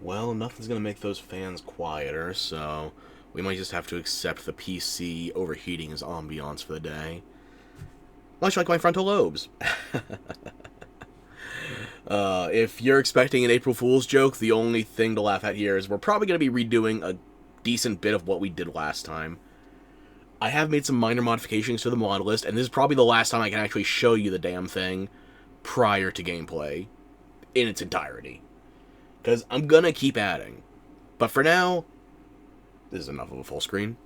Well, nothing's gonna make those fans quieter, so we might just have to accept the PC overheating as ambiance for the day. Much like my frontal lobes. If you're expecting an April Fool's joke, the only thing to laugh at here is we're probably going to be redoing a decent bit of what we did last time. I have made some minor modifications to the mod list, and this is probably the last time I can actually show you the damn thing prior to gameplay in its entirety. Because I'm going to keep adding. But for now, this is enough of a full screen.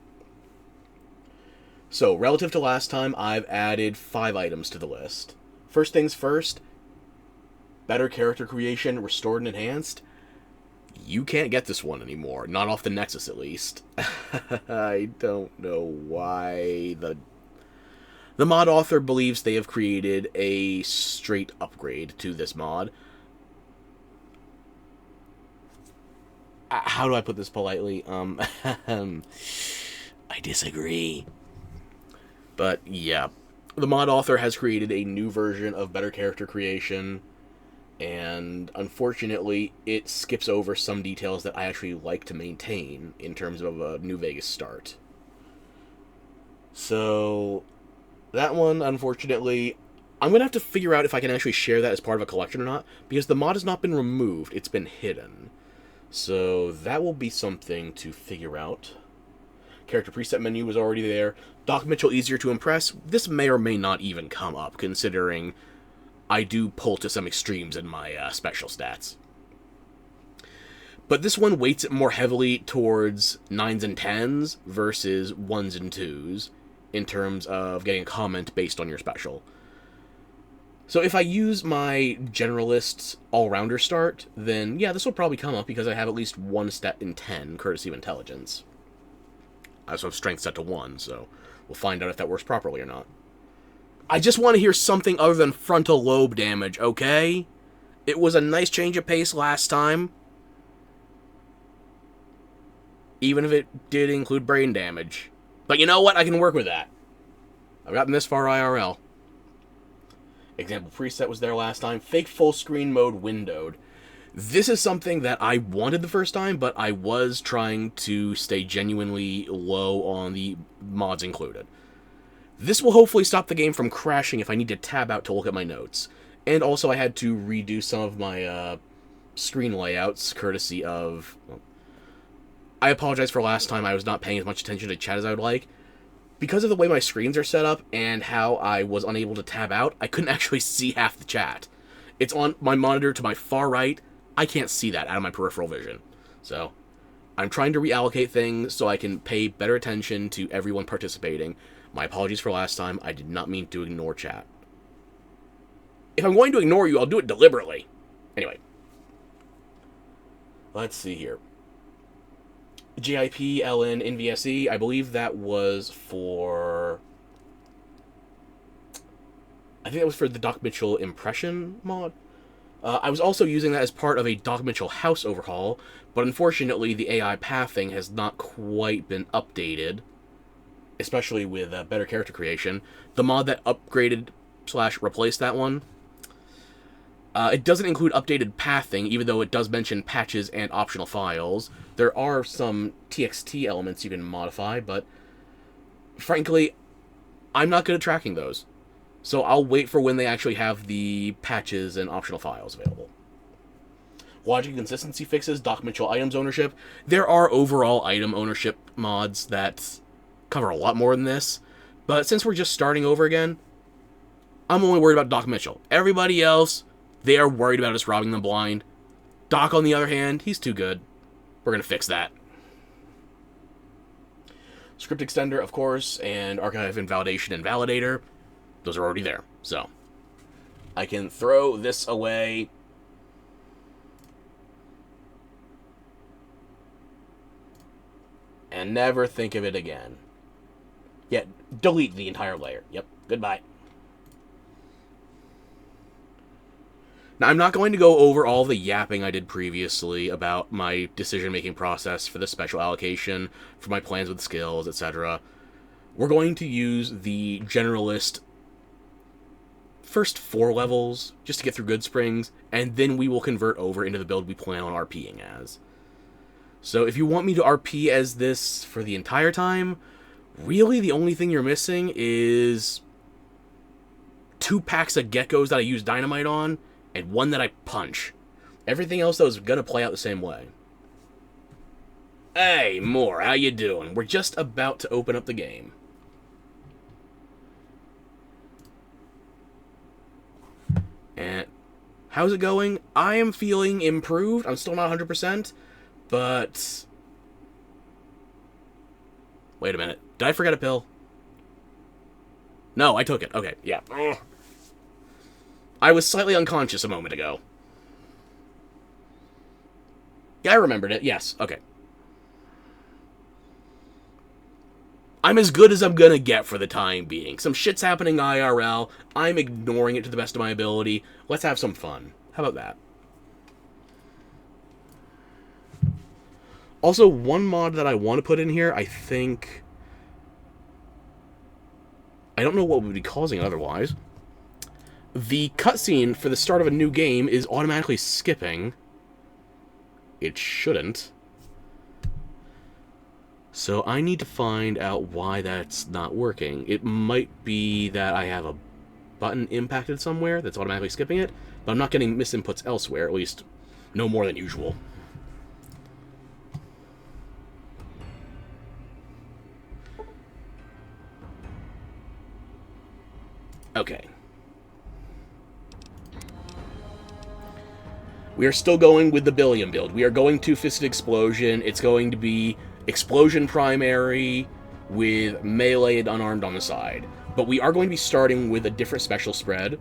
So, relative to last time, I've added 5 items to the list. First things first, better character creation, restored and enhanced. You can't get this one anymore. Not off the Nexus, at least. I don't know why the mod author believes they have created a straight upgrade to this mod. How do I put this politely? I disagree. But yeah, the mod author has created a new version of better character creation, and unfortunately, it skips over some details that I actually like to maintain in terms of a New Vegas start. So, that one, unfortunately, I'm going to have to figure out if I can actually share that as part of a collection or not, because the mod has not been removed, it's been hidden. So, that will be something to figure out. Character preset menu was already there. Doc Mitchell easier to impress. This may or may not even come up, considering I do pull to some extremes in my special stats. But this one weights it more heavily towards 9s and 10s versus 1s and 2s in terms of getting a comment based on your special. So if I use my generalist all-rounder start, then yeah, this will probably come up because I have at least one stat in 10, courtesy of intelligence. I also have strength set to 1, so we'll find out if that works properly or not. I just want to hear something other than frontal lobe damage, okay? It was a nice change of pace last time. Even if it did include brain damage. But you know what? I can work with that. I've gotten this far IRL. Example preset was there last time. Fake full screen mode windowed. This is something that I wanted the first time, but I was trying to stay genuinely low on the mods included. This will hopefully stop the game from crashing if I need to tab out to look at my notes. And also I had to redo some of my screen layouts, courtesy of... Well, I apologize for last time I was not paying as much attention to chat as I would like. Because of the way my screens are set up and how I was unable to tab out, I couldn't actually see half the chat. It's on my monitor to my far right. I can't see that out of my peripheral vision. So, I'm trying to reallocate things so I can pay better attention to everyone participating. My apologies for last time. I did not mean to ignore chat. If I'm going to ignore you, I'll do it deliberately. Anyway. Let's see here. GIP, LN, NVSE, I believe that was for... I think that was for the Doc Mitchell impression mod. I was also using that as part of a Doc Mitchell house overhaul, but unfortunately the AI pathing has not quite been updated, especially with better character creation. The mod that upgraded / replaced that one, it doesn't include updated pathing, even though it does mention patches and optional files. There are some TXT elements you can modify, but frankly, I'm not good at tracking those. So I'll wait for when they actually have the patches and optional files available. Logic consistency fixes, Doc Mitchell items ownership. There are overall item ownership mods that cover a lot more than this, but since we're just starting over again, I'm only worried about Doc Mitchell. Everybody else, they are worried about us robbing them blind. Doc, on the other hand, he's too good. We're going to fix that. Script extender, of course, and archive invalidation and validator. Those are already there, so I can throw this away. And never think of it again. Yeah, delete the entire layer. Yep, goodbye. Now, I'm not going to go over all the yapping I did previously about my decision-making process for the special allocation, for my plans with skills, etc. We're going to use the generalist first 4 levels just to get through Goodsprings, and then we will convert over into the build we plan on RPing as. So if you want me to RP as this for the entire time, really the only thing you're missing is 2 packs of geckos that I use dynamite on, and 1 that I punch. Everything else, though, is going to play out the same way. Hey, Moore, how you doing? We're just about to open up the game. And how's it going? I am feeling improved. I'm still not 100%, but... Wait a minute. Did I forget a pill? No, I took it. Okay, yeah. Ugh. I was slightly unconscious a moment ago. Yeah, I remembered it. Yes, okay. I'm as good as I'm gonna get for the time being. Some shit's happening IRL. I'm ignoring it to the best of my ability. Let's have some fun. How about that? Also, one mod that I want to put in here, I think... I don't know what would be causing it otherwise. The cutscene for the start of a new game is automatically skipping. It shouldn't. So I need to find out why that's not working. It might be that I have a button impacted somewhere that's automatically skipping it, but I'm not getting misinputs elsewhere, at least no more than usual. Okay. We are still going with the Billiam build. We are going Two-Fisted Explosion. It's going to be Explosion primary with melee and unarmed on the side. But we are going to be starting with a different special spread.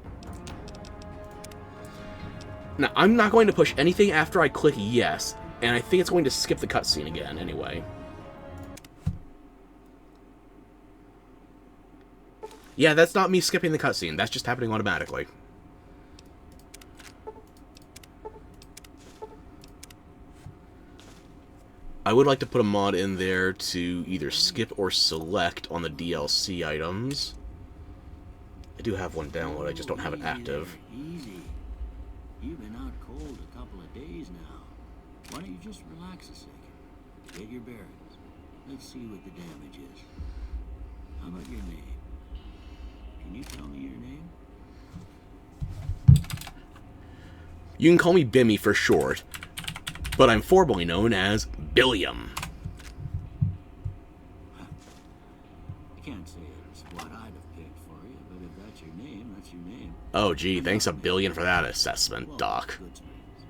Now, I'm not going to push anything after I click yes, and I think it's going to skip the cutscene again anyway. Yeah, that's not me skipping the cutscene. That's just happening automatically. I would like to put a mod in there to either skip or select on the DLC items. I do have one download, I just don't have it active. Easy. You've been out cold a couple of days now. Why don't you just relax a second? Get your bearings. Let's see what the damage is. How about your name? Can you tell me your name? You can call me Bimmy for short, but I'm formally known as Billiam. I can't say it's what I'd have picked for you, but if that's your name, that's your name. Oh gee, thanks a billion for that assessment, Well, Doc. good springs.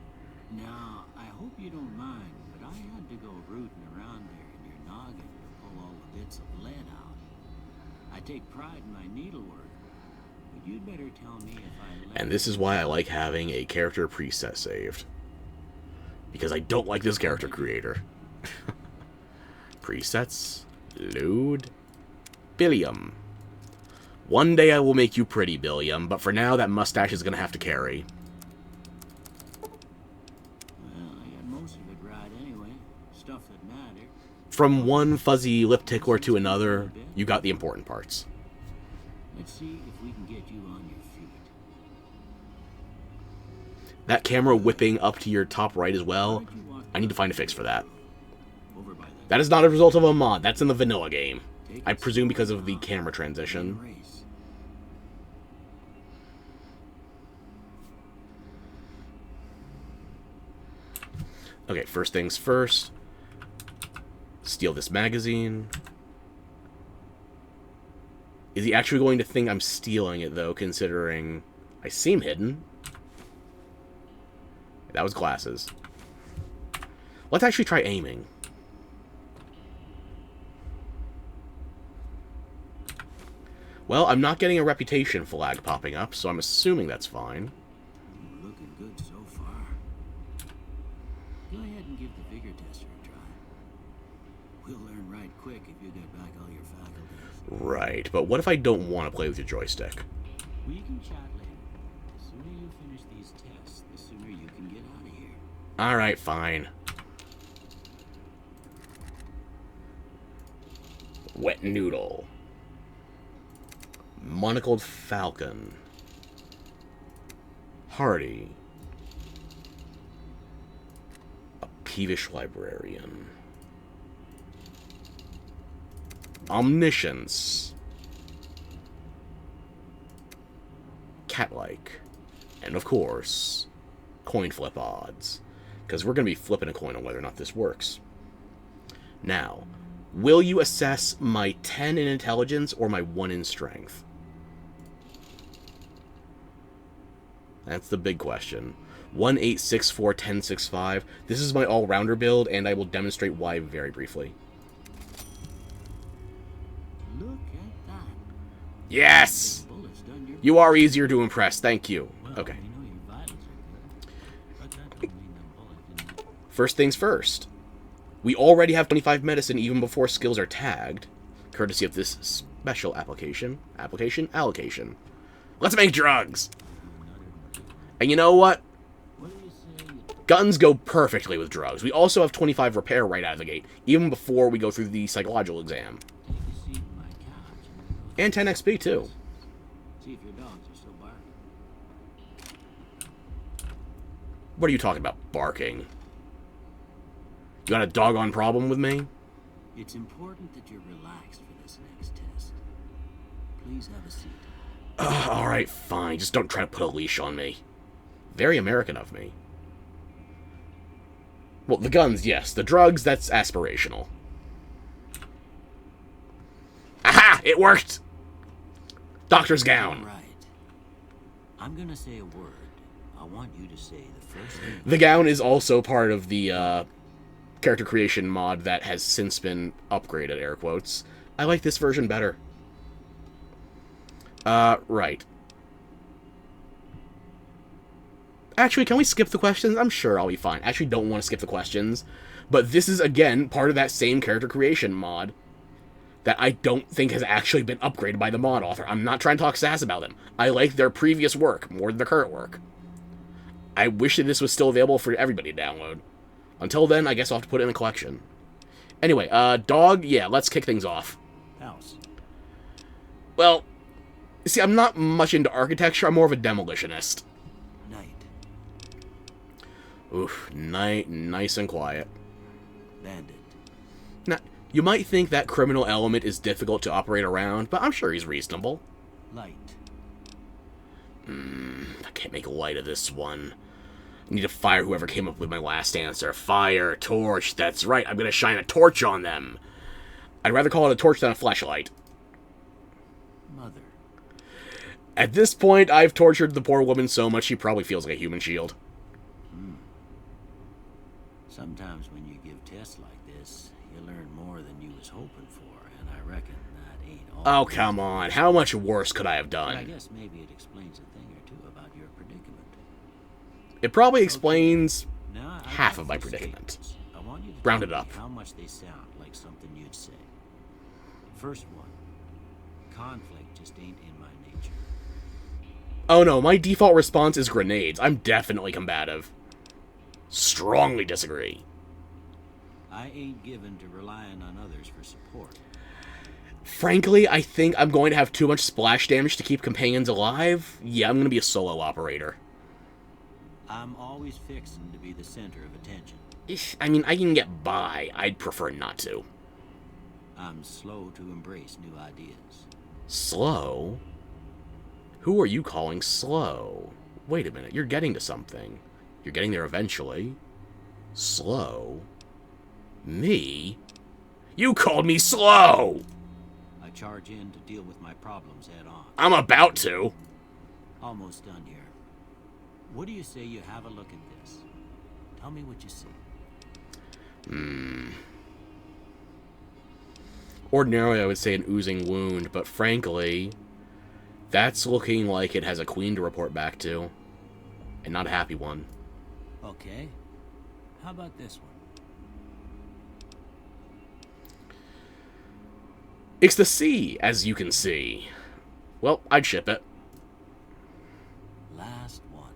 Now, I hope you don't mind, but I had to go rooting around there in your noggin to pull all the bits of lead out. I take pride in my needlework, but you'd better tell me if I let... And this is why I like having a character preset saved. Because I don't like this character creator. Presets. Load. Billiam. One day I will make you pretty, Billiam, but for now that mustache is going to have to carry. Well, I got most of it right anyway. Stuff that mattered. From one fuzzy lip tickler to another, you got the important parts. Let's see if we can get you on your feet. That camera whipping up to your top right as well, I need to find a fix for that. Over by That is not a result of a mod, that's in the vanilla game. I presume because of the camera transition. race. Okay, first things first. Steal this magazine. Is he actually going to think I'm stealing it, though, considering I seem hidden? That was glasses. Let's actually try aiming. Well, I'm not getting a reputation flag popping up, so I'm assuming that's fine. You're looking good so far. Go ahead and give the vigor tester a try. We'll learn right quick if you get back all your faculties. Right, but what if I don't want to play with your joystick? We can chat later. The sooner you finish these tests, the sooner you can get out of here. Alright, fine. Wet noodle. Monocled falcon. Party. A peevish librarian. Omniscience. Cat-like. And of course, coin flip odds. Because we're going to be flipping a coin on whether or not this works. Now, will you assess my 10 in intelligence or my 1 in strength? That's the big question. 1, 8, 6, 4, 10, 6, 5. This is my all-rounder build, and I will demonstrate why very briefly. Look at that. Yes! The bullet's done your You are easier to impress, thank you. Well, Okay. we know your vitals are good, but that don't mean them bullets didn't. First things first. We already have 25 medicine even before skills are tagged, courtesy of this special application. Allocation. Let's make drugs! And you know what? What do you say? Guns go perfectly with drugs. We also have 25 repair right out of the gate, even before we go through the psychological exam. Take a seat on my couch And 10 XP, too. see if your dogs are still barking. What are you talking about, barking? You got a doggone problem with me? It's important that you're relaxed for this next test. Please have a seat. Alright, fine. Just don't try to put a leash on me. Very American of me. Well, the guns, yes. The drugs, that's aspirational. Aha! It worked! Doctor's gown. Right. I'm gonna say a word. I want you to say the first thing. The gown is also part of the character creation mod that has since been upgraded, air quotes. I like this version better. Right. Actually, can we skip the questions? I'm sure I'll be fine. Actually, don't want to skip the questions. But this is, again, part of that same character creation mod that I don't think has actually been upgraded by the mod author. I'm not trying to talk sass about them. I like their previous work more than their current work. I wish that this was still available for everybody to download. Until then, I guess I'll have to put it in the collection. Anyway, dog, yeah, let's kick things off. House. Well, see, I'm not much into architecture. I'm more of a demolitionist. Night. Oof, nice and quiet. Bandit. Now, you might think that criminal element is difficult to operate around, but I'm sure he's reasonable. Light. I can't make light of this one. I need to fire whoever came up with my last answer. Fire, torch, that's right, I'm gonna shine a torch on them. I'd rather call it a torch than a flashlight. Mother. At this point, I've tortured the poor woman so much she probably feels like a human shield. Sometimes when you give tests like this, you learn more than you was hoping for, and I reckon that ain't all. Oh, come on. How much worse could I have But I done? guess maybe it explains a thing or two about your predicament. It probably explains Now, I half got of my these predicament. statements. I want you to Round tell it up. me how much they sound like something you'd say. First one. Conflict just ain't in my nature. Oh no, my default response is grenades. I'm definitely combative. Strongly disagree. I ain't given to relying on others for support. Frankly, I think I'm going to have too much splash damage to keep companions alive. Yeah, I'm going to be a solo operator. I'm always fixing to be the center of attention. I mean, I can get by. I'd prefer not to. I'm slow to embrace new ideas. Slow? Who are you calling slow? Wait a minute, you're getting to something. You're getting there eventually. Slow? Me? You called me slow! I charge in to deal with my problems head on. I'm about to. Almost done here. What do you say you have a look at this? Tell me what you see. Ordinarily, I would say an oozing wound, but frankly, that's looking like it has a queen to report back to. And not a happy one. Okay. How about this one? It's the sea, as you can see. Well, I'd ship it. Last one.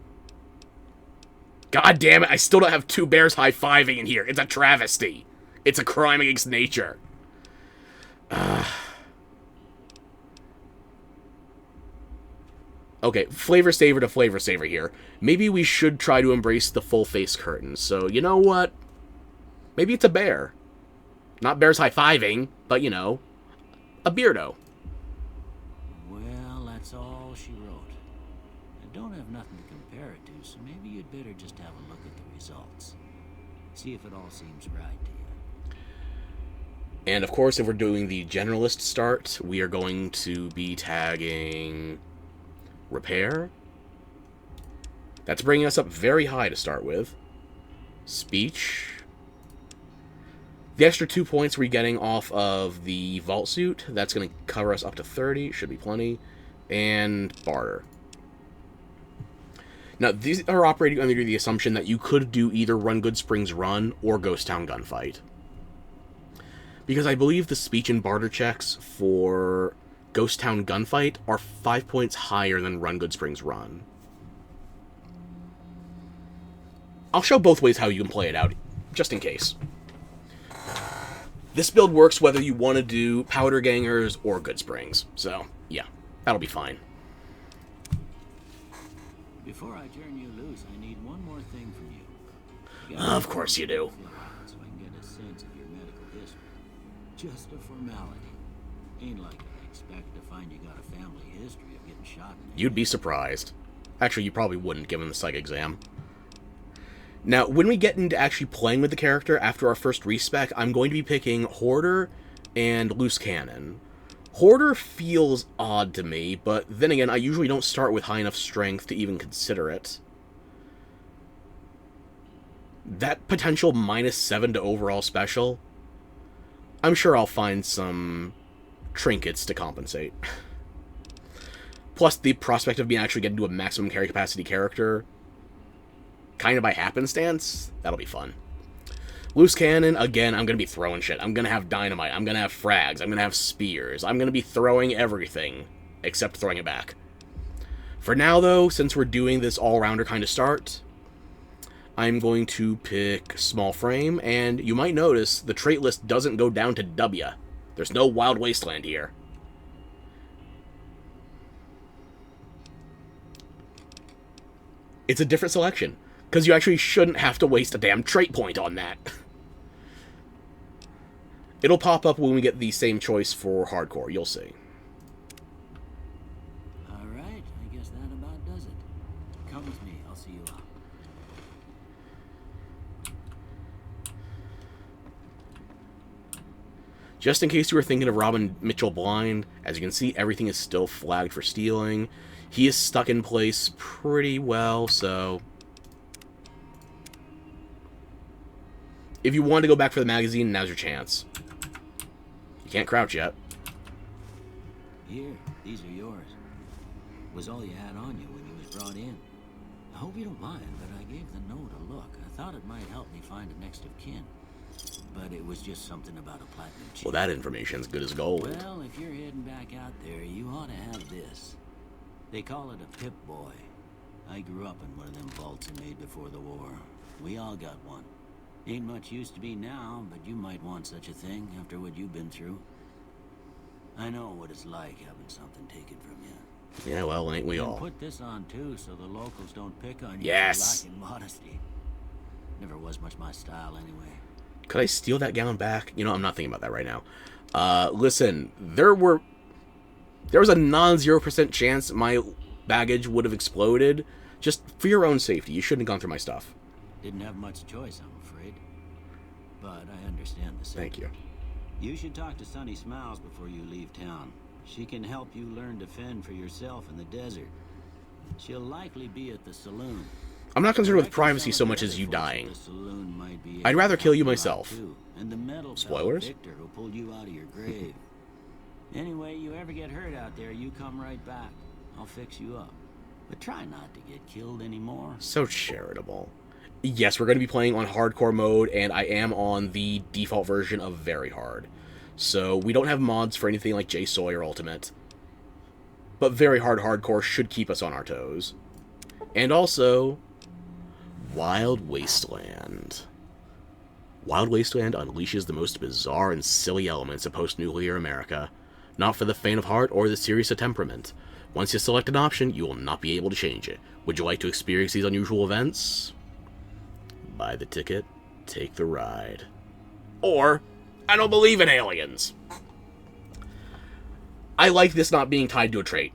God damn it, I still don't have two bears high-fiving in here. It's a travesty. It's a crime against nature. Okay, flavor saver to flavor saver here. Maybe we should try to embrace the full face curtain. So, you know what? Maybe it's a bear. Not bears high-fiving, but, you know, a beardo. Well, that's all she wrote. I don't have nothing to compare it to, so maybe you'd better just have a look at the results. See if it all seems right to you. And, of course, if we're doing the generalist start, we are going to be tagging repair. That's bringing us up very high to start with. Speech. The extra 2 points we're getting off of the vault suit, that's going to cover us up to 30. Should be plenty. And barter. Now, these are operating under the assumption that you could do either Run Good Springs Run or Ghost Town Gunfight. Because I believe the speech and barter checks for Ghost Town Gunfight are 5 points higher than Run Good Springs Run. I'll show both ways how you can play it out, just in case. This build works whether you want to do Powder Gangers or Good Springs. So, yeah, that'll be fine. Before I turn you loose, I need one more thing from you. Of course you do. So I can get a sense of your medical history. Just a formality. Ain't like I expect to find you got a family history of getting shot in the You'd be surprised. Actually, you probably wouldn't, given the psych exam. Now, when we get into actually playing with the character after our first respec, I'm going to be picking Hoarder and Loose Cannon. Hoarder feels odd to me, but then again, I usually don't start with high enough strength to even consider it. That potential -7 to overall special, I'm sure I'll find some trinkets to compensate. Plus, the prospect of me actually getting to a maximum carry capacity character, kind of by happenstance, that'll be fun. Loose Cannon, again, I'm going to be throwing shit. I'm going to have dynamite. I'm going to have frags. I'm going to have spears. I'm going to be throwing everything, except throwing it back. For now, though, since we're doing this all-rounder kind of start, I'm going to pick Small Frame, and you might notice the trait list doesn't go down to W. There's no Wild Wasteland here. It's a different selection, because you actually shouldn't have to waste a damn trait point on that. It'll pop up when we get the same choice for Hardcore, you'll see. Alright, I guess that about does it. Come with me, I'll see you out. Just in case you were thinking of Robin Mitchell blind, as you can see, everything is still flagged for stealing. He is stuck in place pretty well, so if you want to go back for the magazine, now's your chance. You can't crouch yet. Here, these are yours. Was all you had on you when you was brought in. I hope you don't mind, but I gave the note a look. I thought it might help me find a next of kin. But it was just something about a platinum chip. Well, that information's good as gold. Well, if you're heading back out there, you ought to have this. They call it a Pip-Boy. I grew up in one of them vaults they made before the war. We all got one. Ain't much use to be now, but you might want such a thing after what you've been through. I know what it's like having something taken from you. Yeah, well, ain't we And all? put this on too, so the locals don't pick on you Yes. for lacking modesty. Never was much my style anyway. Could I steal that gown back? You know, I'm not thinking about that right now. Listen, there was a non-0% chance my baggage would have exploded. Just for your own safety, you shouldn't have gone through my stuff. Didn't have much choice, I'm afraid. But I understand the Thank you. You should talk to Sunny Smiles before you leave town. She can help you learn to fend for yourself in the desert. She'll likely be at the saloon. I'm not concerned with privacy so much as you dying. I'd rather kill you myself. And the metal Spoilers? Victor who pulled you out of your grave. Anyway, you ever get hurt out there, you come right back. I'll fix you up. But try not to get killed anymore. So charitable. Yes, we're going to be playing on hardcore mode, and I am on the default version of very hard. So we don't have mods for anything like J-Soy or Ultimate. But very hard hardcore should keep us on our toes. And also, Wild Wasteland. Wild Wasteland unleashes the most bizarre and silly elements of post-nuclear America. Not for the faint of heart or the serious of temperament. Once you select an option, you will not be able to change it. Would you like to experience these unusual events? Buy the ticket, take the ride. Or, I don't believe in aliens. I like this not being tied to a trait.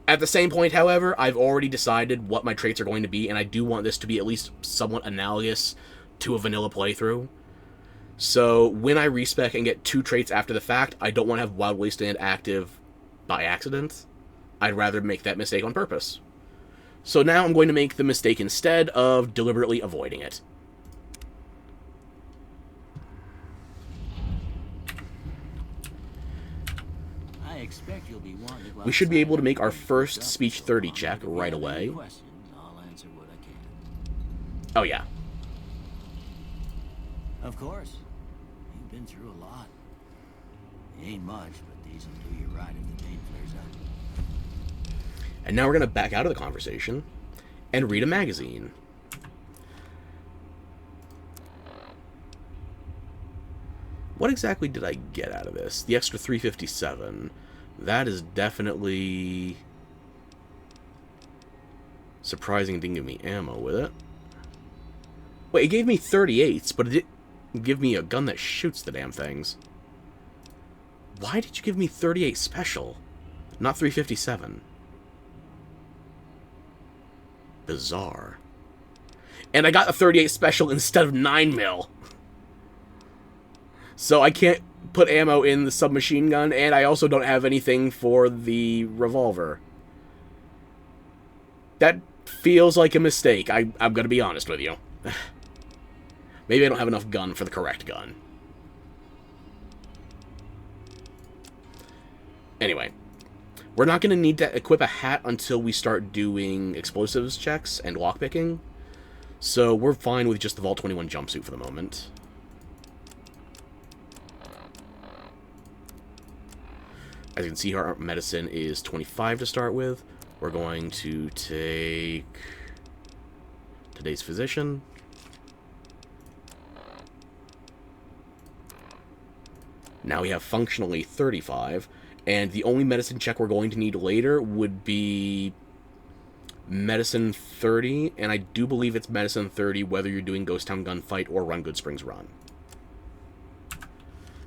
At the same point, however, I've already decided what my traits are going to be, and I do want this to be at least somewhat analogous to a vanilla playthrough. So when I respec and get 2 traits after the fact, I don't want to have Wild Wasteland active by accident. I'd rather make that mistake on purpose. So now I'm going to make the mistake instead of deliberately avoiding it. I expect you'll be wanting to go We should be outside able to make our and first stuff, speech so 30 if check you right have any away. questions, I'll answer what I can. Oh yeah. Of course. You've been through a lot. Ain't much, but these will do you right if the pain flares up. And now we're going to back out of the conversation and read a magazine. What exactly did I get out of this? The extra 357. That is definitely surprising it didn't give me ammo with it. Wait, it gave me 38s, but it didn't give me a gun that shoots the damn things. Why did you give me 38 special? Not 357. Bizarre. And I got a 38 special instead of 9mm. So I can't put ammo in the submachine gun, and I also don't have anything for the revolver. That feels like a mistake. I'm going to be honest with you. Maybe I don't have enough gun for the correct gun. Anyway, we're not going to need to equip a hat until we start doing explosives checks and lockpicking. So we're fine with just the Vault 21 jumpsuit for the moment. As you can see, our medicine is 25 to start with. We're going to take today's physician. Now we have functionally 35, and the only medicine check we're going to need later would be medicine 30, and I do believe it's medicine 30 whether you're doing Ghost Town Gunfight or Run Good Springs Run.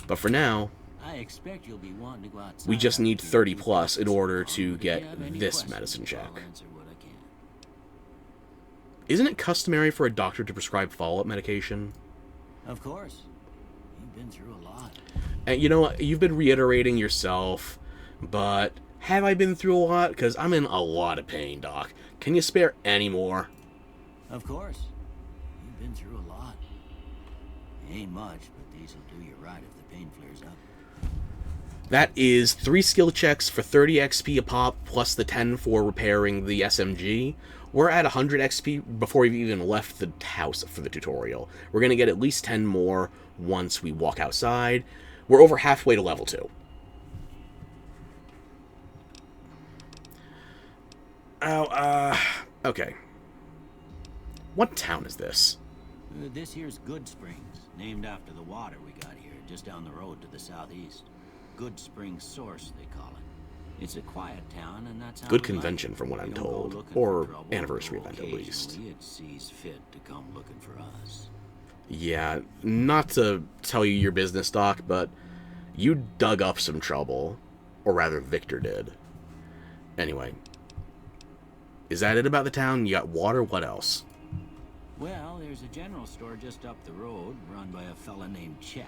But for now, I expect you'll be wanting to go outside. we just need after 30 you plus in order If to you get have any this questions, medicine check. I'll answer what I can. Isn't it customary for a doctor to prescribe follow-up medication? Of course. You've been through a lot. And you know what? You've been reiterating yourself, but have I been through a lot? Because I'm in a lot of pain, Doc. Can you spare any more? Of course. You've been through a lot. Ain't much, but these will do you right if the pain flares up. That is 3 skill checks for 30 XP a pop, plus the 10 for repairing the SMG. We're at 100 XP before we've even left the house for the tutorial. We're going to get at least 10 more once we walk outside. We're over halfway to level 2. Okay. What town is this? This here's Good Springs, named after the water we got here, just down the road to the southeast. Good Springs Source, they call it. It's a quiet town, and that's how Good we like convention, it. from what We I'm don't go told. looking for Or trouble, anniversary although event, at least. occasionally it sees fit to come looking for us. Yeah, not to tell you your business, Doc, but you dug up some trouble. Or rather, Victor did. Anyway. Is that it about the town? You got water? What else? Well, there's a general store just up the road, run by a fella named Chet.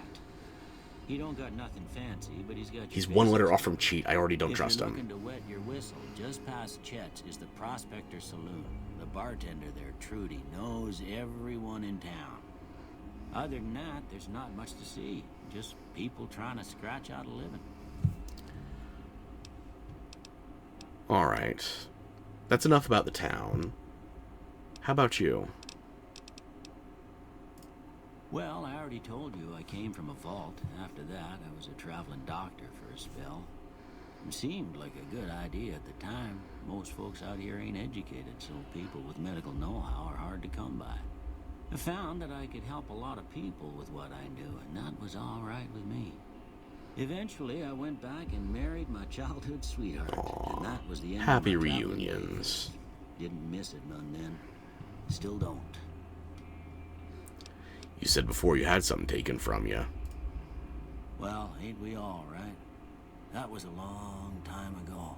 He don't got nothing fancy, but he's got. He's one letter off from cheat. I already don't trust If you're him. looking to wet your whistle, just past Chet's is the Prospector Saloon. The bartender there, Trudy, knows everyone in town. Other than that, there's not much to see. Just people trying to scratch out a living. Alright. That's enough about the town. How about you? Well, I already told you I came from a vault. After that, I was a traveling doctor for a spell. It seemed like a good idea at the time. Most folks out here ain't educated, so people with medical know-how are hard to come by. I found that I could help a lot of people with what I knew, and that was all right with me. Eventually, I went back and married my childhood sweetheart. Aw, And that was the end happy of my traveling reunions. days. Didn't miss it none then. Still don't. You said before you had something taken from you. Well, ain't we all, right? That was a long time ago.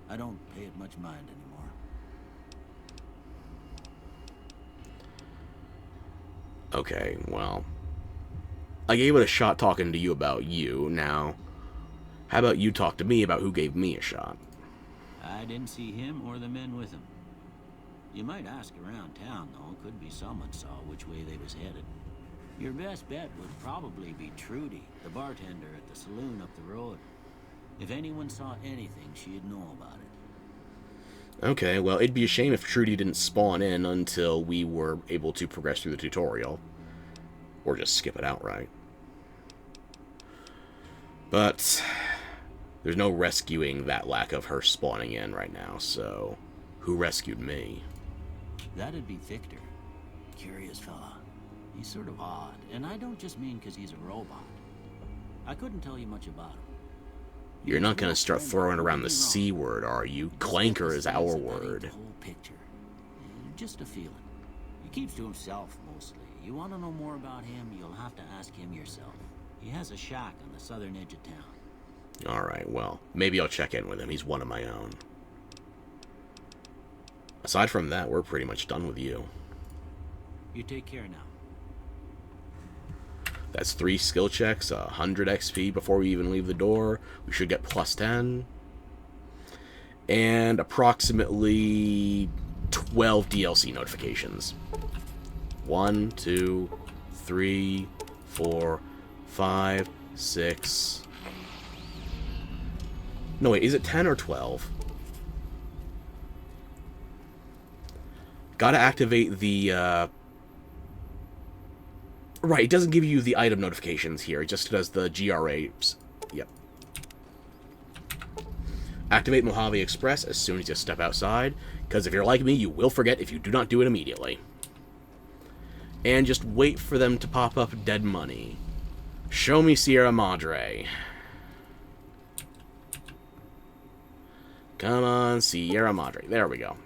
I don't pay it much mind anymore. Okay, well, I gave it a shot talking to you about you. Now, how about you talk to me about who gave me a shot? I didn't see him or the men with him. You might ask around town, though. Could be someone saw which way they was headed. Your best bet would probably be Trudy, the bartender at the saloon up the road. If anyone saw anything, she'd know about it. Okay, well, it'd be a shame if Trudy didn't spawn in until we were able to progress through the tutorial. Or just skip it outright. But there's no rescuing that lack of her spawning in right now, so who rescued me? That'd be Victor. Curious fella. He's sort of odd, and I don't just mean because he's a robot. I couldn't tell you much about him. You're not going to start throwing around the C word, are you? Clanker is our word. The whole picture. Just a feeling. He keeps to himself mostly. You want to know more about him, you'll have to ask him yourself. He has a shack on the southern edge of town. Alright, well, maybe I'll check in with him. He's one of my own. Aside from that, we're pretty much done with you. You take care now. That's 3 skill checks, 100 XP before we even leave the door. We should get plus 10. And approximately 12 DLC notifications. 1, 2, 3, 4, 5, 6. No, wait, is it 10 or 12? Gotta activate the, Right, it doesn't give you the item notifications here. It just does the GRAs. Yep. Activate Mojave Express as soon as you step outside, because if you're like me, you will forget if you do not do it immediately. And just wait for them to pop up dead money. Show me Sierra Madre. Come on, Sierra Madre. There we go.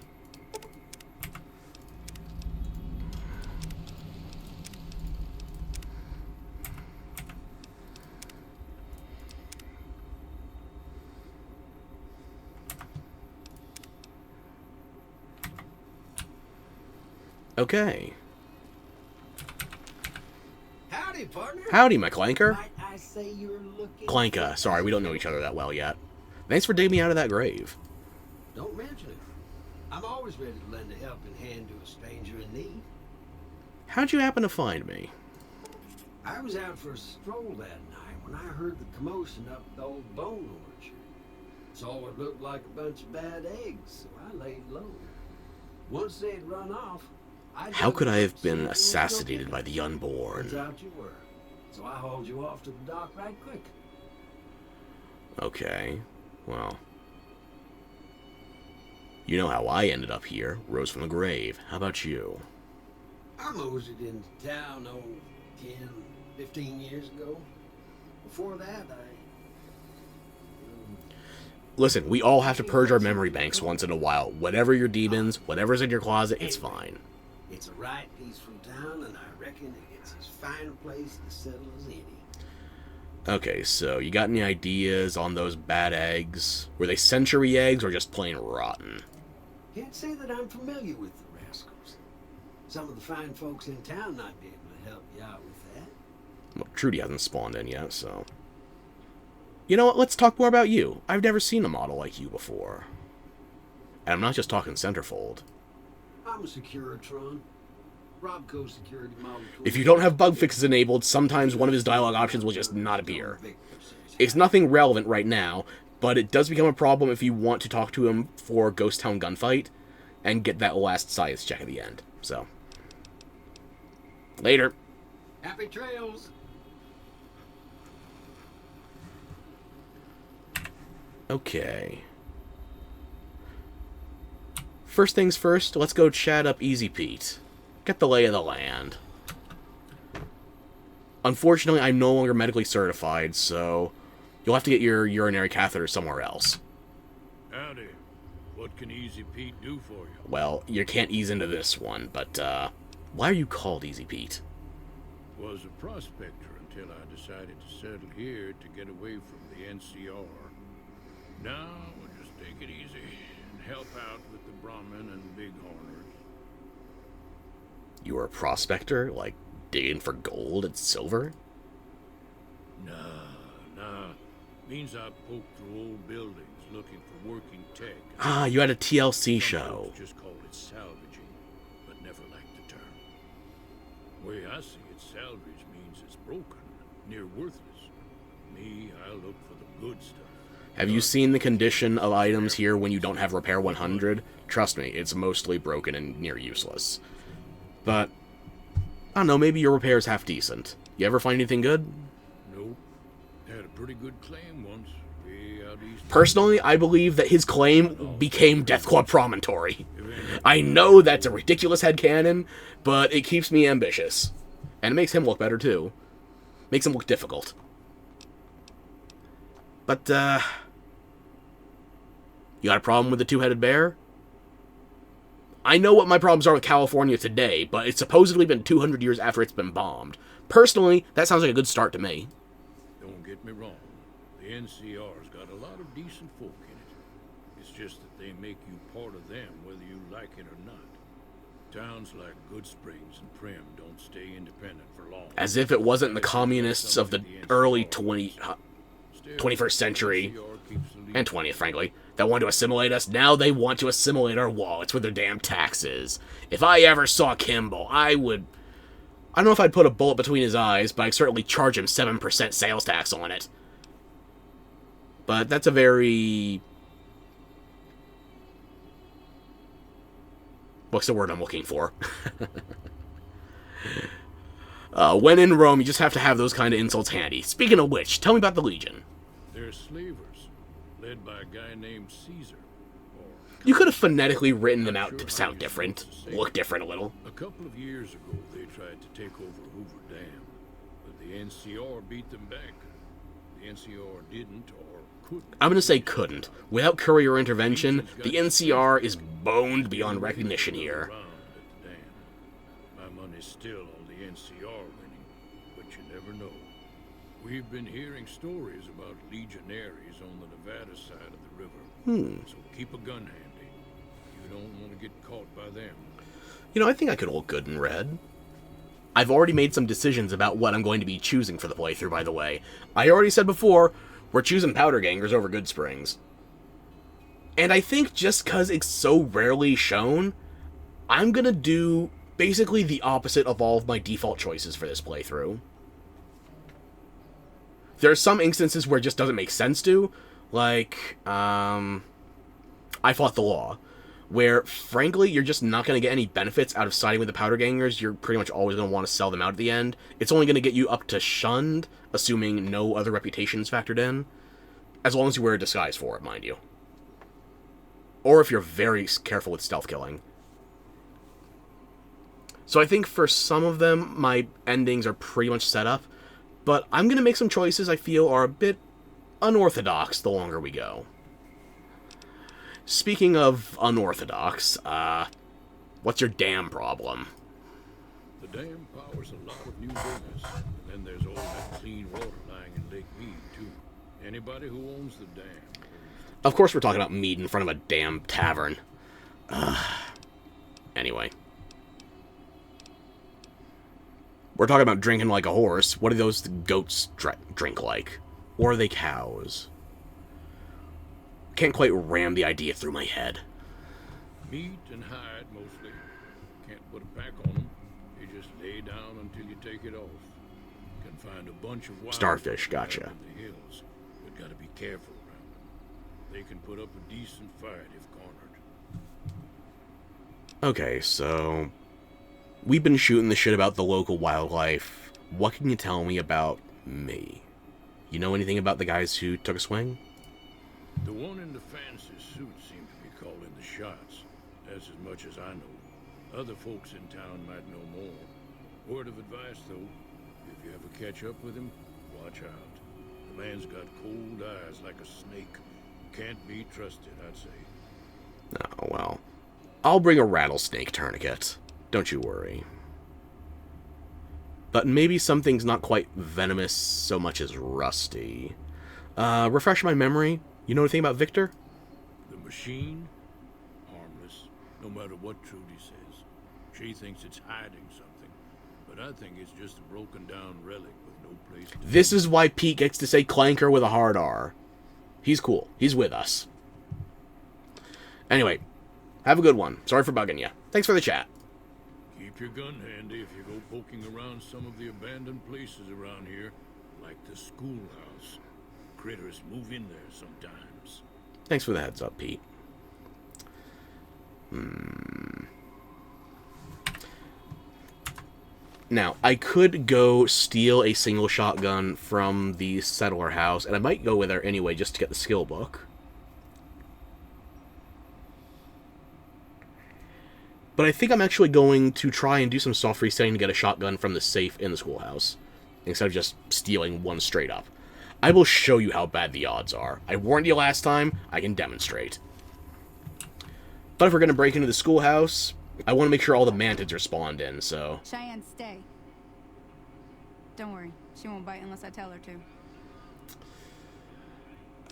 Okay. Howdy, partner. Howdy, my Clanker. Might I say you're looking... Clanka. Sorry, we don't know each other that well yet. Thanks for digging me out of that grave. Don't mention it. I'm always ready to lend a helping hand to a stranger in need. How'd you happen to find me? I was out for a stroll that night when I heard the commotion up at the old bone orchard. Saw what looked like a bunch of bad eggs, so I laid low. Once they'd run off, How could I have been assassinated by the unborn? Turns out you were. So I hauled you off to the dock right quick. Okay, well. You know how I ended up here. Rose from the grave. How about you? I moseyed into town, 10, 15 years ago. Before that, Listen, we all have to purge our memory banks once in a while. Whatever your demons, whatever's in your closet, it's fine. It's a right peaceful town, and I reckon it's as fine a place to settle as any. Okay, so you got any ideas on those bad eggs? Were they century eggs or just plain rotten? Can't say that I'm familiar with the rascals. Some of the fine folks in town might be able to help you out with that. Well, Trudy hasn't spawned in yet, so... You know what, let's talk more about you. I've never seen a model like you before. And I'm not just talking centerfold. I'm a Securitron. Robco Security Model 20. If you don't have bug fixes enabled, sometimes one of his dialogue options will just not appear. It's nothing relevant right now, but it does become a problem if you want to talk to him for Ghost Town Gunfight and get that last science check at the end. So, later. Happy trails! Okay. First things first, let's go chat up Easy Pete. Get the lay of the land. Unfortunately, I'm no longer medically certified, so you'll have to get your urinary catheter somewhere else. Howdy. What can Easy Pete do for you? Well, you can't ease into this one, but, why are you called Easy Pete? Was a prospector until I decided to settle here to get away from the NCR. Now we'll just take it easy and help out with the Brahmin and Bighorners. You were a prospector? Like, digging for gold and silver? Nah. Means I poked through old buildings looking for working tech. Ah, you had a TLC Some show. folks just call it salvaging, but never liked the term. Way I see it, salvage means it's broken, near worthless. Me, I look for the good stuff. Have you seen the condition of items here when you don't have Repair 100? Trust me, it's mostly broken and near useless. But, I don't know, maybe your repair's half decent. You ever find anything good? Nope. Had a pretty good claim once, way out east. Personally, I believe that his claim became Death Claw Promontory. I know that's a ridiculous headcanon, but it keeps me ambitious. And it makes him look better, too. Makes him look difficult. But, you got a problem with the two-headed bear? I know what my problems are with California today, but it's supposedly been 200 years after it's been bombed. Personally, that sounds like a good start to me. Don't get me wrong. The NCR's got a lot of decent folk in it. It's just that they make you part of them whether you like it or not. Towns like Goodsprings and Prim don't stay independent for long. As if it wasn't the communists of the early 21st century, and 20th, frankly, that wanted to assimilate us. Now they want to assimilate our wallets with their damn taxes. If I ever saw Kimball, I don't know if I'd put a bullet between his eyes, but I'd certainly charge him 7% sales tax on it. But that's a very... What's the word I'm looking for? When in Rome, you just have to have those kind of insults handy. Speaking of which, tell me about the Legion. They're slavers, led by a guy named Caesar. You could have phonetically written them out to sound different, look different a little. A couple of years ago, they tried to take over Hoover Dam, but the NCR beat them back. The NCR didn't or couldn't. I'm gonna say couldn't. Without courier intervention, the NCR is boned beyond recognition here. My money's still on the NCR winning, but you never know. We've been hearing stories about legionaries on the Nevada side of the river. So keep a gun handy. You don't want to get caught by them. You know, I think I could look good in red. I've already made some decisions about what I'm going to be choosing for the playthrough, by the way. I already said before, we're choosing Powder Gangers over Goodsprings. And I think just because it's so rarely shown, I'm gonna do basically the opposite of all of my default choices for this playthrough. There are some instances where it just doesn't make sense to, like, I Fought the Law, where, frankly, you're just not going to get any benefits out of siding with the Powder Gangers. You're pretty much always going to want to sell them out at the end. It's only going to get you up to shunned, assuming no other reputation's factored in, as long as you wear a disguise for it, mind you. Or if you're very careful with stealth killing. So I think for some of them, my endings are pretty much set up, but I'm going to make some choices I feel are a bit unorthodox the longer we go. Speaking of unorthodox, what's your dam problem? The dam powers a lot of new business, and then there's all that clean water lying in Lake Mead, too. Anybody who owns the dam... Of course we're talking about mead in front of a damn tavern. Anyway. We're talking about drinking like a horse. What do those goats drink like? Or are they cows? Can't quite ram the idea through my head. Meat and hide, mostly. Can't put a pack on them. You just lay down until you take it off. Can find a bunch of wild Starfish, gotcha. in the hills, but gotta be careful around them. They can put up a decent fight if cornered. Okay, so... we've been shooting the shit about the local wildlife. What can you tell me about me? You know anything about the guys who took a swing? The one in the fancy suit seemed to be calling the shots. That's as much as I know. Other folks in town might know more. Word of advice, though, If you ever catch up with him, watch out. The man's got cold eyes like a snake. Can't be trusted, I'd say. Oh, well. I'll bring a rattlesnake tourniquet. Don't you worry. But maybe something's not quite venomous so much as rusty. Refresh my memory. You know anything about Victor? The machine? Harmless, no matter what Trudy says. She thinks it's hiding something, but I think it's just a broken down relic with no place to This is why Pete gets to say Clanker with a hard R. He's cool. He's with us. Anyway, have a good one. Sorry for bugging you. Thanks for the chat. Keep your gun handy if you go poking around some of the abandoned places around here, like the schoolhouse. Critters move in there sometimes. Thanks for the heads up, Pete. Now, I could go steal a single shotgun from the settler house, and I might go with there anyway just to get the skill book. But I think I'm actually going to try and do some soft resetting to get a shotgun from the safe in the schoolhouse, instead of just stealing one straight up. I will show you how bad the odds are. I warned you last time, I can demonstrate. But if we're going to break into the schoolhouse, I want to make sure all the mantids are spawned in, so... Cheyenne, stay. Don't worry, she won't bite unless I tell her to.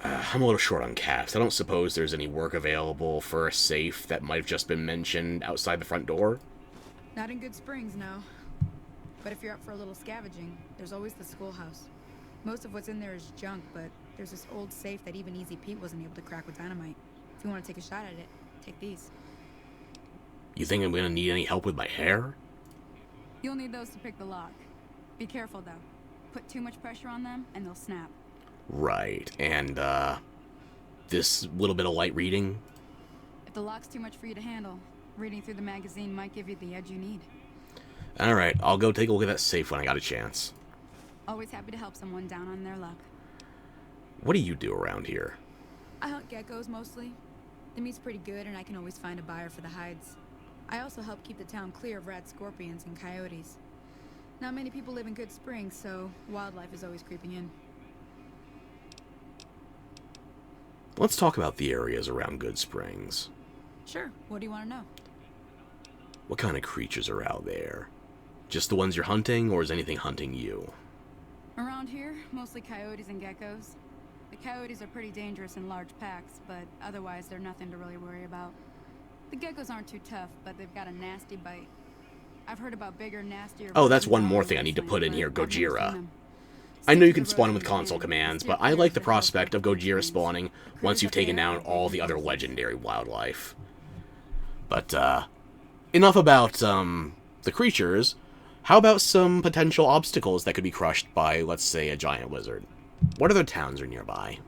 I'm a little short on caps. I don't suppose there's any work available for a safe that might have just been mentioned outside the front door. Not in Good Springs, no. But if you're up for a little scavenging, there's always the schoolhouse. Most of what's in there is junk, but there's this old safe that even Easy Pete wasn't able to crack with dynamite. If you want to take a shot at it, take these. You think I'm going to need any help with my hair? You'll need those to pick the lock. Be careful, though. Put too much pressure on them, and they'll snap. Right, and, this little bit of light reading? If the lock's too much for you to handle, reading through the magazine might give you the edge you need. Alright, I'll go take a look at that safe when I got a chance. Always happy to help someone down on their luck. What do you do around here? I hunt geckos mostly. The meat's pretty good, and I can always find a buyer for the hides. I also help keep the town clear of rat scorpions and coyotes. Not many people live in Good Springs, so wildlife is always creeping in. Let's talk about the areas around Good Springs. Sure, what do you want to know? What kind of creatures are out there? Just the ones you're hunting, or is anything hunting you? Around here, mostly coyotes and geckos. The coyotes are pretty dangerous in large packs, but otherwise they're nothing to really worry about. The geckos aren't too tough, but they've got a nasty bite. I've heard about bigger, nastier... Oh, that's one more thing I need to put in here, Gojira. I know you can spawn with console commands, but I like the prospect of Gojira spawning once you've taken down all the other legendary wildlife. But, enough about, the creatures. How about some potential obstacles that could be crushed by, let's say, a giant lizard? What other towns are nearby?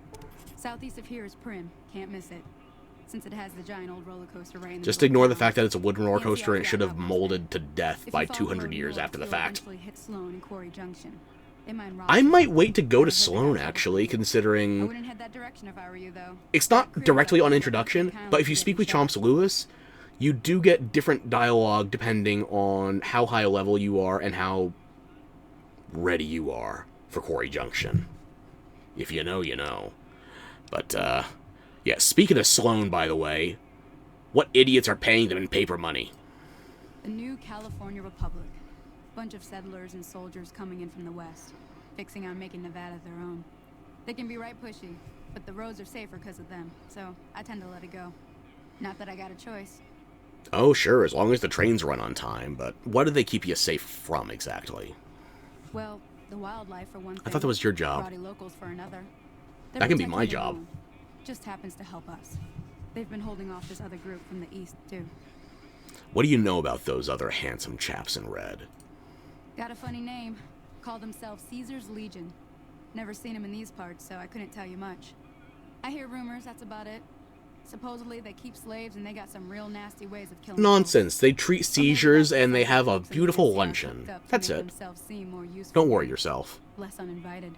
Southeast of here is Prim. Can't miss it. Since it has the giant old roller coaster right in the Just middle ignore of the town. fact that it's a wooden roller Yeah, coaster and it yeah, should have yeah, molded to death If by you follow 200 road years north, after the you'll fact. eventually hit Sloan and Quarry Junction. They mine rock I salt. might wait to go I to heard they Sloan, have actually, I considering... wouldn't head that direction if I were you, though. It's That not crew directly got on killed, introduction, kinda but if like you getting speak with shot. Chomps Lewis, you do get different dialogue depending on how high a level you are and how ready you are for Quarry Junction. If you know, you know. But, yeah, speaking of Sloan, by the way, what idiots are paying them in paper money? The new California Republic. Bunch of settlers and soldiers coming in from the west, fixing on making Nevada their own. They can be right pushy, but the roads are safer because of them, so I tend to let it go. Not that I got a choice. Oh, sure, as long as the trains run on time, but what do they keep you safe from, exactly? Well, the wildlife for one thing. I thought that was your job. Rowdy locals for another. That can be my protecting their job. own. Just happens to help us. They've been holding off this other group from the east, too. What do you know about those other handsome chaps in red? Got a funny name. Call themselves Caesar's Legion. Never seen them in these parts, so I couldn't tell you much. I hear rumors, that's about it. Supposedly they keep slaves and they got some real nasty ways of killing Nonsense. They treat people. Or maybe seizures that's and they something have a that beautiful NCR luncheon. cooked up to That's make it. themselves seem more useful, Don't worry yourself. less uninvited.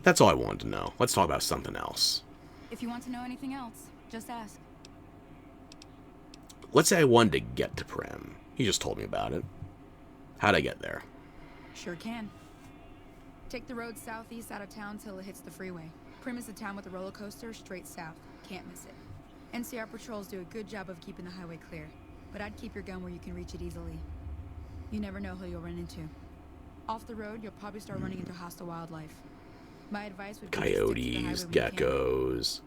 That's all I wanted to know. Let's talk about something else. If you want to know anything else, just ask. Let's say I wanted to get to Prim. You just told me about it. How'd I get there? Sure can. Take the road southeast out of town till it hits the freeway. Primm is the town with the roller coaster straight south. Can't miss it. NCR patrols do a good job of keeping the highway clear, but I'd keep your gun where you can reach it easily. You never know who you'll run into. Off the road, you'll probably start running into hostile wildlife. My advice would be to stick to the highway Coyotes, when you can. geckos.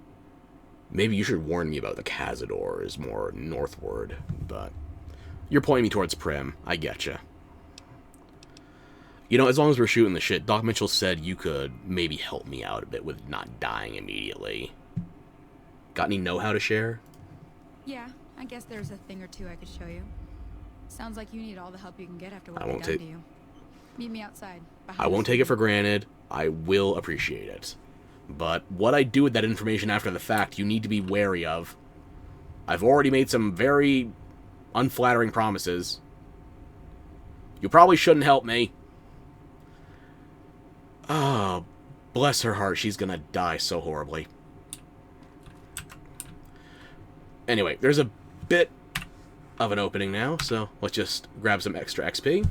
Maybe you should warn me about the Cazadors more northward, but you're pointing me towards Primm. I getcha. You know, as long as we're shooting the shit, Doc Mitchell said you could maybe help me out a bit with not dying immediately. Got any know-how to share? Yeah, I guess there's a thing or two I could show you. Sounds like you need all the help you can get after what I they've won't done take- to you. Meet me outside. I won't take it for granted. I will appreciate it. But what I do with that information after the fact, you need to be wary of. I've already made some very unflattering promises. You probably shouldn't help me. Oh, bless her heart, she's gonna die so horribly. Anyway, there's a bit of an opening now, so let's just grab some extra XP.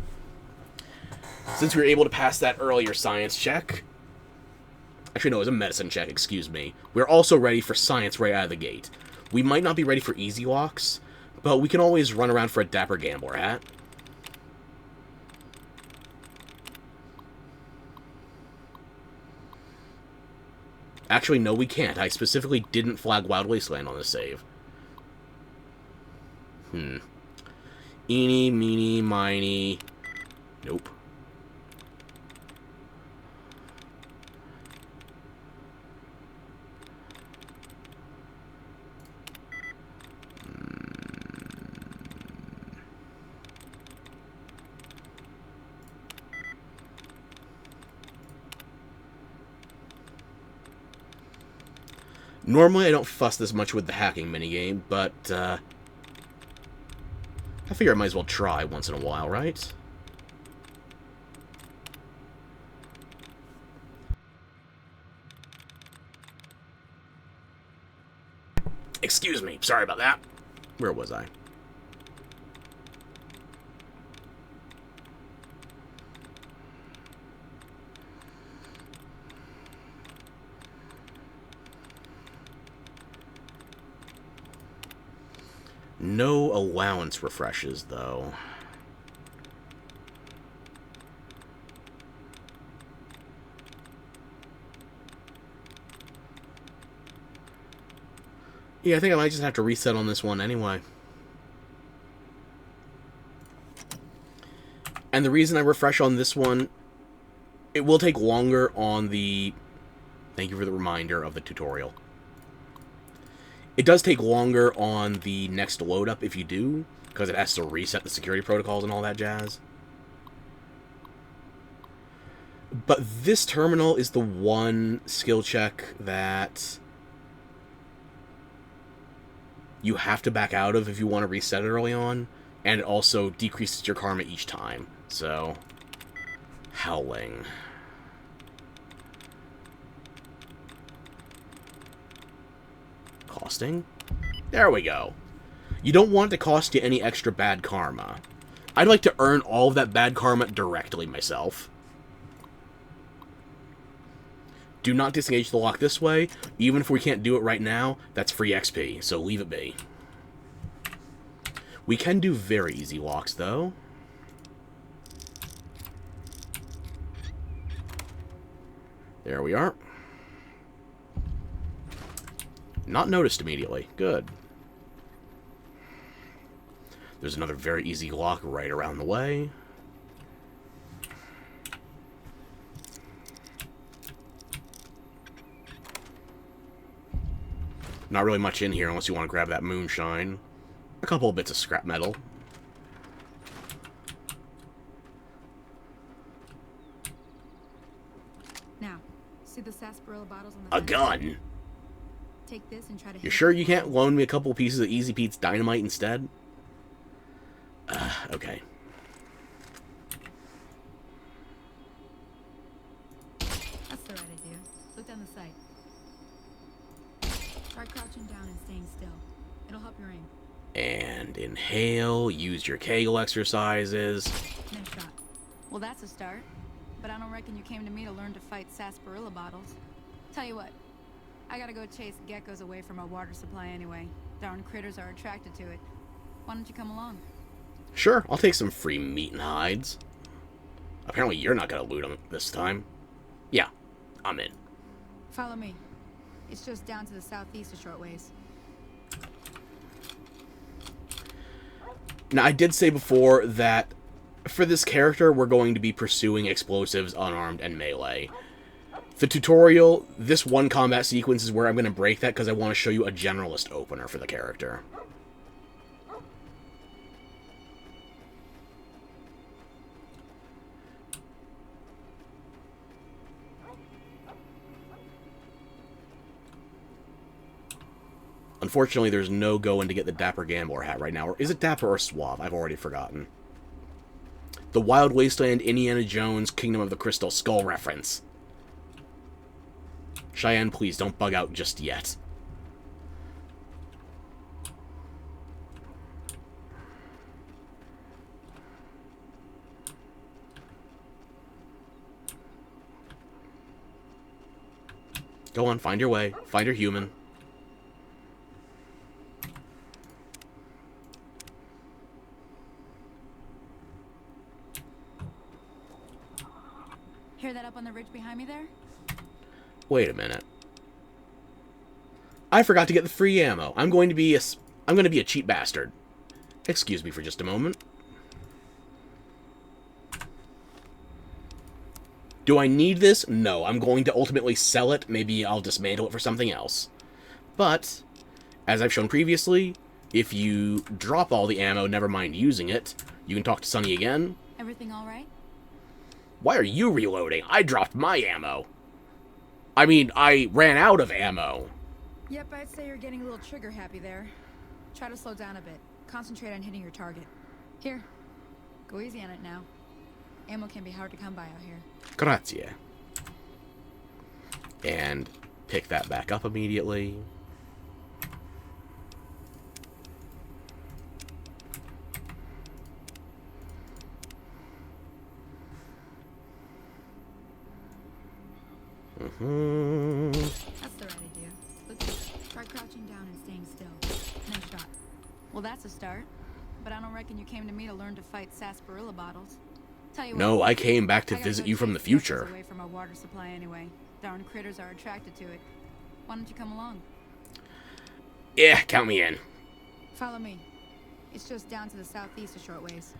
Since we were able to pass that earlier science check... Actually, no, it was a medicine check, excuse me. We're also ready for science right out of the gate. We might not be ready for easy locks, but we can always run around for a Dapper Gambler hat. Actually, no, we can't. I specifically didn't flag Wild Wasteland on this save. Eeny, meeny, miny. Nope. Normally, I don't fuss this much with the hacking minigame, but, I figure I might as well try once in a while, right? Excuse me, sorry about that. Where was I? No allowance refreshes, though. Yeah, I think I might just have to reset on this one anyway. And the reason I refresh on this one, it will take longer on the... Thank you for the reminder of the tutorial. It does take longer on the next load up if you do, because it has to reset the security protocols and all that jazz. But this terminal is the one skill check that you have to back out of if you want to reset it early on, and it also decreases your karma each time. So, howling. Costing? There we go. You don't want it to cost you any extra bad karma. I'd like to earn all of that bad karma directly myself. Do not disengage the lock this way. Even if we can't do it right now, that's free XP, so leave it be. We can do very easy locks, though. There we are. Not noticed immediately. Good. There's another very easy lock right around the way. Not really much in here unless you want to grab that moonshine. A couple of bits of scrap metal. Now, see the sarsaparilla bottles on the A fence? gun! Take this and try to You hit sure it. you can't loan me a couple pieces of Easy Pete's dynamite instead? Okay. That's the right idea. Look down the sight. Try crouching down and staying still. It'll help your aim. And inhale, use your Kegel exercises. Nice shot. Well, that's a start. But I don't reckon you came to me to learn to fight sarsaparilla bottles. Tell you what, I gotta go chase geckos away from our water supply anyway. Darn critters are attracted to it. Why don't you come along? Sure, I'll take some free meat and hides. Apparently you're not gonna loot them this time. Yeah, I'm in. Follow me. It's just down to the southeast a short ways. Now, I did say before that for this character, we're going to be pursuing explosives, unarmed, and melee. The tutorial, this one combat sequence is where I'm going to break that because I want to show you a generalist opener for the character. Unfortunately, there's no going to get the Dapper Gambler hat right now. Or is it Dapper or Suave? I've already forgotten. The Wild Wasteland, Indiana Jones, Kingdom of the Crystal Skull reference. Cheyenne, please don't bug out just yet. Go on, find your way. Find your human. Hear that up on the ridge behind me there? Wait a minute. I forgot to get the free ammo. I'm going to be a cheap bastard. Excuse me for just a moment. Do I need this? No. I'm going to ultimately sell it. Maybe I'll dismantle it for something else. But, as I've shown previously, if you drop all the ammo, never mind using it, you can talk to Sonny again. Everything all right? Why are you reloading? I dropped my ammo. I mean, I ran out of ammo. Yep, I'd say you're getting a little trigger happy there. Try to slow down a bit. Concentrate on hitting your target. Here, go easy on it now. Ammo can be hard to come by out here. Grazie. And pick that back up immediately. That's the right idea. Look, try crouching down and staying still. Nice shot. Well, that's a start. But I don't reckon you came to me to learn to fight sarsaparilla bottles. Tell you No, what, I came back to I gotta visit go you from chase the geckos future. away from our water supply anyway. Darn critters are attracted to it. Why don't you come along? Yeah, count me in. Follow me. It's just down to the southeast a short ways.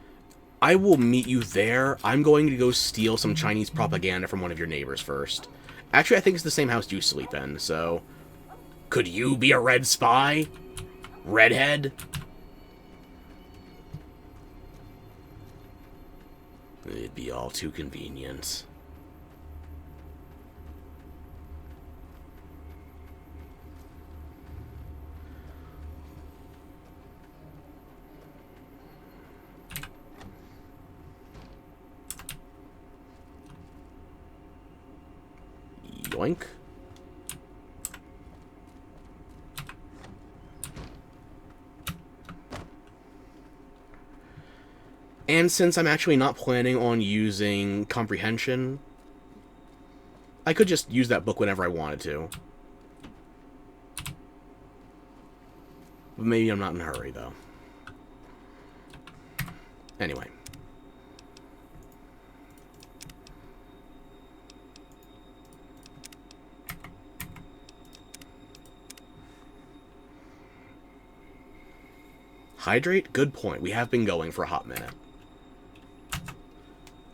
I will meet you there. I'm going to go steal some Chinese propaganda from one of your neighbors first. Actually, I think it's the same house you sleep in, so... Could you be a red spy? Redhead? It'd be all too convenient. Yoink. And since I'm actually not planning on using comprehension, I could just use that book whenever I wanted to. But maybe I'm not in a hurry, though. Anyway. Hydrate? Good point. We have been going for a hot minute.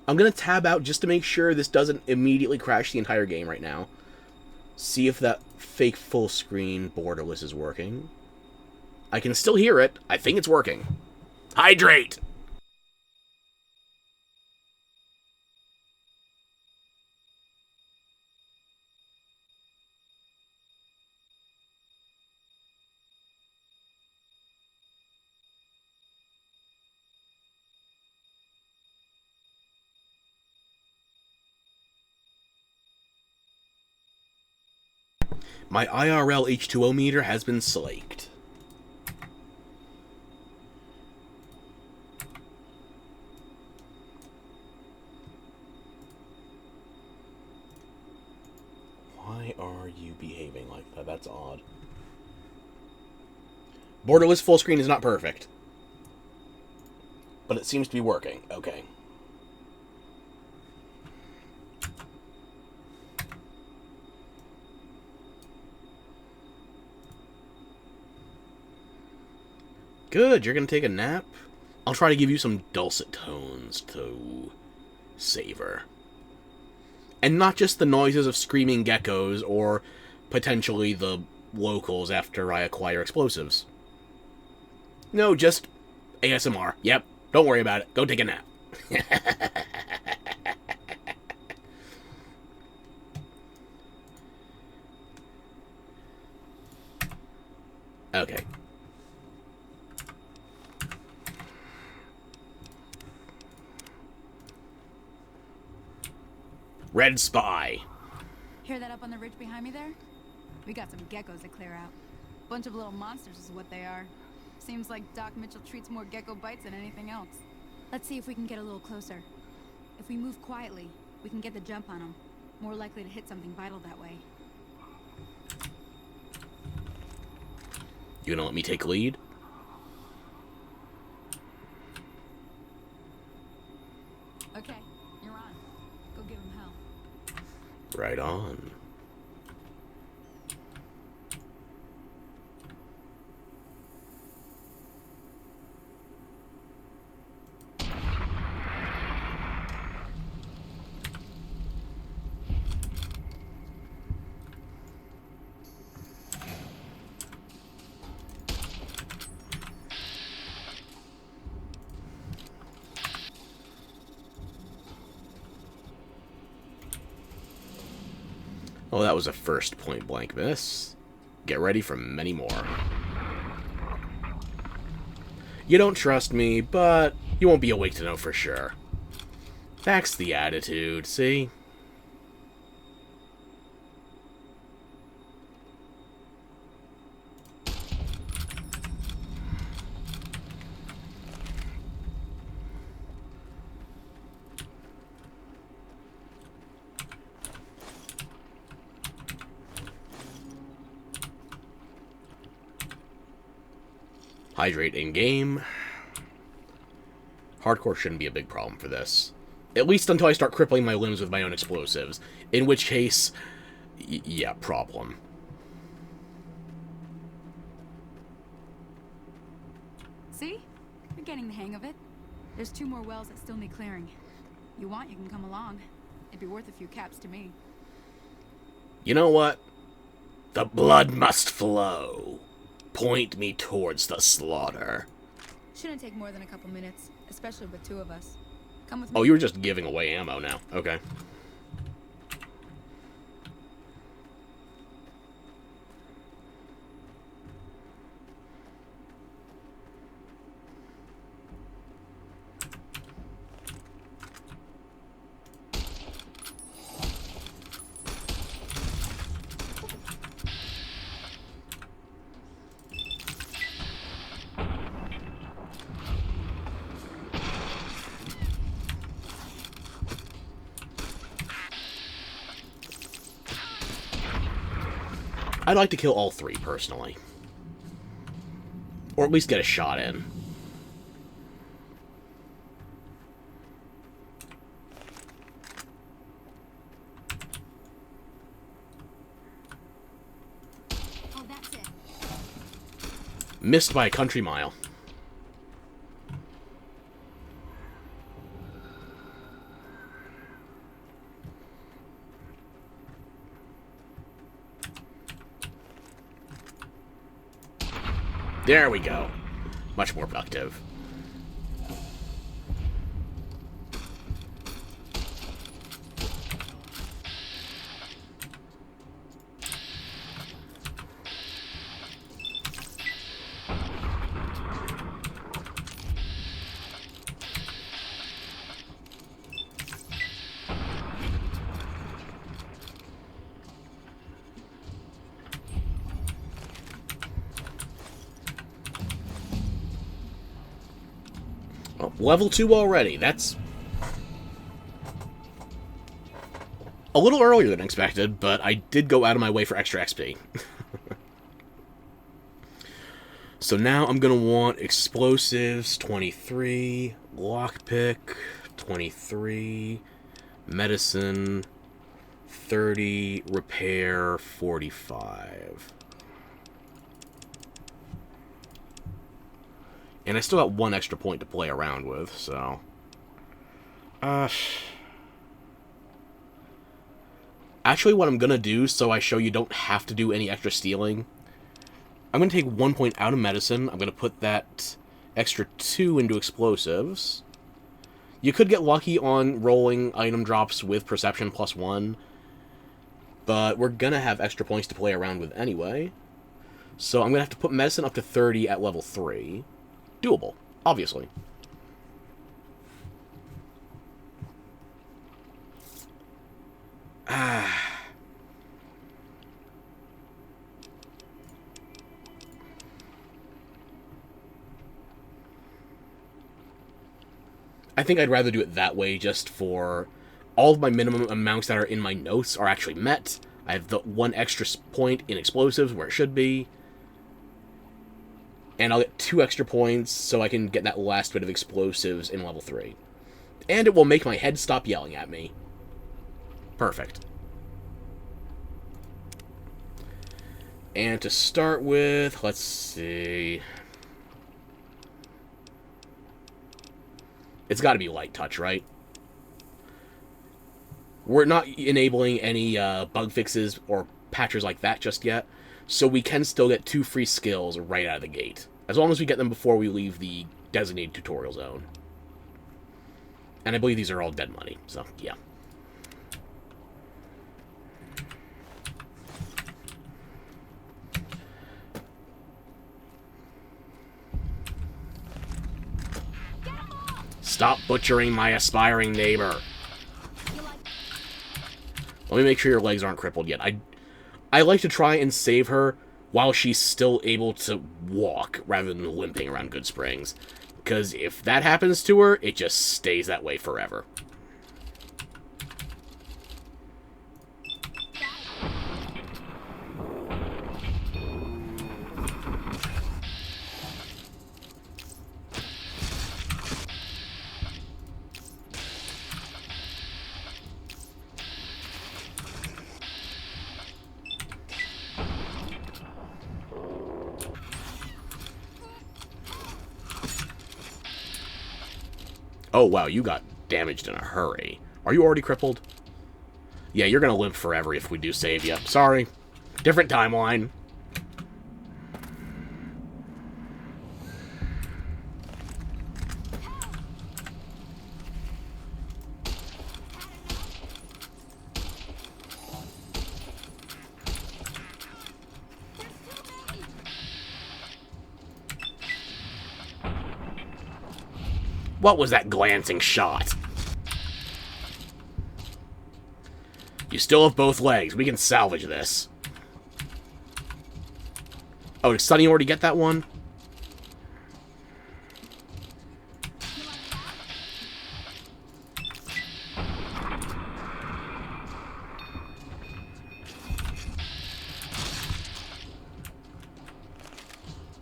I'm going to tab out just to make sure this doesn't immediately crash the entire game right now. See if that fake full screen borderless is working. I can still hear it. I think it's working. Hydrate! My IRL H2O meter has been slaked. are you behaving like that? That's odd. Borderless full screen is not perfect. But it seems to be working. Okay. Good, you're gonna take a nap? I'll try to give you some dulcet tones to savor. And not just the noises of screaming geckos or potentially the locals after I acquire explosives. No, just ASMR. Yep, don't worry about it. Go take a nap. Okay. Red Spy. Hear that up on the ridge behind me there? We got some geckos to clear out. Bunch of little monsters is what they are. Seems like Doc Mitchell treats more gecko bites than anything else. Let's see if we can get a little closer. If we move quietly, we can get the jump on them. More likely to hit something vital that way. You gonna let me take lead? Okay, you're on. Go give him hell. Right on. Oh, that was a first point-blank miss. Get ready for many more. You don't trust me, but you won't be awake to know for sure. That's the attitude, see? Hydrate in-game. Hardcore shouldn't be a big problem for this. At least until I start crippling my limbs with my own explosives. In which case, yeah, problem. See? You're getting the hang of it. There's 2 more wells that still need clearing. You want, you can come along. It'd be worth a few caps to me. You know what? The blood must flow. Point me towards the slaughter. Shouldn't take more than a couple minutes, especially with 2 of us. Come with me. Oh, you were just giving away ammo now. Okay. I'd like to kill all 3, personally. Or at least get a shot in. Oh, that's it. Missed by a country mile. There we go. Much more productive. Oh, level 2 already. That's... A little earlier than expected, but I did go out of my way for extra XP. So now I'm going to want explosives, 23, lockpick, 23, medicine, 30, repair, 45. And I still got one extra point to play around with, so... Actually, what I'm going to do, so I show you don't have to do any extra stealing, I'm going to take 1 point out of medicine. I'm going to put that extra 2 into explosives. You could get lucky on rolling item drops with perception +1, but we're going to have extra points to play around with anyway. So I'm going to have to put medicine up to 30 at level 3. Doable, obviously. I think I'd rather do it that way, just for all of my minimum amounts that are in my notes are actually met. I have the 1 extra point in explosives where it should be. And I'll get 2 extra points so I can get that last bit of explosives in level 3. And it will make my head stop yelling at me. Perfect. And to start with, let's see... It's got to be light touch, right? We're not enabling any bug fixes or patchers like that just yet, so we can still get 2 free skills right out of the gate, as long as we get them before we leave the designated tutorial zone. And I believe these are all dead money, so yeah. Stop butchering my aspiring neighbor. Let me make sure your legs aren't crippled yet. I like to try and save her while she's still able to walk, rather than limping around Goodsprings. Because if that happens to her, it just stays that way forever. Oh, wow, you got damaged in a hurry. Are you already crippled? Yeah, you're gonna limp forever if we do save you. Sorry. Different timeline. What was that glancing shot? You still have both legs. We can salvage this. Oh, did Sunny already get that one?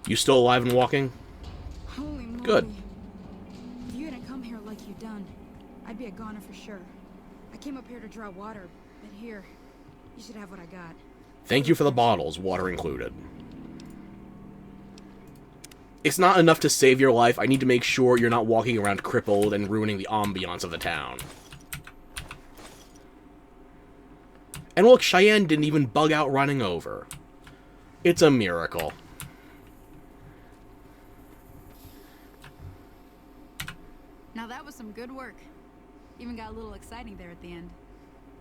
You still alive and walking? Holy moly. Good. If you hadn't come here like you done, I'd be a goner for sure. I came up here to draw water, but here, you should have what I got. Thank you for the bottles, water included. It's not enough to save your life. I need to make sure you're not walking around crippled and ruining the ambiance of the town. And look, Cheyenne didn't even bug out running over. It's a miracle. Now that was some good work. Even got a little exciting there at the end.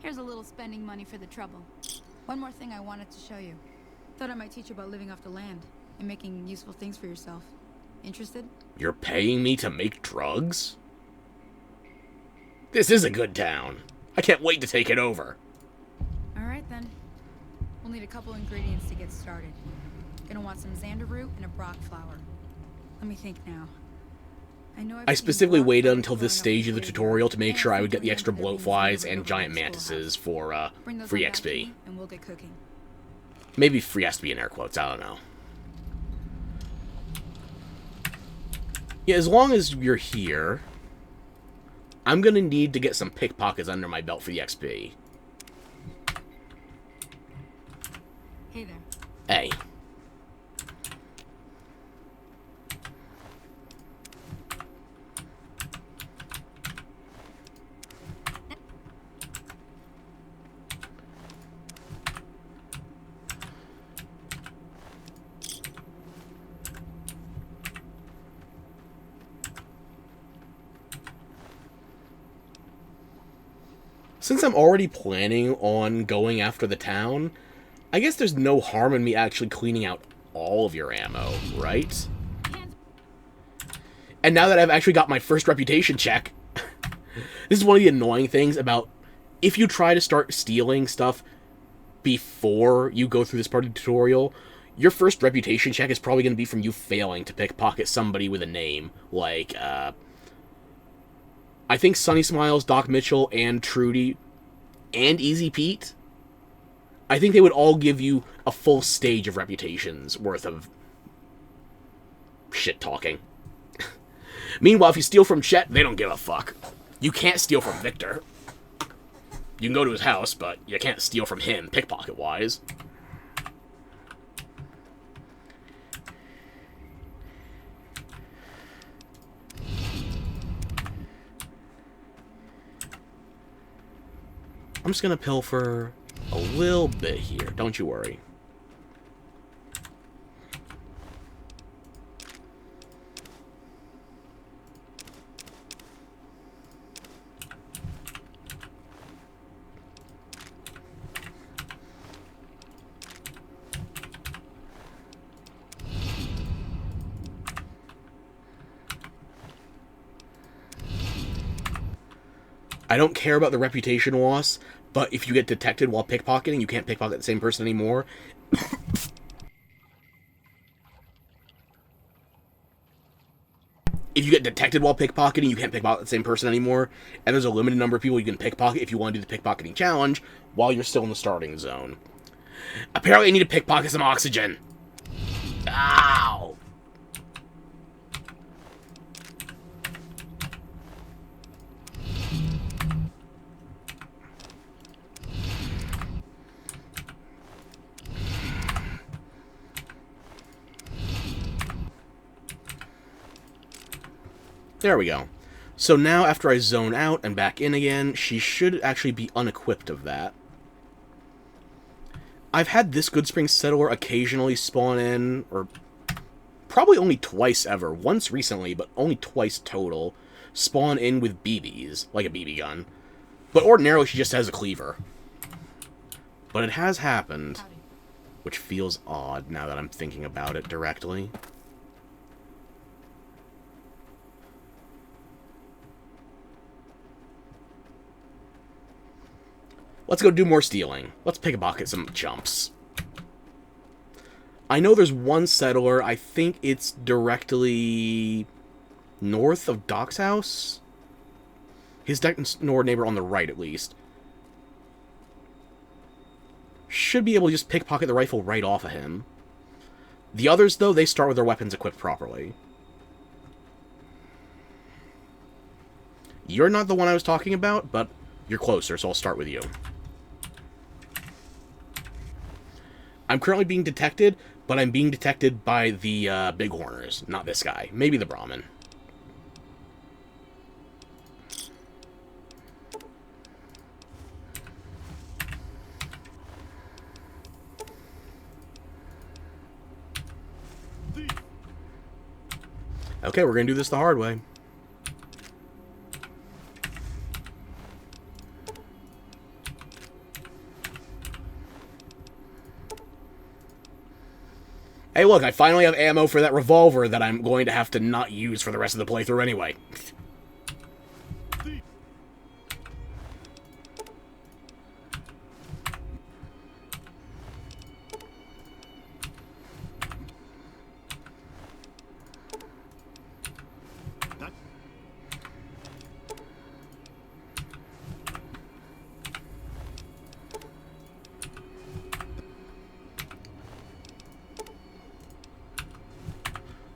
Here's a little spending money for the trouble. One more thing I wanted to show you. Thought I might teach you about living off the land and making useful things for yourself. Interested? You're paying me to make drugs? This is a good town. I can't wait to take it over. Alright then. We'll need a couple ingredients to get started. Gonna want some xander root and a brock flower. Let me think now. I specifically waited until this stage of the tutorial to make sure I would get the extra bloatflies and giant mantises for free XP. And we'll get cooking. Maybe free has to be in air quotes, I don't know. Yeah, as long as you're here, I'm gonna need to get some pickpockets under my belt for the XP. Hey there. Hey. Since I'm already planning on going after the town, I guess there's no harm in me actually cleaning out all of your ammo, right? And now that I've actually got my first reputation check, this is one of the annoying things about if you try to start stealing stuff before you go through this part of the tutorial, your first reputation check is probably going to be from you failing to pickpocket somebody with a name, like, I think Sunny Smiles, Doc Mitchell, and Trudy, and Easy Pete, I think they would all give you a full stage of reputations worth of shit-talking. Meanwhile, if you steal from Chet, they don't give a fuck. You can't steal from Victor. You can go to his house, but you can't steal from him, pickpocket-wise. I'm just gonna pilfer a little bit here, don't you worry. I don't care about the reputation loss, but if you get detected while pickpocketing, you can't pickpocket the same person anymore. If you get detected while pickpocketing, you can't pickpocket the same person anymore. And there's a limited number of people you can pickpocket if you want to do the pickpocketing challenge while you're still in the starting zone. Apparently I need to pickpocket some oxygen. Ow! There we go. So now, after I zone out and back in again, she should actually be unequipped of that. I've had this Goodsprings Settler occasionally spawn in, or probably only twice ever. Once recently, but only twice total. Spawn in with BBs, like a BB gun. But ordinarily she just has a cleaver. But it has happened, which feels odd now that I'm thinking about it directly. Let's go do more stealing. Let's pickpocket some jumps. I know there's one settler. I think it's directly north of Doc's house. His door neighbor on the right, at least. Should be able to just pickpocket the rifle right off of him. The others, though, they start with their weapons equipped properly. You're not the one I was talking about, but you're closer, so I'll start with you. I'm currently being detected, but I'm being detected by the Bighorners, not this guy. Maybe the Brahmin. Okay, we're gonna do this the hard way. Hey, look, I finally have ammo for that revolver that I'm going to have to not use for the rest of the playthrough anyway.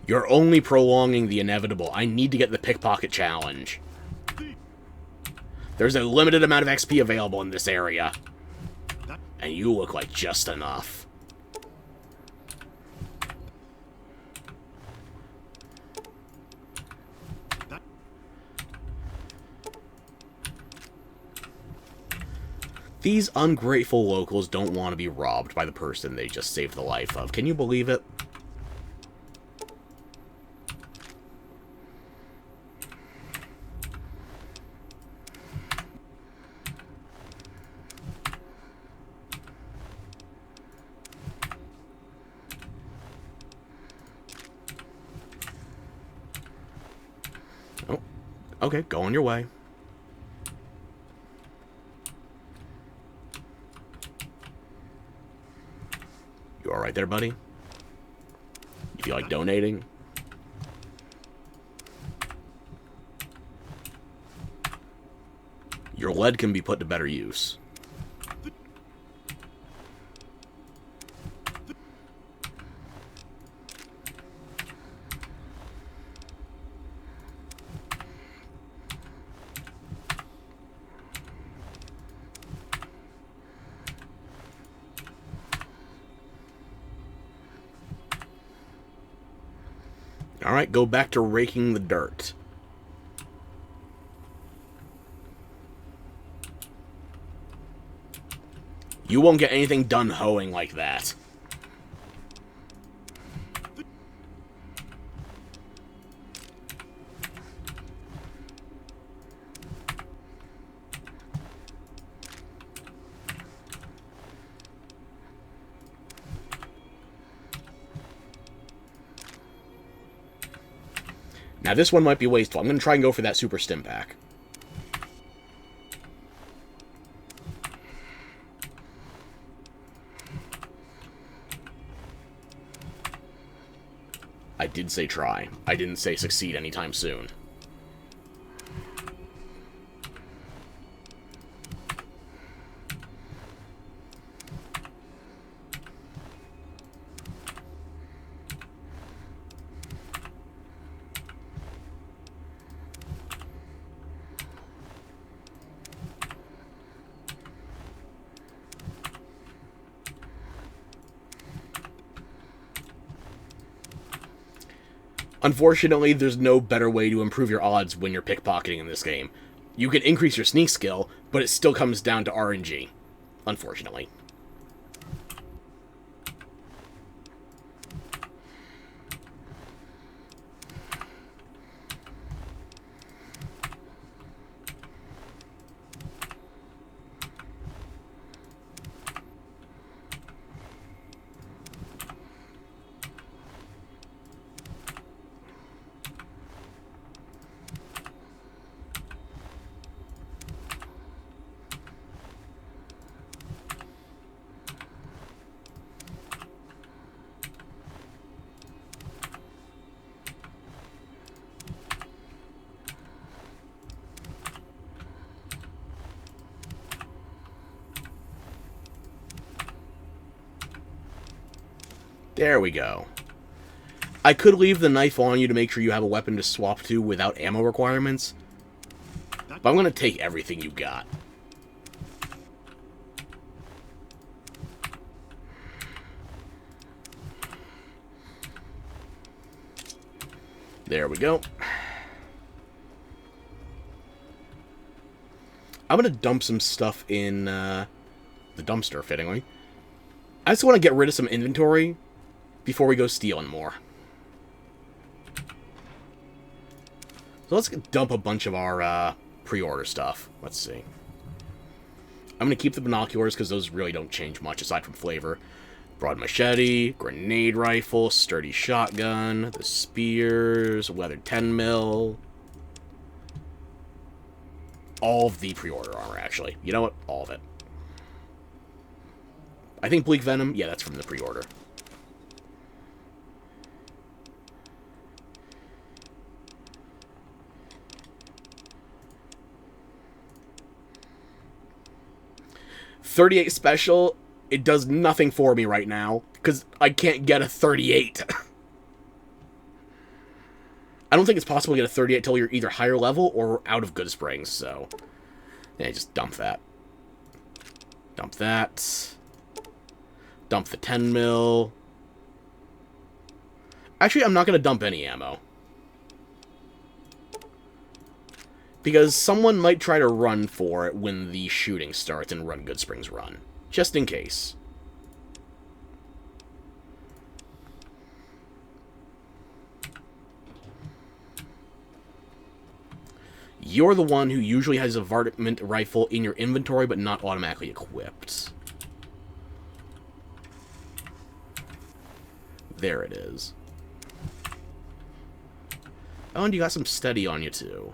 You're only prolonging the inevitable. I need to get the pickpocket challenge. There's a limited amount of XP available in this area. And you look like just enough. These ungrateful locals don't want to be robbed by the person they just saved the life of. Can you believe it? Oh, okay, go on your way. You alright there, buddy? You feel like donating? Your lead can be put to better use. Alright, go back to raking the dirt. You won't get anything done hoeing like that. Now this one might be wasteful. I'm going to try and go for that super stim pack. I did say try. I didn't say succeed anytime soon. Unfortunately, there's no better way to improve your odds when you're pickpocketing in this game. You can increase your sneak skill, but it still comes down to RNG. Unfortunately. There we go. I could leave the knife on you to make sure you have a weapon to swap to without ammo requirements, but I'm going to take everything you got. There we go. I'm going to dump some stuff in the dumpster, fittingly. I just want to get rid of some inventory before we go stealing more. So let's dump a bunch of our pre-order stuff. Let's see. I'm going to keep the binoculars because those really don't change much aside from flavor. Broad machete, grenade rifle, sturdy shotgun, the spears, weathered 10 mil. All of the pre-order armor, actually. You know what? All of it. I think Bleak Venom, yeah, that's from the pre-order. .38 special, it does nothing for me right now, because I can't get a .38. I don't think it's possible to get a 38 until you're either higher level or out of Goodsprings, so... Yeah, just dump that. Dump that. Dump the 10 mil. Actually, I'm not going to dump any ammo. Because someone might try to run for it when the shooting starts and run Goodsprings run. Just in case. You're the one who usually has a varmint rifle in your inventory, but not automatically equipped. There it is. Oh, and you got some steady on you, too.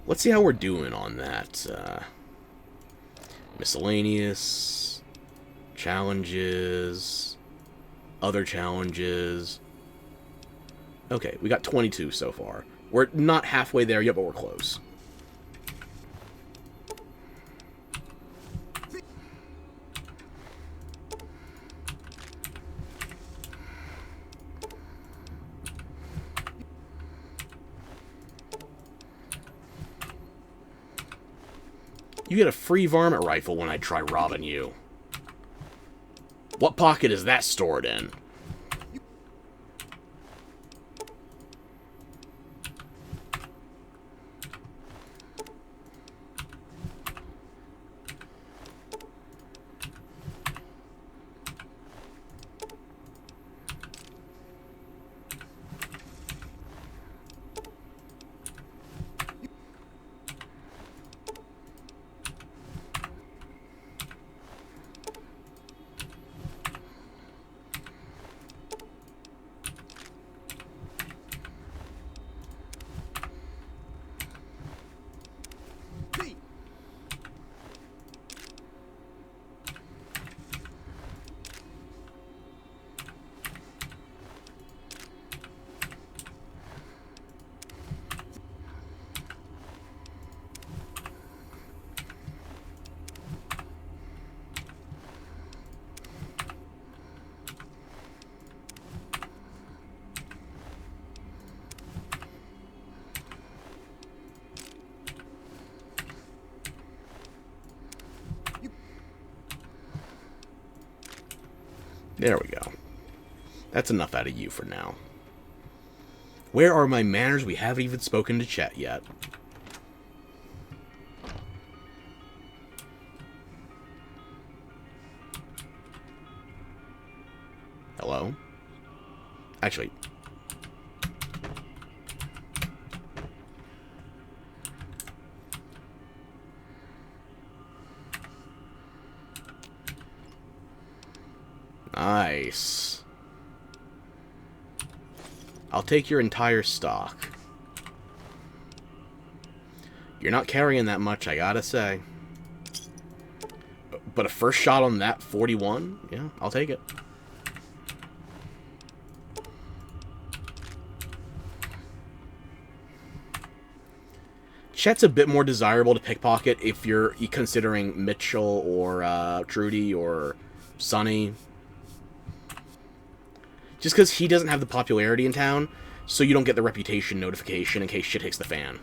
Let's see how we're doing on that. Miscellaneous, challenges, other challenges. Okay, we got 22 so far. We're not halfway there yet, but we're close. You get a free varmint rifle when I try robbing you. What pocket is that stored in? There we go. That's enough out of you for now. Where are my manners? We haven't even spoken to Chet yet. Hello? Actually... Nice. I'll take your entire stock. You're not carrying that much, I gotta say. But a first shot on that 41? Yeah, I'll take it. Chet's a bit more desirable to pickpocket if you're considering Mitchell or Trudy or Sonny. Just because he doesn't have the popularity in town, so you don't get the reputation notification in case shit hits the fan.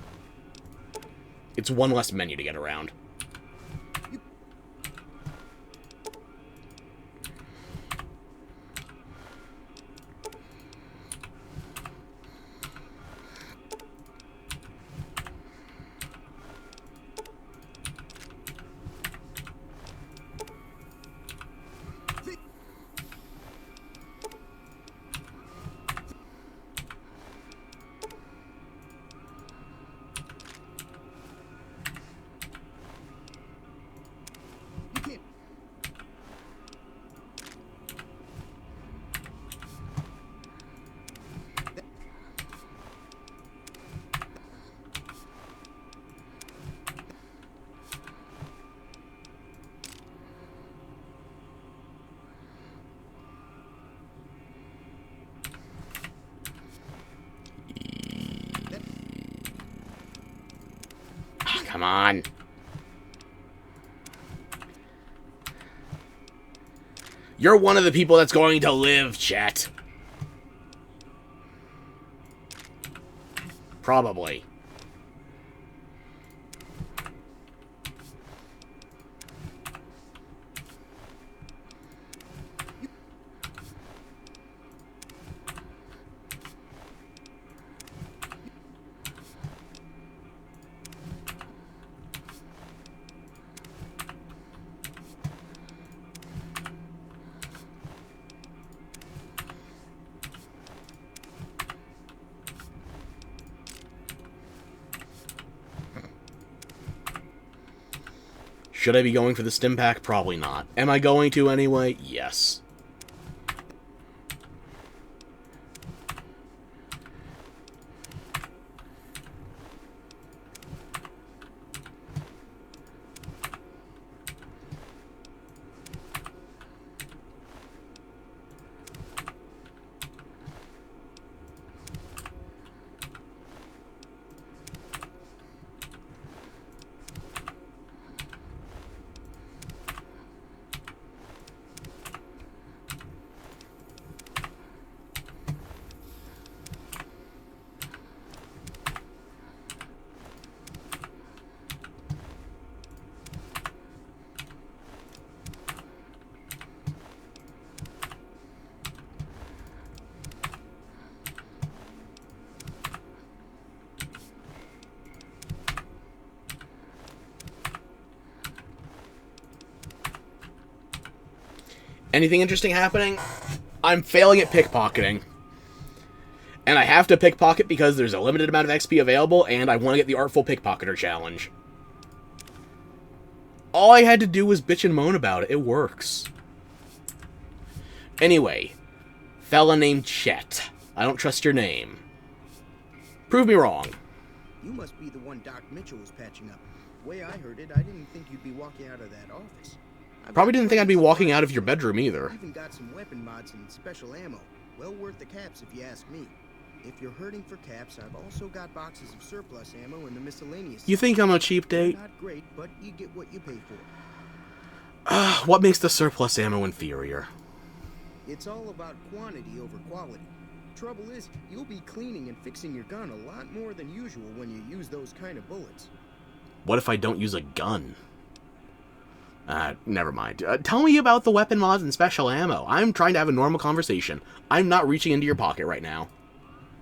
It's one less menu to get around. Come on. You're one of the people that's going to live, Chet. Probably. Should I be going for the stim pack? Probably not. Am I going to anyway? Yes. Anything interesting happening? I'm failing at pickpocketing. And I have to pickpocket because there's a limited amount of XP available, and I want to get the Artful Pickpocketer challenge. All I had to do was bitch and moan about it. It works. Anyway, fella named Chet. I don't trust your name. Prove me wrong. You must be the one Doc Mitchell was patching up. The way I heard it, I didn't think you'd be walking out of that office. Probably didn't think I'd be walking out of your bedroom either. Even got some weapon mods and special ammo. Well worth the caps if you ask me. If you're hurting for caps, I've also got boxes of surplus ammo in the miscellaneous. You think I'm a cheap date? Not great, but you get what you pay for. What makes the surplus ammo inferior? It's all about quantity over quality. Trouble is, you'll be cleaning and fixing your gun a lot more than usual when you use those kind of bullets. What if I don't use a gun? Never mind. Tell me about the weapon mods and special ammo. I'm trying to have a normal conversation. I'm not reaching into your pocket right now.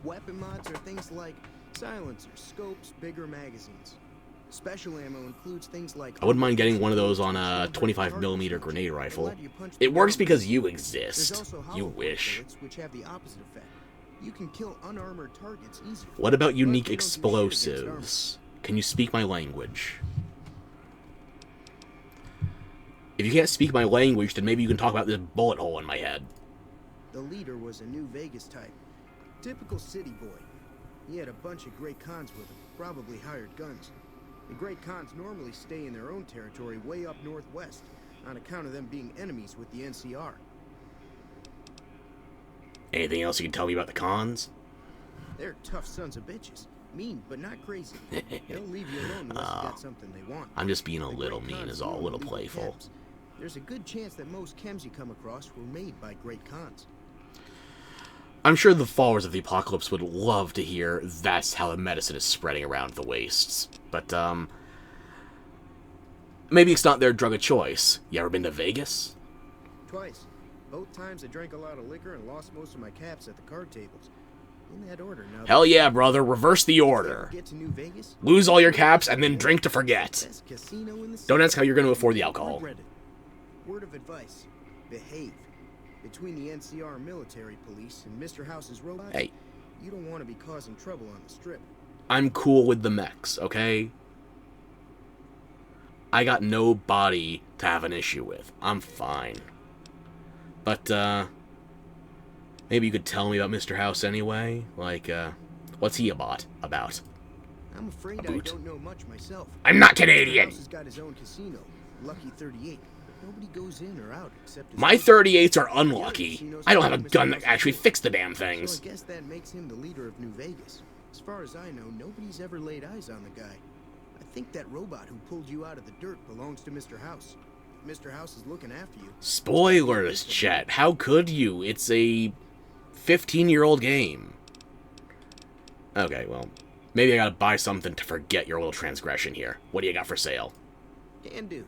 Weapon mods are things like silencers, scopes, bigger magazines. Special ammo includes things like... I wouldn't mind getting one of those on a 25mm grenade rifle. It works because you exist. You wish. Which have the opposite effect. You can kill unarmored targets easier. What about unique explosives? Can you speak my language? If you can't speak my language, then maybe you can talk about this bullet hole in my head. The leader was a New Vegas type. Typical city boy. He had a bunch of Great Khans with him, probably hired guns. The Great Khans normally stay in their own territory way up northwest, on account of them being enemies with the NCR. Anything else you can tell me about the Khans? They're tough sons of bitches. Mean, but not crazy. They'll leave you alone unless you got something they want. I'm just being a The little Great mean Khans is all, a don't little leave playful. camps. There's a good chance that most chems you come across were made by Great Khans. I'm sure the followers of the apocalypse would love to hear that's how the medicine is spreading around the wastes. But, maybe it's not their drug of choice. You ever been to Vegas? Twice. Both times I drank a lot of liquor and lost most of my caps at the card tables. In that order now. Hell yeah, brother. Reverse the order. Get to New Vegas? Lose all your caps and then drink to forget. Best casino in the city. Don't ask how you're going to afford the alcohol. Regret it. Word of advice. Behave. Between the NCR military police and Mr. House's robots, Hey, you don't want to be causing trouble on the strip. I'm cool with the mechs, okay? I got no body to have an issue with. I'm fine. But, maybe you could tell me about Mr. House anyway? Like, what's he about? I'm afraid I boot. don't know much myself. I'm not Mr. Canadian! House has got his own casino, Lucky 38. Nobody goes in or out except his My own. 38s are unlucky. I don't have a gun that can actually fix the damn So I things. guess that makes him the leader of New Vegas. As far as I know, nobody's ever laid eyes on the guy. I think that robot who pulled you out of the dirt belongs to Mr. House. Mr. House is looking after you. Spoilers, chat. How could you? It's a 15-year-old game. Okay, well, maybe I gotta buy something to forget your little transgression here. What do you got for sale? Can do.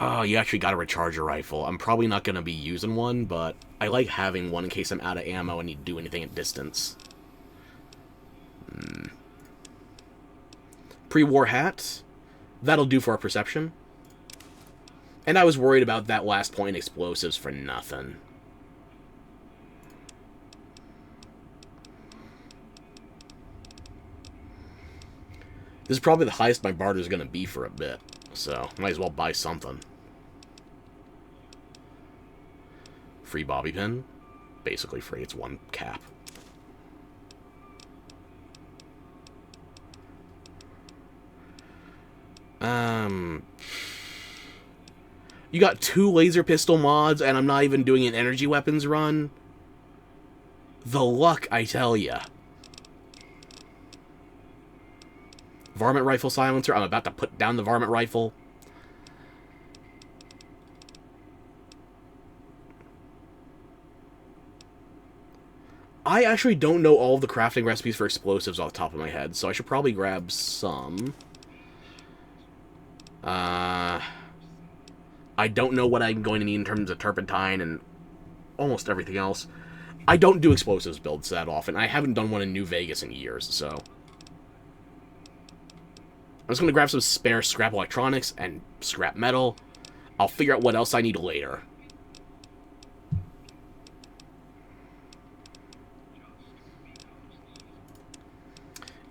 Oh, you actually got a recharger rifle. I'm probably not going to be using one, but I like having one in case I'm out of ammo and need to do anything at distance. Pre-war hat. That'll do for our perception. And I was worried about that last point in explosives for nothing. This is probably the highest my barter is going to be for a bit, so might as well buy something. Free bobby pin. Basically free, it's one cap. You got 2 laser pistol mods, and I'm not even doing an energy weapons run? The luck, I tell ya. Varmint rifle silencer. I'm about to put down the varmint rifle. I actually don't know all of the crafting recipes for explosives off the top of my head, so I should probably grab some. I don't know what I'm going to need in terms of turpentine and almost everything else. I don't do explosives builds that often. I haven't done one in New Vegas in years, so... I'm just going to grab some spare scrap electronics and scrap metal. I'll figure out what else I need later.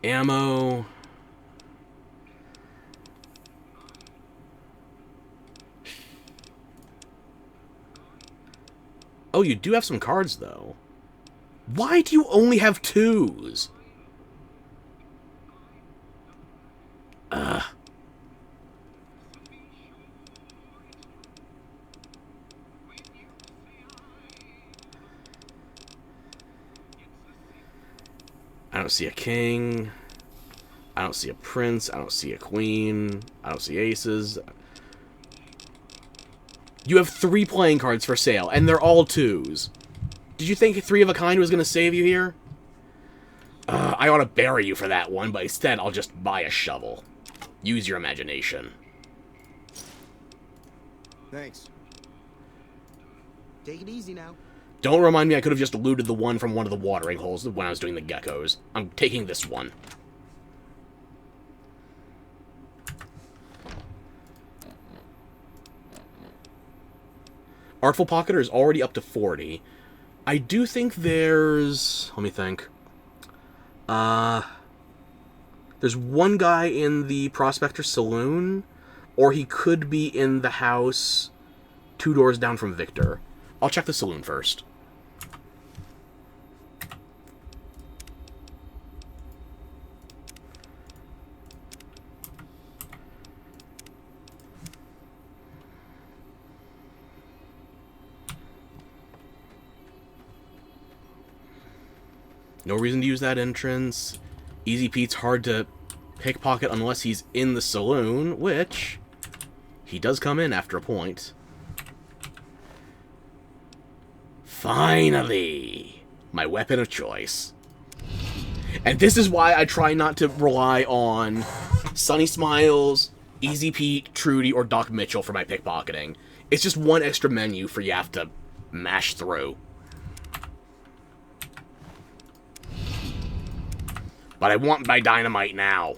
Ammo... Oh, you do have some cards, though. Why do you only have 2s? Ugh. I don't see a king. I don't see a prince. I don't see a queen. I don't see aces. You have 3 playing cards for sale, and they're all 2s. Did you think 3 of a kind was going to save you here? I ought to bury you for that one, but instead I'll just buy a shovel. Use your imagination. Thanks. Take it easy now. Don't remind me I could have just looted the one from one of the watering holes when I was doing the geckos. I'm taking this one. Artful Pocketer is already up to 40. I do think there's... Let me think. There's one guy in the Prospector Saloon, or he could be in the house 2 doors down from Victor. I'll check the saloon first. No reason to use that entrance. Easy Pete's hard to pickpocket unless he's in the saloon, which he does come in after a point. Finally! My weapon of choice. And this is why I try not to rely on Sunny Smiles, Easy Pete, Trudy, or Doc Mitchell for my pickpocketing. It's just one extra menu for you have to mash through. But I want my dynamite now.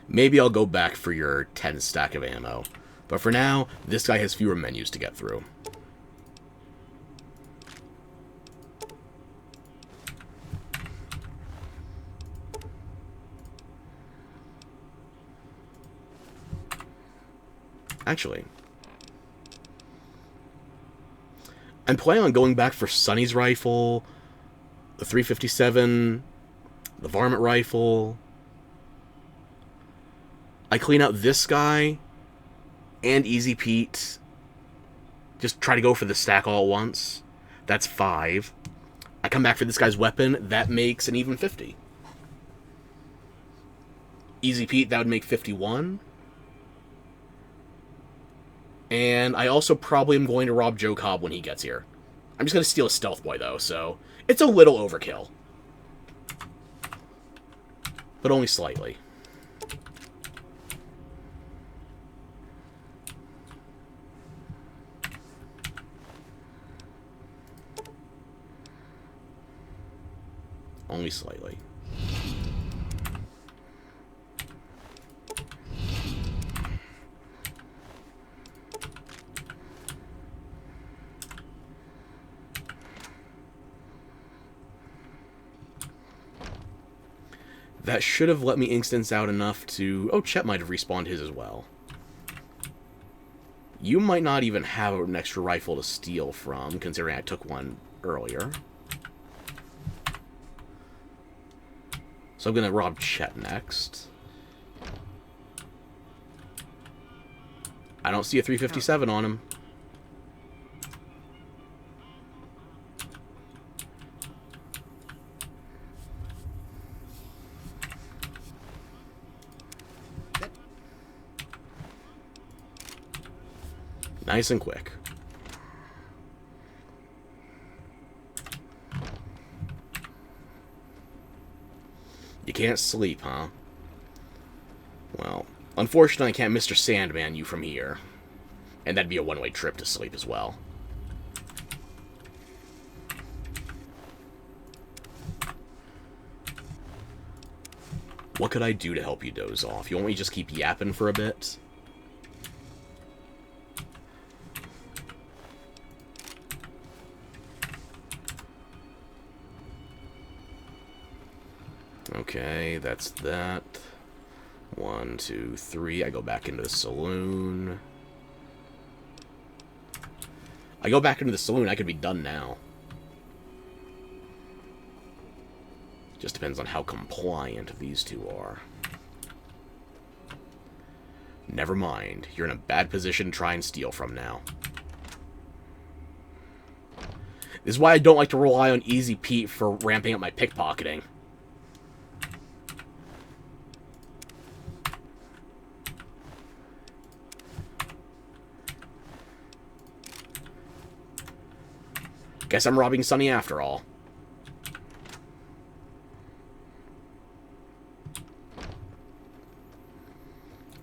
Maybe I'll go back for your 10 stack of ammo. But for now, this guy has fewer menus to get through. Actually, I'm planning on going back for Sonny's rifle, the 357, the varmint rifle. I clean out this guy and Easy Pete. Just try to go for the stack all at once. That's 5. I come back for this guy's weapon. That makes an even 50. Easy Pete, that would make 51. And I also probably am going to rob Joe Cobb when he gets here. I'm just going to steal a Stealth Boy, though, so it's a little overkill. But only slightly. Only slightly. That should have let me instance out enough to... Oh, Chet might have respawned his as well. You might not even have an extra rifle to steal from, considering I took one earlier. So I'm going to rob Chet next. I don't see a 357 on him. Nice and quick. You can't sleep, huh? Well, unfortunately I can't Mr. Sandman you from here. And that'd be a one-way trip to sleep as well. What could I do to help you doze off? You want me to just keep yapping for a bit? Okay, that's that. 1, 2, 3. I go back into the saloon. I go back into the saloon, I could be done now. Just depends on how compliant these two are. Never mind. You're in a bad position to try and steal from now. This is why I don't like to rely on Easy Pete for ramping up my pickpocketing. Guess I'm robbing Sonny after all.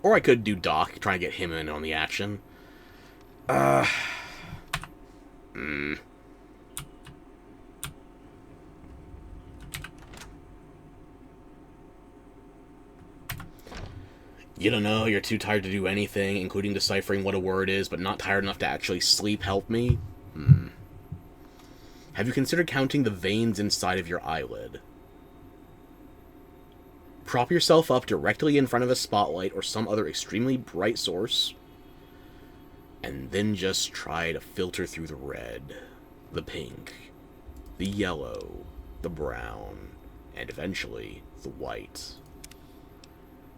Or I could do Doc, try to get him in on the action. You don't know, you're too tired to do anything, including deciphering what a word is, but not tired enough to actually sleep. Help me? Have you considered counting the veins inside of your eyelid? Prop yourself up directly in front of a spotlight or some other extremely bright source, and then just try to filter through the red, the pink, the yellow, the brown, and eventually the white.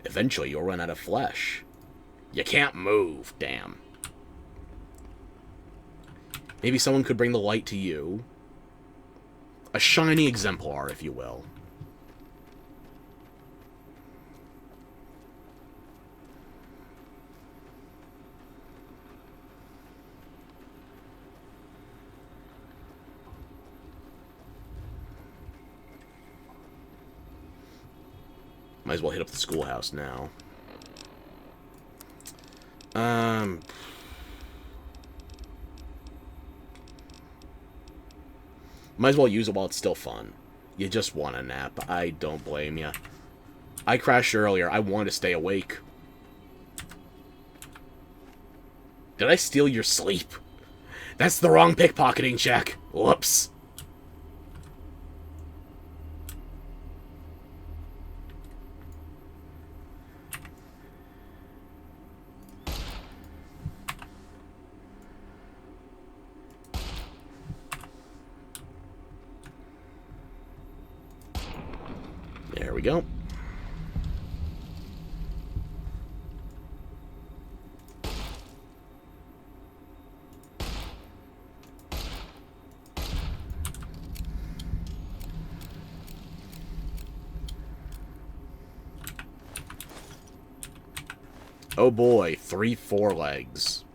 Eventually you'll run out of flesh. You can't move, damn. Maybe someone could bring the light to you. A shiny exemplar, if you will. Might as well hit up the schoolhouse now. Might as well use it while it's still fun. You just want a nap. I don't blame you. I crashed earlier. I wanted to stay awake. Did I steal your sleep? That's the wrong pickpocketing check. Whoops. There we go. Oh boy, 3 forelegs.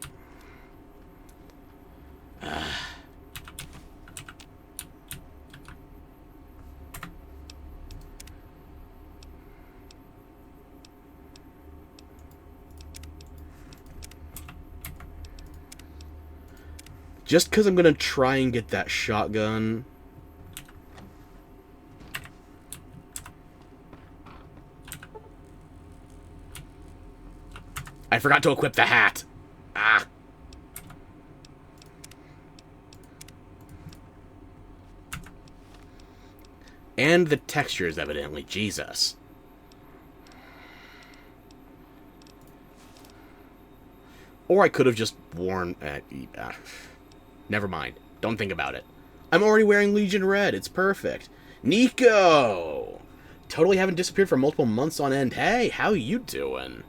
Just because I'm going to try and get that shotgun. I forgot to equip the hat. Ah. And the textures, evidently. Jesus. Or I could have just worn... never mind. Don't think about it. I'm already wearing Legion Red. It's perfect. Nico! Totally haven't disappeared for multiple months on end. Hey, how you doing?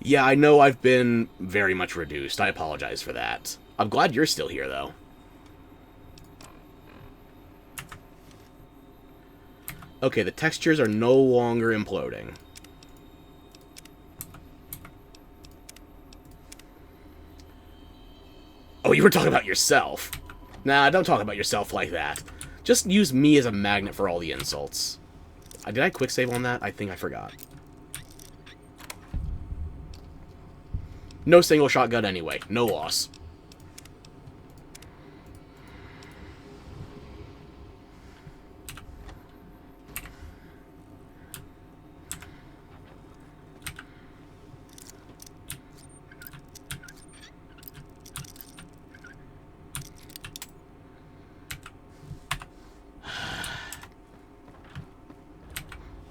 Yeah, I know I've been very much reduced. I apologize for that. I'm glad you're still here, though. Okay, the textures are no longer imploding. Oh, you were talking about yourself. Nah, don't talk about yourself like that. Just use me as a magnet for all the insults. Did I quick save on that? I think I forgot. No single shotgun anyway. No loss.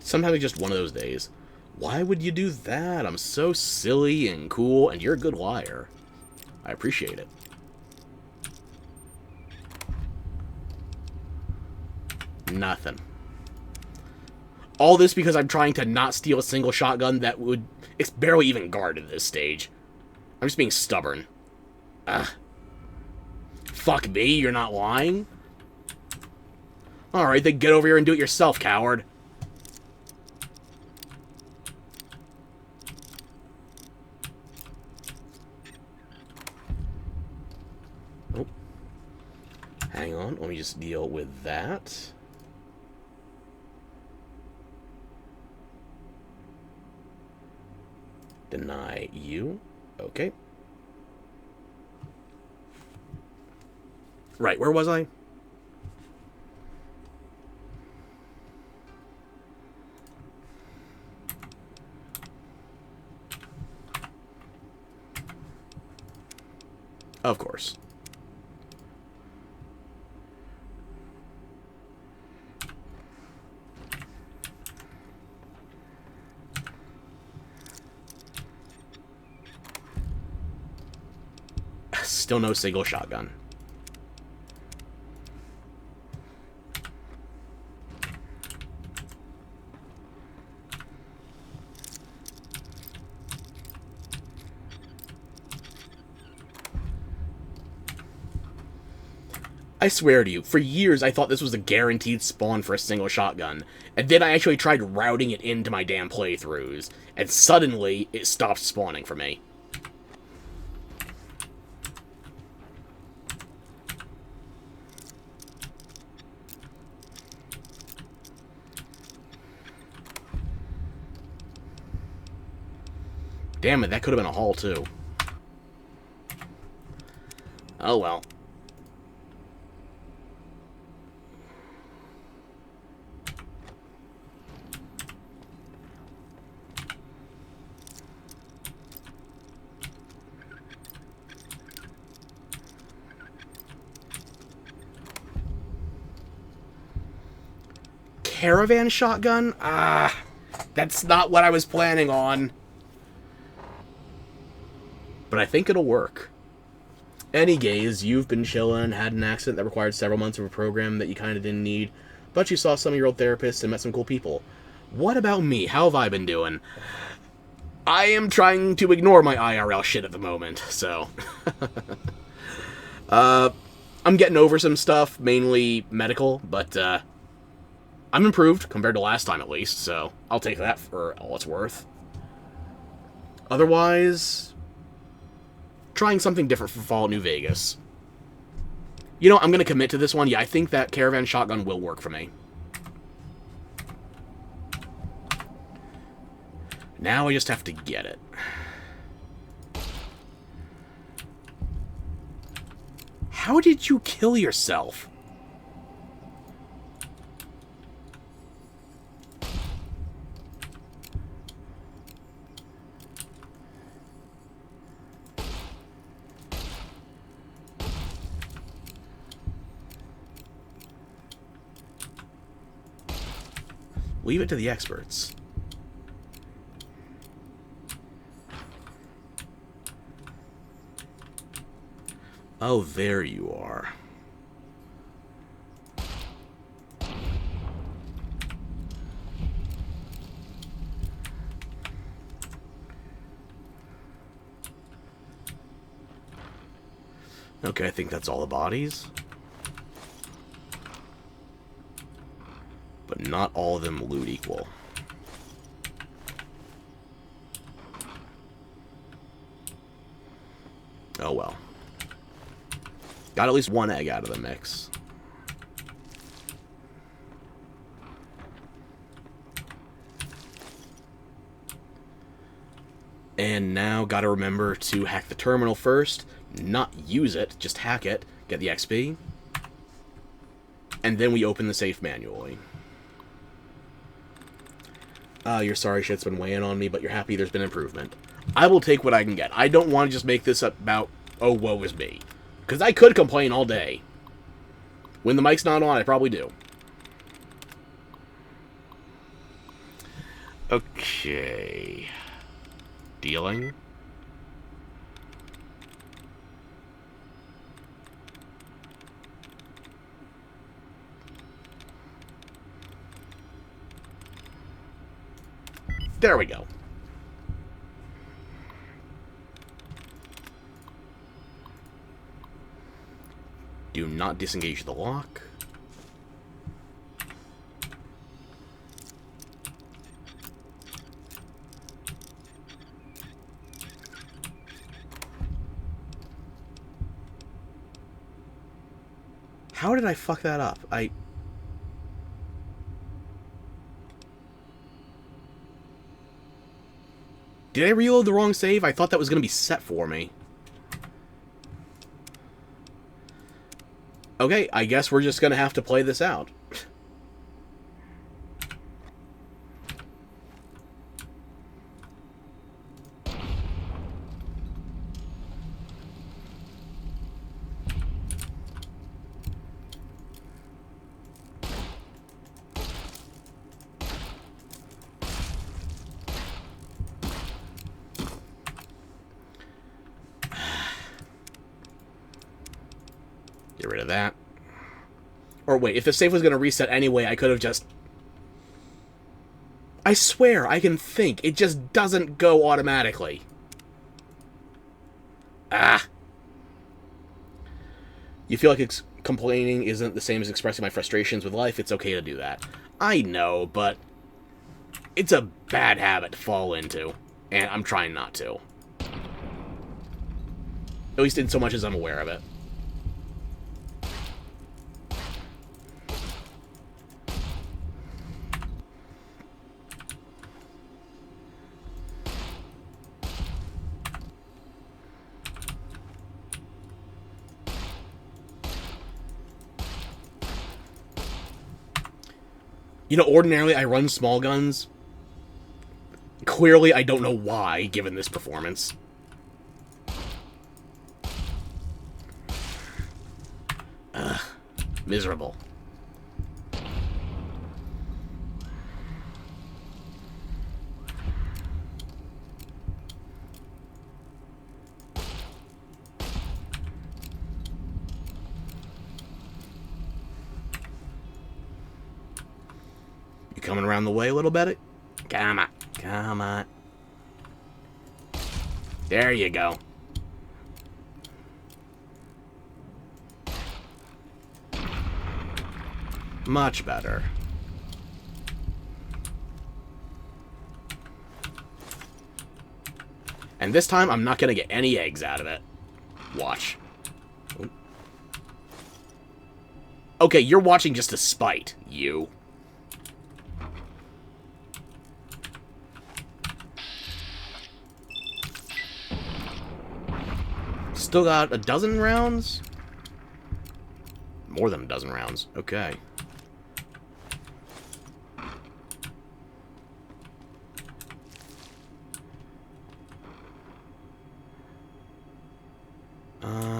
Sometimes it's just one of those days. Why would you do that? I'm so silly and cool, and you're a good liar. I appreciate it. Nothing. All this because I'm trying to not steal a single shotgun that would... It's barely even guarded at this stage. I'm just being stubborn. Ugh. Fuck me, you're not lying? Alright, then get over here and do it yourself, coward. Hang on, let me just deal with that. Deny you. Okay. Right, where was I? Of course. Still no single shotgun. I swear to you, for years I thought this was a guaranteed spawn for a single shotgun, and then I actually tried routing it into my damn playthroughs, and suddenly it stopped spawning for me. Damn it, that could have been a haul, too. Oh, well. caravan shotgun? That's not what I was planning on. But I think it'll work. Any gaze, you've been chillin', had an accident that required several months of a program that you kind of didn't need, but you saw some of your old therapists and met some cool people. What about me? How have I been doing? I am trying to ignore my IRL shit at the moment, so... I'm getting over some stuff, mainly medical, but, I'm improved, compared to last time at least, so I'll take that for all it's worth. Otherwise... trying something different for Fallout New Vegas. You know, I'm going to commit to this one. Yeah, I think that caravan shotgun will work for me. Now I just have to get it. How did you kill yourself? Leave it to the experts. Oh, there you are. Okay, I think that's all the bodies. But not all of them loot equal. Oh well. Got at least one egg out of the mix. And now gotta remember to hack the terminal first. Not use it, just hack it. Get the XP. And then we open the safe manually. You're sorry shit's been weighing on me, but you're happy there's been improvement. I will take what I can get. I don't want to just make this about, oh, woe is me. Because I could complain all day. When the mic's not on, I probably do. Okay. Dealing. There we go. Do not disengage the lock. How did I fuck that up? Did I reload the wrong save? I thought that was going to be set for me. Okay, I guess we're just going to have to play this out. Get rid of that. Or wait, if the save was going to reset anyway, I could have just... I swear, I can think. It just doesn't go automatically. Ah. You feel like complaining isn't the same as expressing my frustrations with life. It's okay to do that. I know, but it's a bad habit to fall into, and I'm trying not to. At least in so much as I'm aware of it. You know, ordinarily I run small guns. Clearly, I don't know why, given this performance. Ugh. Miserable. coming around the way a little bit? Come on. Come on. There you go. Much better. And this time, I'm not going to get any eggs out of it. Watch. Okay, you're watching just to spite, you. Still got a dozen rounds? More than a dozen rounds. Okay.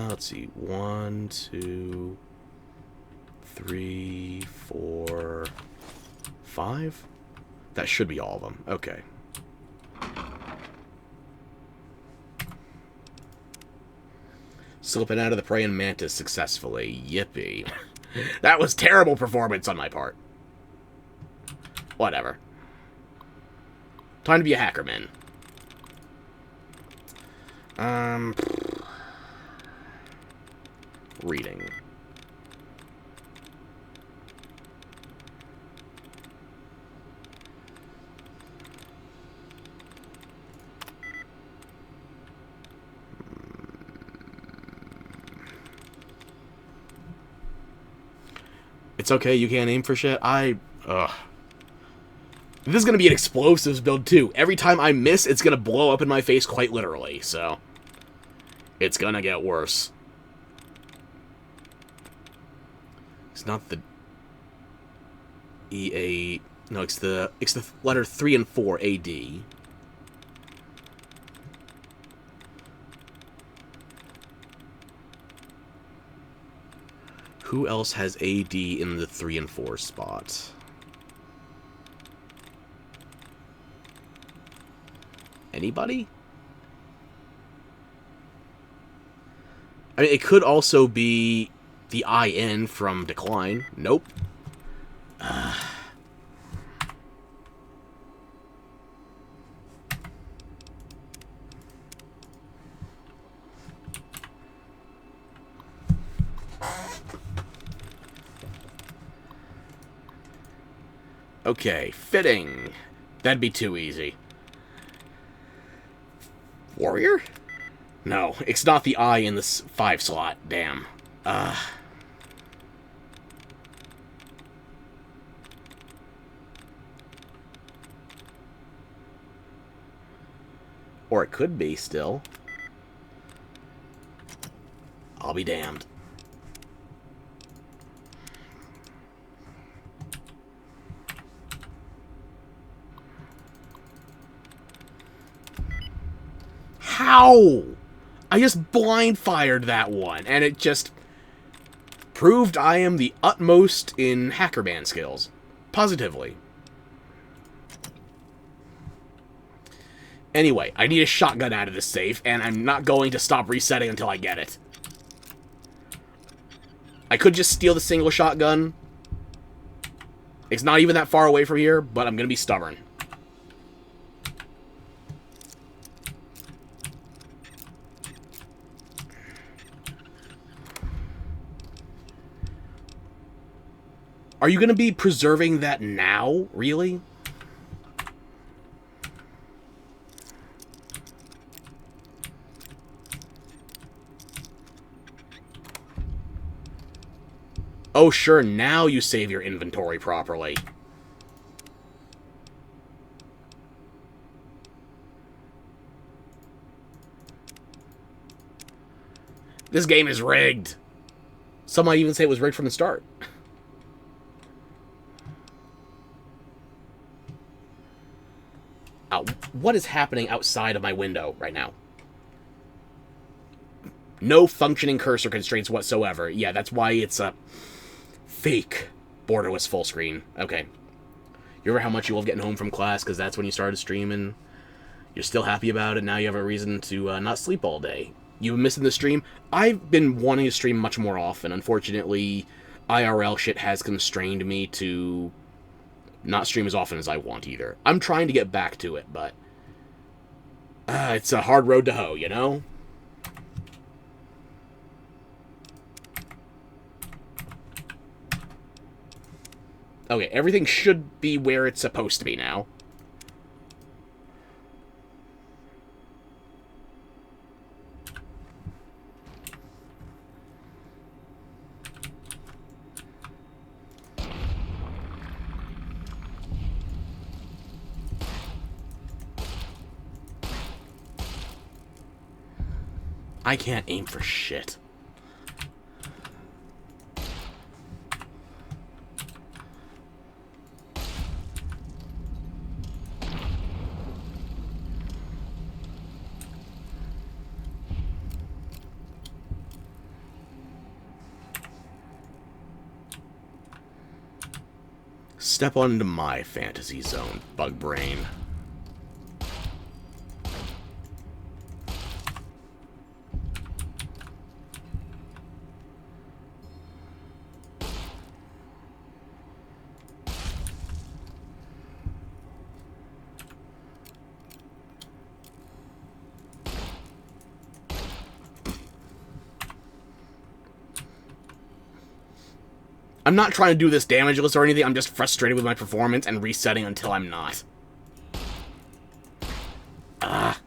Let's see. 1, 2, 3, 4, 5? That should be all of them. Okay. Slipping out of the praying mantis successfully. Yippee. That was terrible performance on my part. Whatever. Time to be a hackerman. Reading. It's okay, you can't aim for shit. Ugh. This is gonna be an explosives build, too. Every time I miss, it's gonna blow up in my face quite literally, so... It's gonna get worse. It's not the... EA... No, it's the letter 3 and 4, AD. Who else has AD in the 3 and 4 spot? Anybody? I mean, it could also be the IN from Decline. Nope. Okay, fitting. That'd be too easy. Warrior? No, it's not the I in the 5 slot. Damn. Or it could be still. I'll be damned. How? I just blind fired that one, and it just proved I am the utmost in hackerman skills. Positively. Anyway, I need a shotgun out of this safe, and I'm not going to stop resetting until I get it. I could just steal the single shotgun. It's not even that far away from here, but I'm going to be stubborn. Are you going to be preserving that now? Really? Oh, sure, now you save your inventory properly. This game is rigged. Some might even say it was rigged from the start. What is happening outside of my window right now? No functioning cursor constraints whatsoever. Yeah, that's why it's a fake borderless full screen. Okay. You remember how much you love getting home from class because that's when you started streaming? You're still happy about it. Now you have a reason to not sleep all day. You've been missing the stream. I've been wanting to stream much more often. Unfortunately, IRL shit has constrained me to not stream as often as I want either. I'm trying to get back to it, but it's a hard road to hoe, you know? Okay, everything should be where it's supposed to be now. I can't aim for shit. Step on into my fantasy zone, bug brain. I'm not trying to do this damageless or anything, I'm just frustrated with my performance and resetting until I'm not. Ah.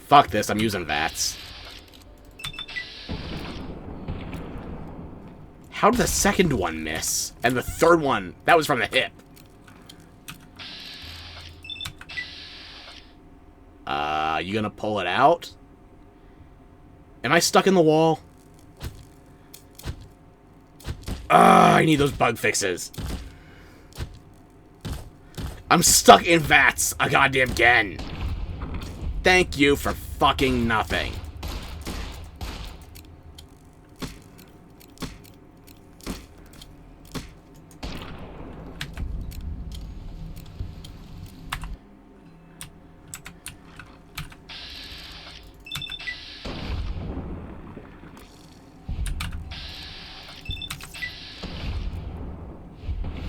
Fuck this, I'm using VATS. How did the second one miss? And the third one, that was from the hip. You gonna pull it out? Am I stuck in the wall? I need those bug fixes. I'm stuck in VATS a goddamn again. Thank you for fucking nothing.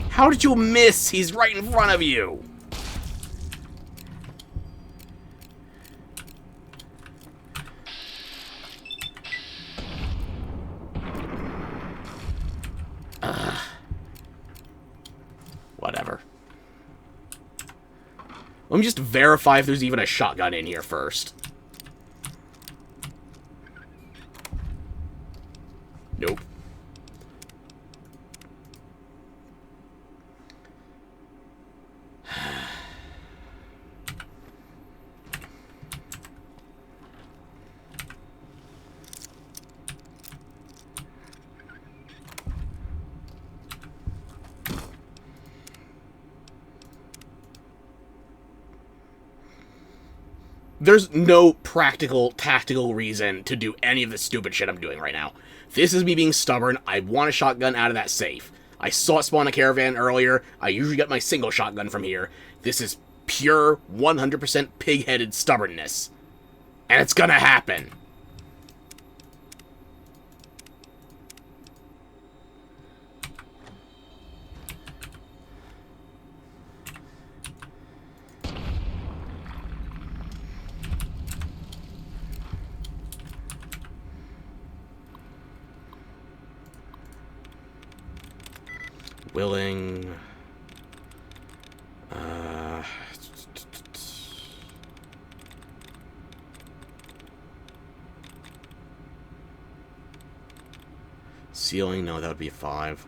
How did you miss? He's right in front of you. Whatever. Let me just verify if there's even a shotgun in here first. Nope. There's no practical, tactical reason to do any of the stupid shit I'm doing right now. This is me being stubborn. I want a shotgun out of that safe. I saw it spawn a caravan earlier. I usually get my single shotgun from here. This is pure, 100% pig-headed stubbornness. And it's gonna happen. Willing. Ceiling, no, that would be 5.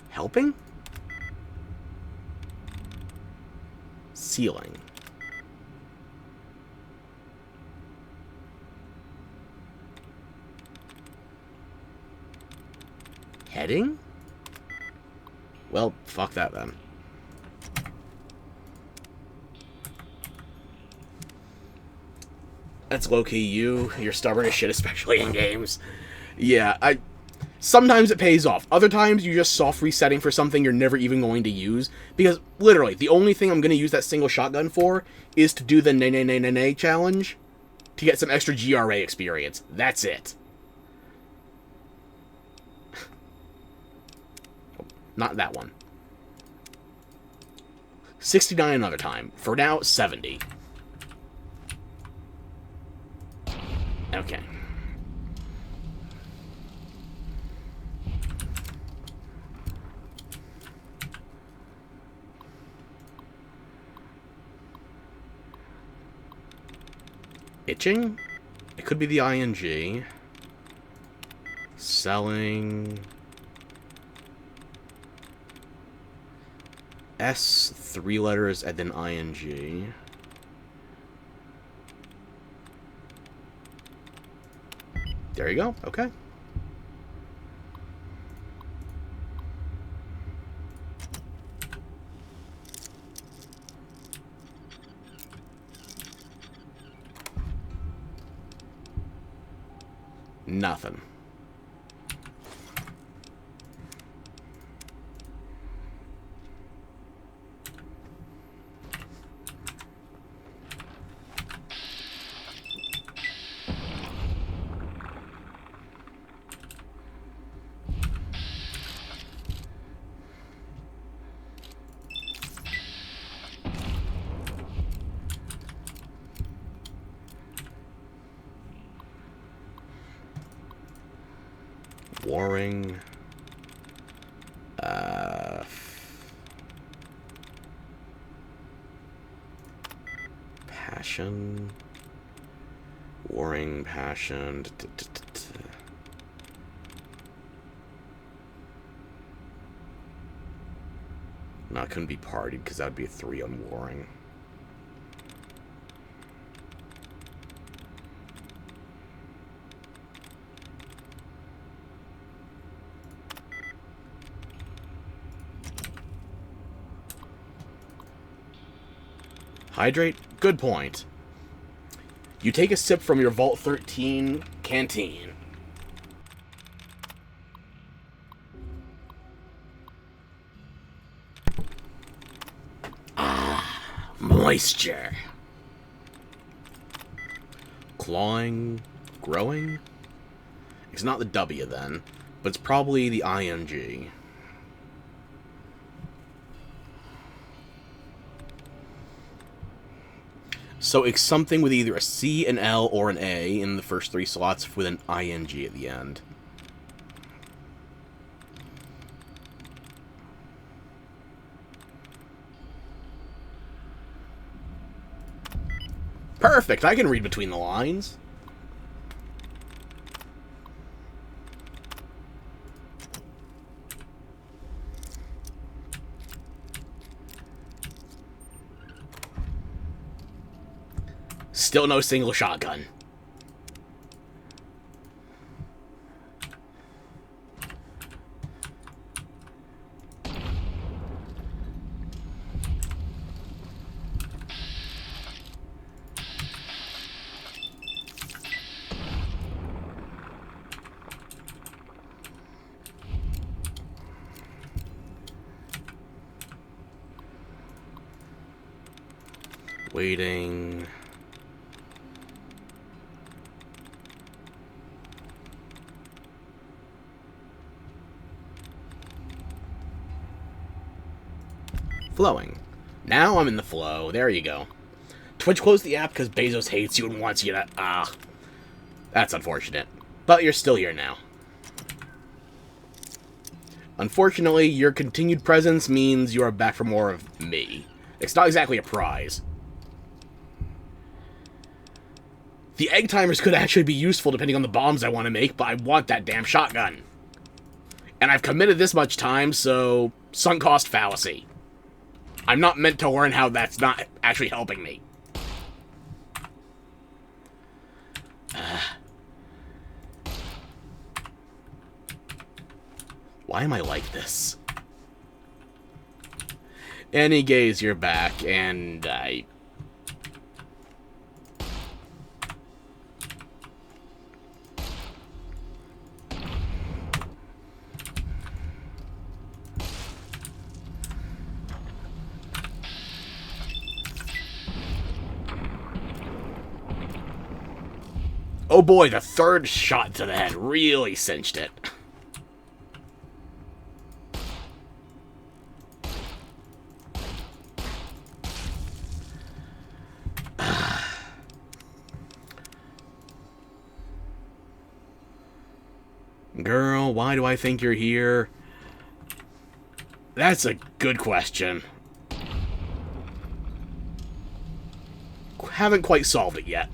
Helping? Ceiling. Bedding? Well, fuck that then. That's low-key you. You're stubborn as shit, especially in games. Yeah, sometimes it pays off. Other times, you're just soft resetting for something you're never even going to use. Because, literally, the only thing I'm going to use that single shotgun for is to do the nay challenge to get some extra GRA experience. That's it. Not that one. 69 another time. For now, 70. Okay. Itching? It could be the ing. Selling. S, 3 letters, and then ing. There you go. Okay. Nothing. Warring. Passion. Warring, passion. No, it couldn't be partied because that would be a 3 on warring. Hydrate? Good point. You take a sip from your Vault 13 canteen. Ah, moisture. Clawing, growing? It's not the W then, but it's probably the ing. So it's something with either a C, an L, or an A in the first 3 slots with an ing at the end. Perfect! I can read between the lines. Still no single shotgun. Waiting. Flowing. Now I'm in the flow. There you go. Twitch closed the app because Bezos hates you and wants you to... That's unfortunate. But you're still here now. Unfortunately, your continued presence means you are back for more of me. It's not exactly a prize. The egg timers could actually be useful depending on the bombs I want to make, but I want that damn shotgun. And I've committed this much time, so... sunk cost fallacy. I'm not meant to learn how that's not actually helping me. why am I like this? Any gaze, you're back, and I... Oh boy, the third shot to the head really cinched it. Girl, why do I think you're here? That's a good question. Haven't quite solved it yet.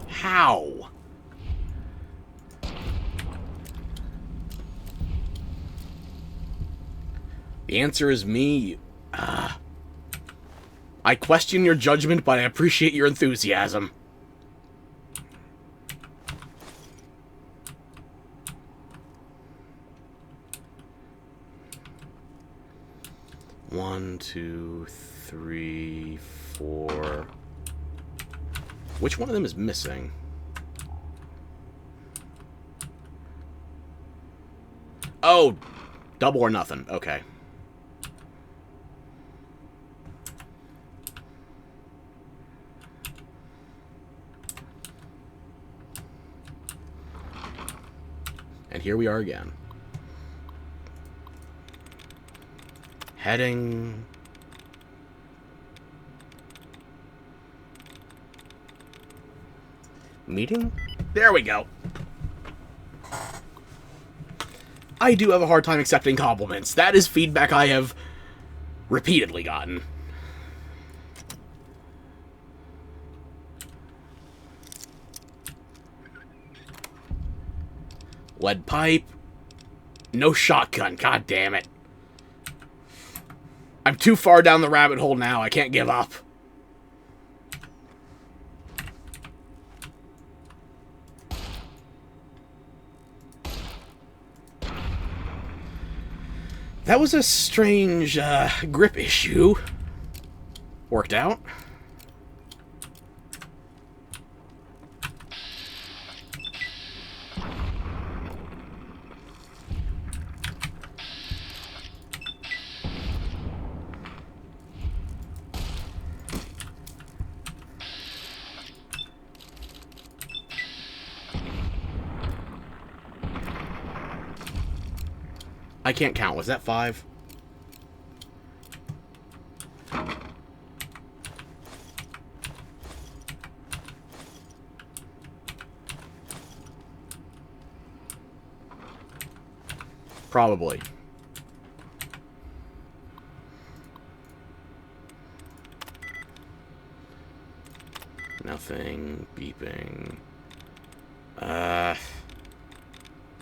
How? The answer is me. I question your judgment, but I appreciate your enthusiasm. One, two, three, four. Which one of them is missing? Oh, double or nothing. Okay. And here we are again. Heading... Meeting? There we go. I do have a hard time accepting compliments. That is feedback I have repeatedly gotten. Lead pipe. No shotgun. God damn it. I'm too far down the rabbit hole now. I can't give up. That was a strange grip issue. Worked out. I can't count. Was that 5? Probably. Nothing. Beeping.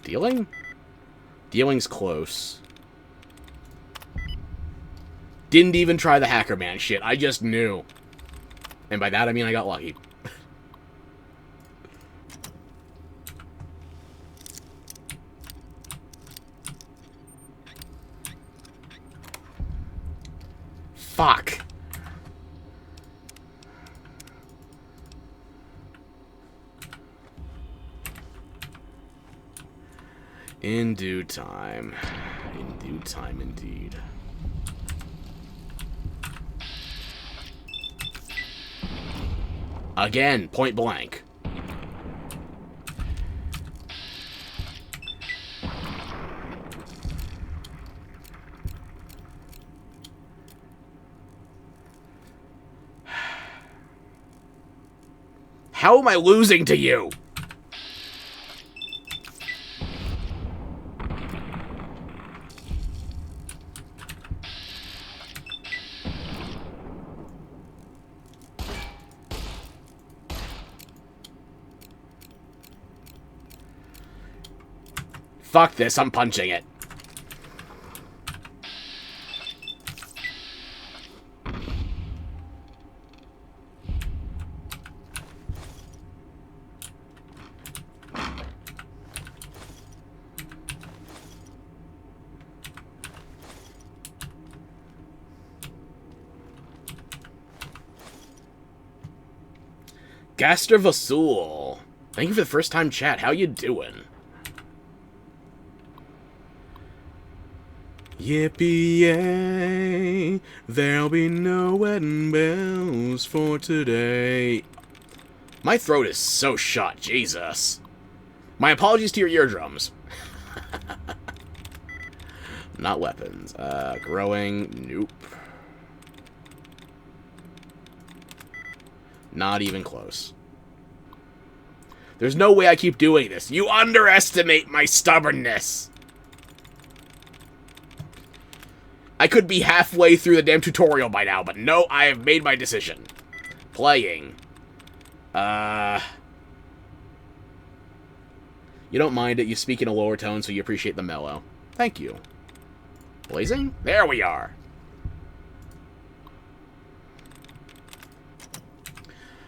Dealing? Dealing's close. Didn't even try the hacker man shit. I just knew. And by that I mean I got lucky. Fuck. In due time. In due time, indeed. Again, point blank. How am I losing to you? Fuck this, I'm punching it. Gaster Vasul. Thank you for the first time chat. How you doing? Yippee-yay, there'll be no wedding bells for today. My throat is so shut, Jesus. My apologies to your eardrums. Not weapons. Growing, nope. Not even close. There's no way I keep doing this. You underestimate my stubbornness. I could be halfway through the damn tutorial by now, but no, I have made my decision. Playing. You don't mind it. You speak in a lower tone, so you appreciate the mellow. Thank you. Blazing? There we are.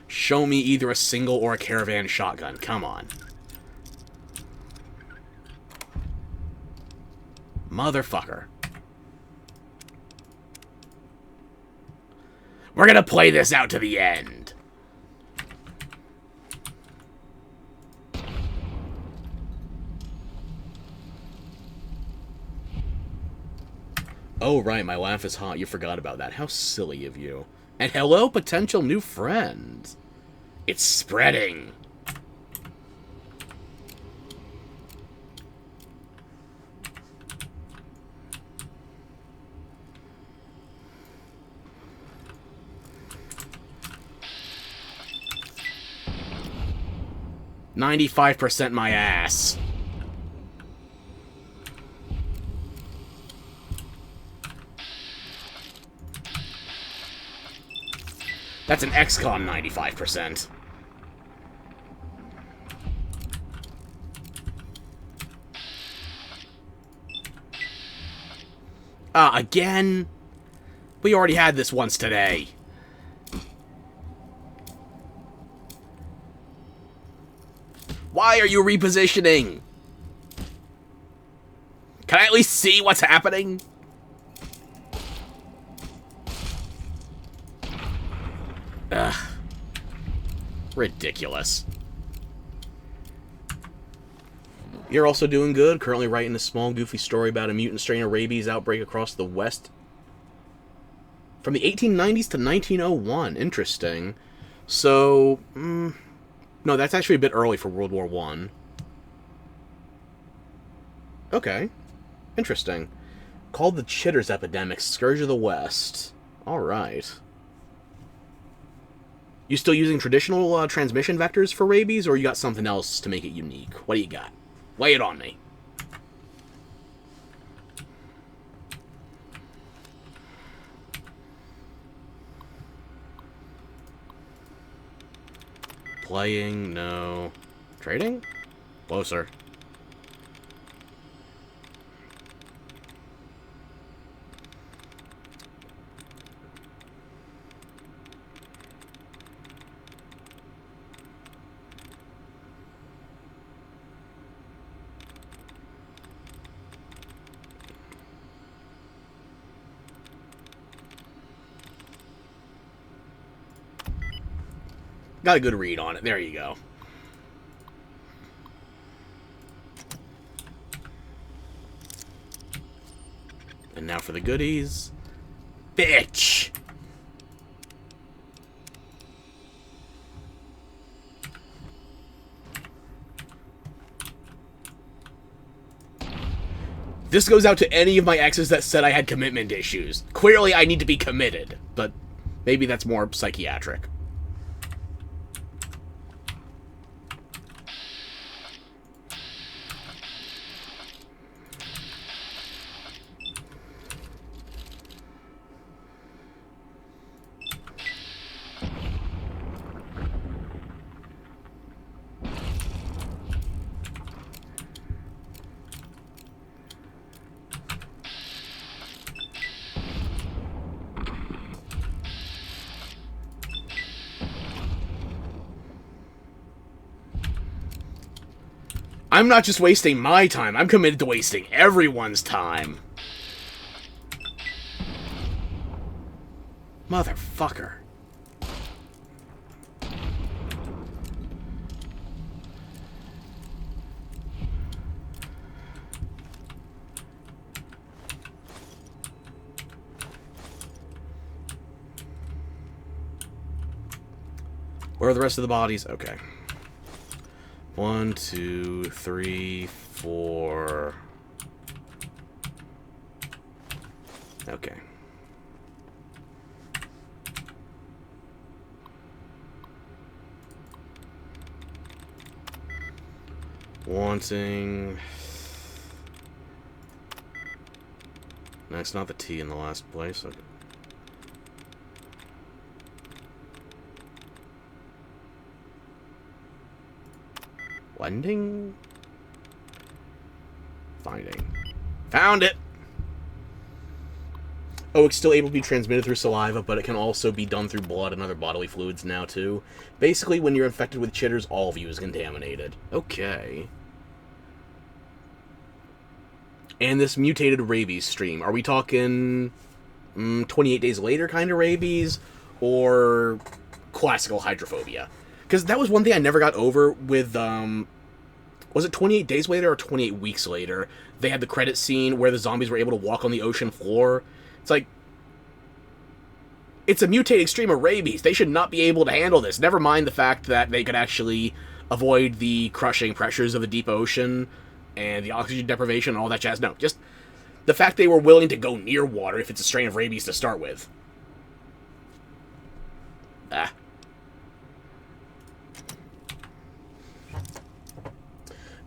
Show me either a single or a caravan shotgun. Come on. Motherfucker. We're gonna play this out to the end. Oh, right, my laugh is hot. You forgot about that. How silly of you. And hello, potential new friend. It's spreading. $95% my ass. That's an XCOM 95%. Again? We already had this once today. Why are you repositioning? Can I at least see what's happening? Ugh. Ridiculous. You're also doing good. Currently writing a small, goofy story about a mutant strain of rabies outbreak across the West. From the 1890s to 1901. Interesting. So, no, that's actually a bit early for World War I. Okay. Interesting. Called the Chitters Epidemic, Scourge of the West. Alright. You still using traditional transmission vectors for rabies, or you got something else to make it unique? What do you got? Lay it on me. Playing, no. Trading? Closer. Got a good read on it. There you go. And now for the goodies. Bitch! This goes out to any of my exes that said I had commitment issues. Clearly I need to be committed, but maybe that's more psychiatric. I'm not just wasting my time, I'm committed to wasting everyone's time. Motherfucker. Where are the rest of the bodies? Okay. 1, 2, 3, 4. Okay. Wanting... That's not the T in the last place. Okay. Lending? Finding. Found it! Oh, it's still able to be transmitted through saliva, but it can also be done through blood and other bodily fluids now, too. Basically, when you're infected with chitters, all of you is contaminated. Okay. And this mutated rabies stream. Are we talking 28 days later kind of rabies? Or classical hydrophobia? Because that was one thing I never got over with, was it 28 days later or 28 weeks later? They had the credit scene where the zombies were able to walk on the ocean floor. It's like, it's a mutated stream of rabies. They should not be able to handle this. Never mind the fact that they could actually avoid the crushing pressures of the deep ocean and the oxygen deprivation and all that jazz. No, just the fact they were willing to go near water if it's a strain of rabies to start with. Ah.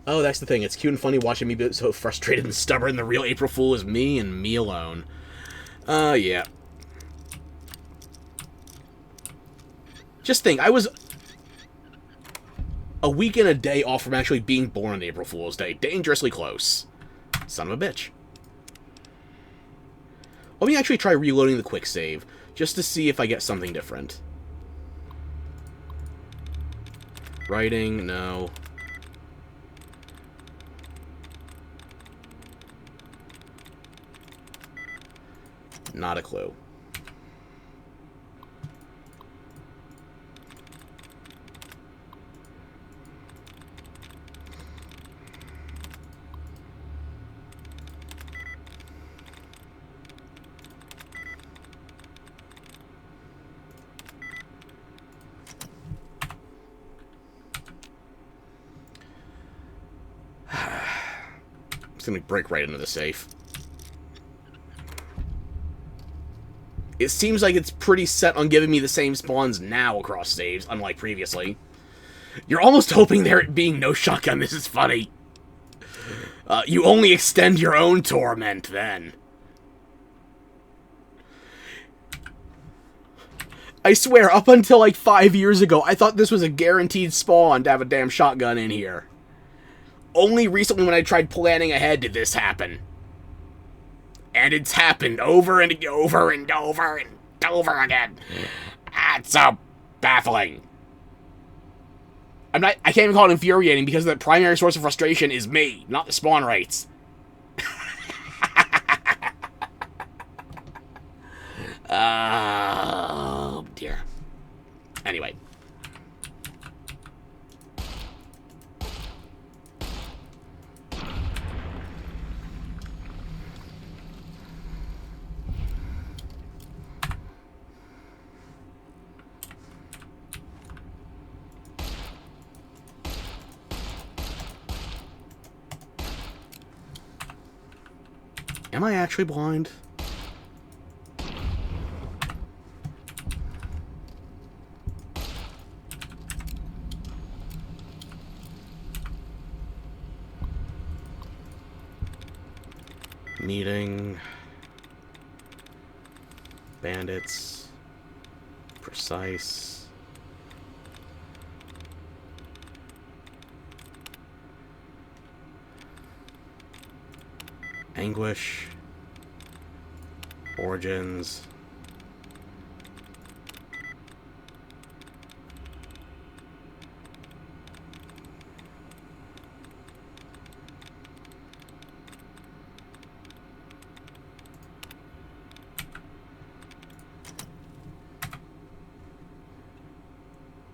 Oh, that's the thing. It's cute and funny watching me be so frustrated and stubborn. The real April Fool is me and me alone. Yeah. Just think, I was a week and a day off from actually being born on April Fool's Day. Dangerously close. Son of a bitch. Let me actually try reloading the quick save, just to see if I get something different. Writing, no. Not a clue. I'm just gonna break right into the safe. It seems like it's pretty set on giving me the same spawns now across saves, unlike previously. You're almost hoping there being no shotgun. This is funny. You only extend your own torment, then. I swear, up until like 5 years ago, I thought this was a guaranteed spawn to have a damn shotgun in here. Only recently when I tried planning ahead did this happen. And it's happened over and over and over and over again. That's so baffling. I can't even call it infuriating because the primary source of frustration is me, not the spawn rates. Oh, dear. Anyway. Am I actually blind? Meeting. Bandits. Precise. Anguish. Origins.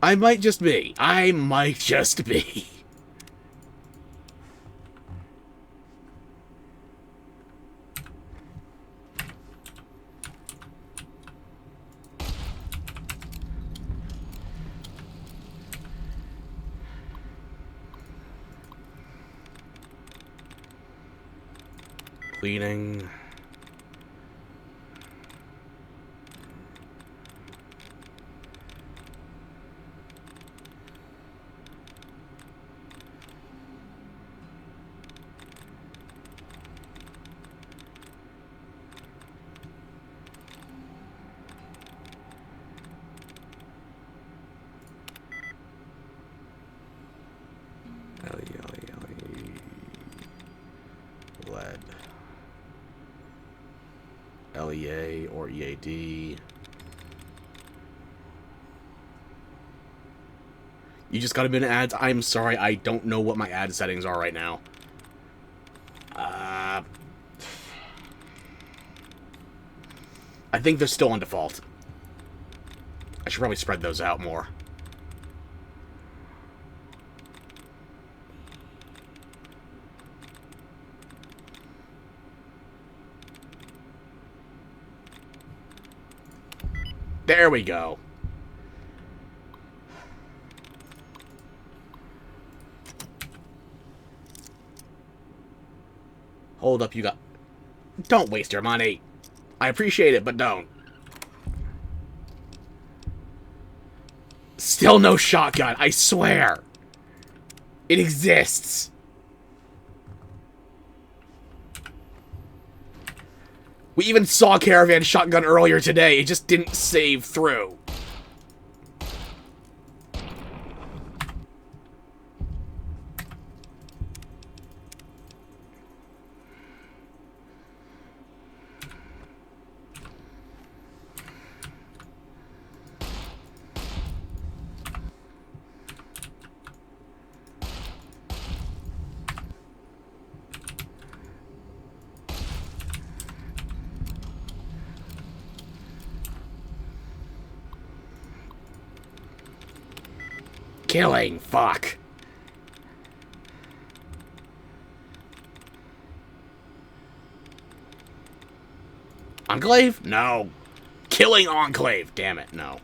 I might just be. I might just be. Cleaning. Lead. LEA or EAD. You just got a minute ads? I'm sorry, I don't know what my ad settings are right now. I think they're still on default. I should probably spread those out more. There we go. Hold up, you got... Don't waste your money. I appreciate it, but don't. Still no shotgun, I swear. It exists. We even saw Caravan shotgun earlier today. It just didn't save through. Killing, fuck. Enclave? No. Killing Enclave. Damn it, no.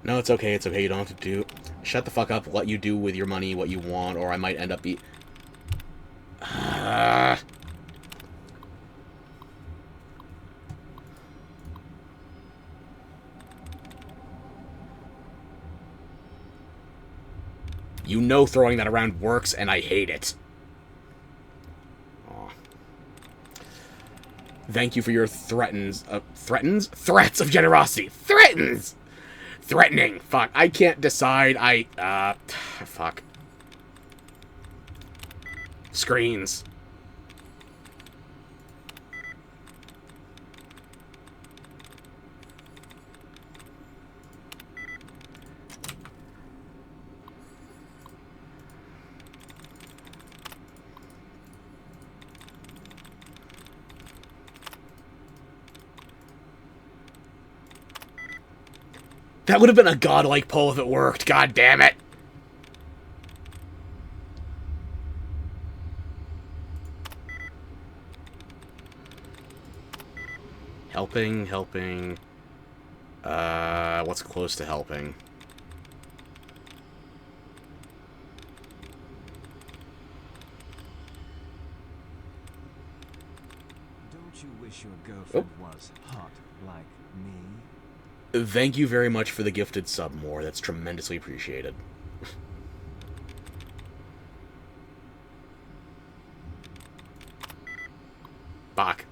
No, it's okay, it's okay, you don't have to do... Shut the fuck up, let you do with your money what you want, or I might end up You know throwing that around works, and I hate it. Aw. Thank you for your threats of generosity. Threatening. Fuck. I can't decide. Fuck. Screens. That would have been a godlike pull if it worked. God damn it. Helping. What's close to helping? Don't you wish your girlfriend was hot like me? Thank you very much for the gifted sub, more. That's tremendously appreciated. Fuck.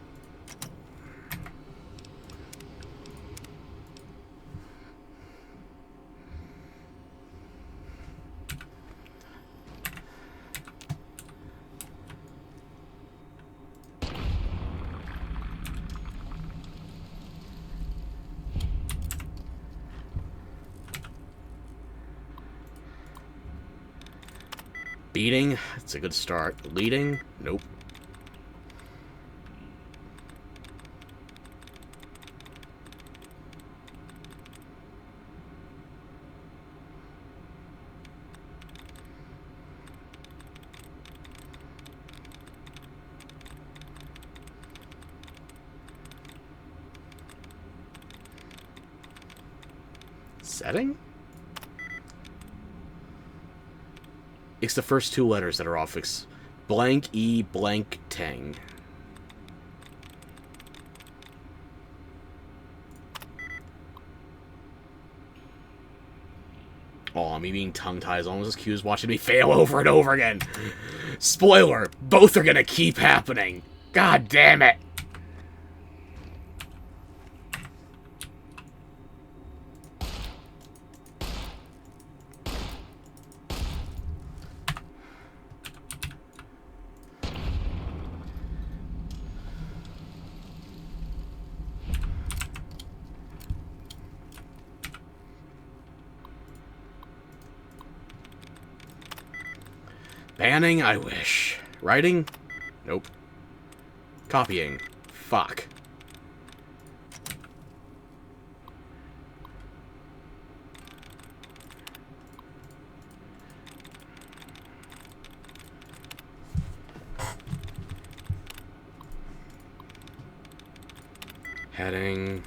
Eating, it's a good start. Leading, nope. Setting? It's the first two letters that are off. It's blank E blank Tang. Aw, me being tongue-tied is almost as cute as watching me fail over and over again. Spoiler, both are gonna keep happening. God damn it. Banning, I wish. Writing? Nope. Copying? Fuck. Heading.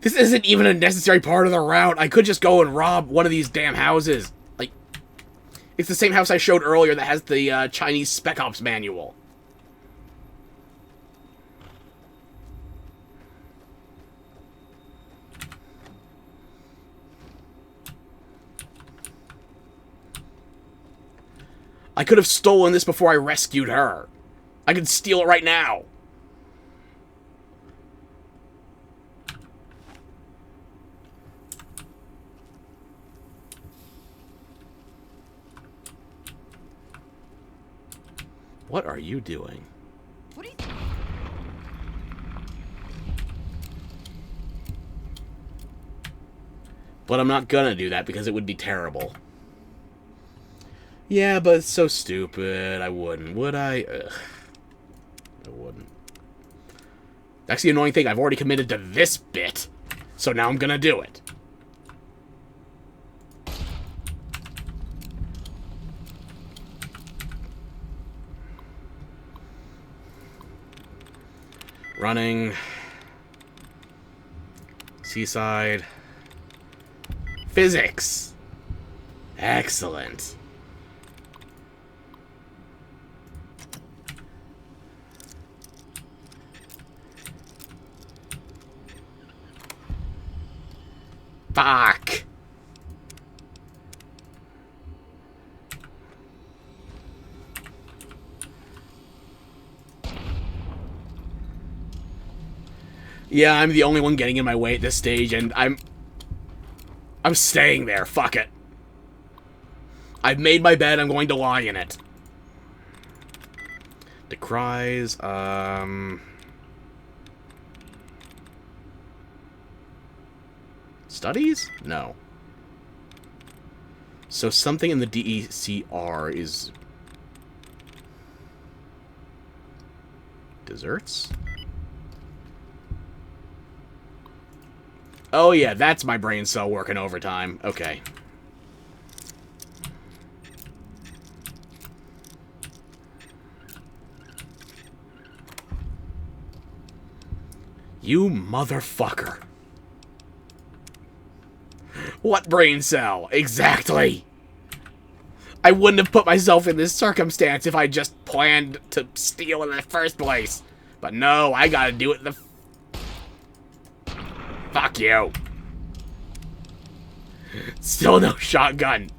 This isn't even a necessary part of the route. I could just go and rob one of these damn houses. Like, it's the same house I showed earlier that has the Chinese Spec Ops manual. I could have stolen this before I rescued her. I could steal it right now. What are you doing? What are you... But I'm not gonna do that because it would be terrible. Yeah, but it's so stupid. I wouldn't. Would I? Ugh. I wouldn't. That's the annoying thing. I've already committed to this bit. So now I'm gonna do it. Running. Seaside. Physics. Excellent. Fuck. Yeah, I'm the only one getting in my way at this stage, and I'm staying there. Fuck it. I've made my bed, I'm going to lie in it. Decries, Studies? No. So something in the DECR is... Desserts? Oh yeah, that's my brain cell working overtime. Okay. You motherfucker. What brain cell? Exactly. I wouldn't have put myself in this circumstance if I just planned to steal in the first place. But no, I gotta do it the... Fuck you. Still no shotgun.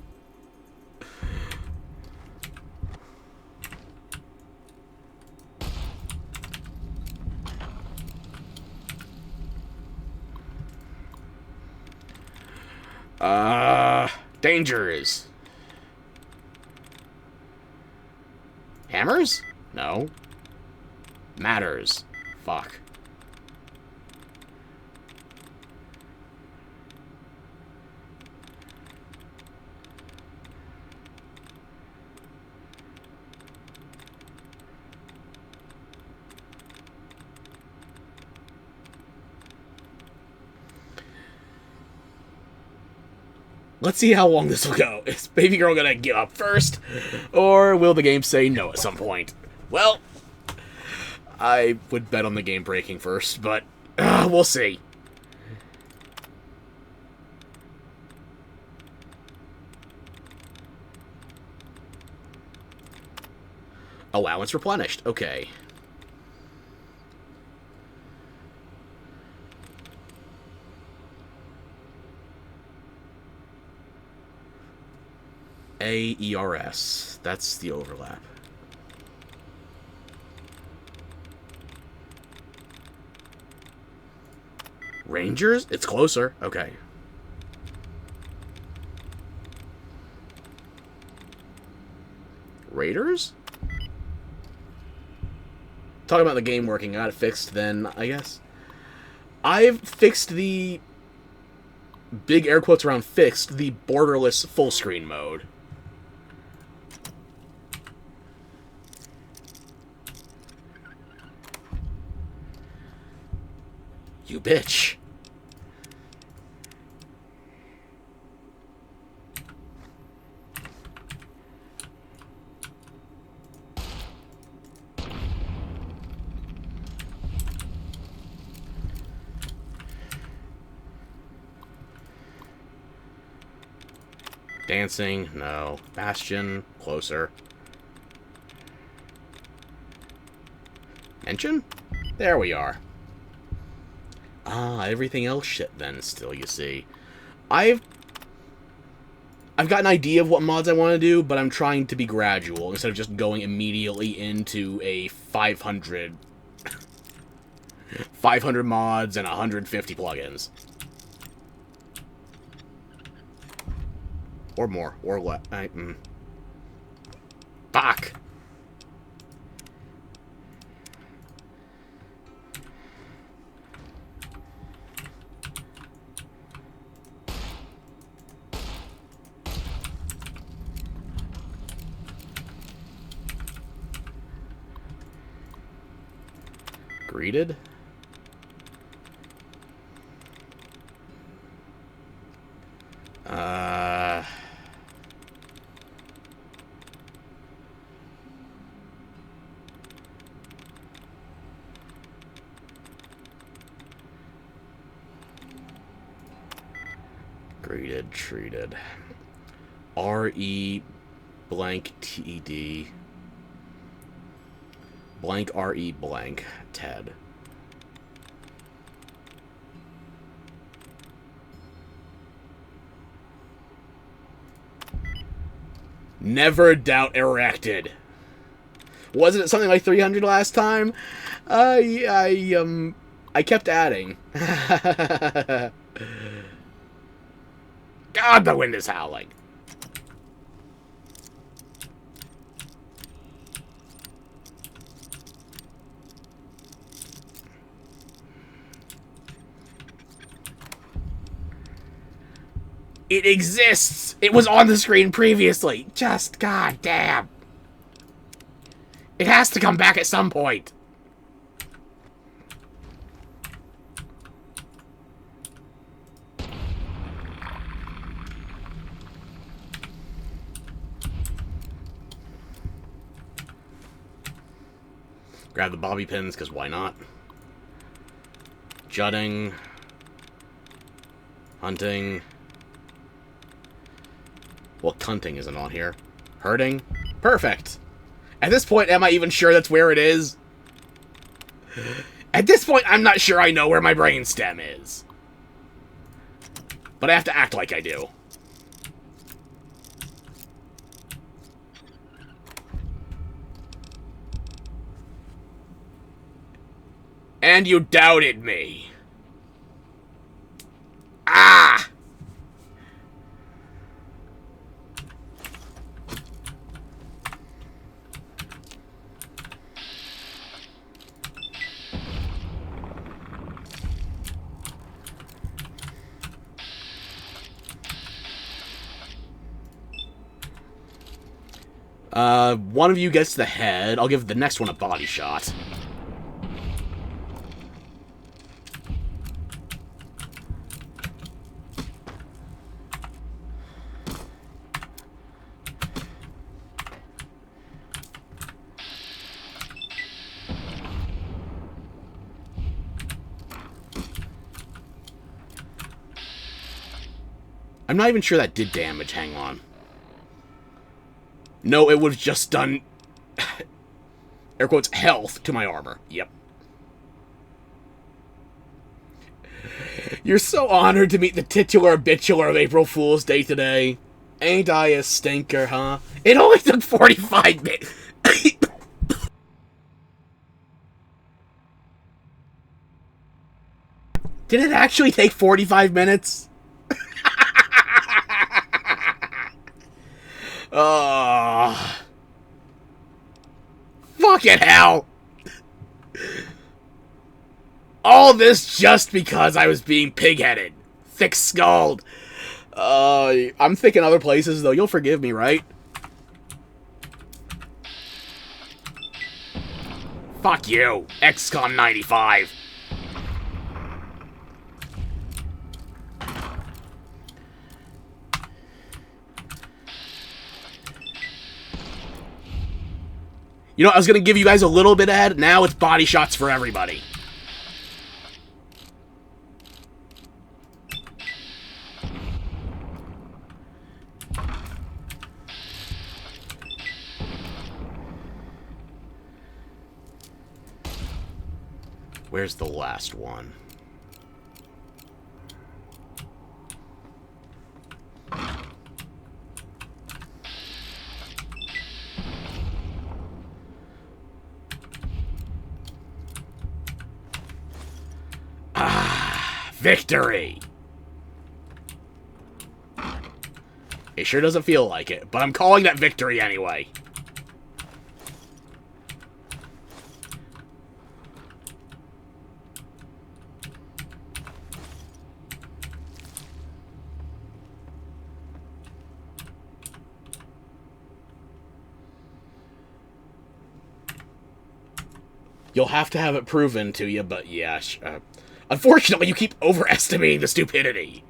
Dangers. Hammers? No. Matters. Fuck. Let's see how long this will go. Is Baby Girl gonna give up first? Or will the game say no at some point? Well, I would bet on the game breaking first, but we'll see. Allowance replenished. Okay. AERS. That's the overlap. Rangers? It's closer. Okay. Raiders? Talking about the game working. I got it fixed then, I guess. I've fixed the... big air quotes around fixed, the borderless full screen mode. You bitch. Dancing, no. Bastion, closer. Mention? There we are. Ah, everything else shit then still, you see. I've got an idea of what mods I want to do, but I'm trying to be gradual instead of just going immediately into a 500 mods and 150 plugins. Or more, or what? Fuck! Greeted? Greeted, treated. R-E blank T-E-D blank R-E blank Ted. Never doubt erected. Wasn't it something like 300 last time? I kept adding. God, the wind is howling. It exists! It was on the screen previously. Just goddamn. It has to come back at some point. Grab the bobby pins, because why not? Jutting. Hunting. Well, cunting isn't on here. Hurting. Perfect. At this point, am I even sure that's where it is? At this point, I'm not sure I know where my brainstem is. But I have to act like I do. And you doubted me. Ah! One of you gets the head. I'll give the next one a body shot. I'm not even sure that did damage. Hang on. No, it would have just done, air quotes, health to my armor. Yep. You're so honored to meet the titular bitular of April Fool's Day today. Ain't I a stinker, huh? It only took 45 minutes. Did it actually take 45 minutes? Oh. Fucking hell. All this just because I was being pig-headed. Thick-skulled. I'm thinking other places, though. You'll forgive me, right? Fuck you. XCOM 95. You know, I was going to give you guys a little bit ahead. Now it's body shots for everybody. Where's the last one? Victory! It sure doesn't feel like it, but I'm calling that victory anyway. You'll have to have it proven to you, but yeah, unfortunately, you keep overestimating the stupidity.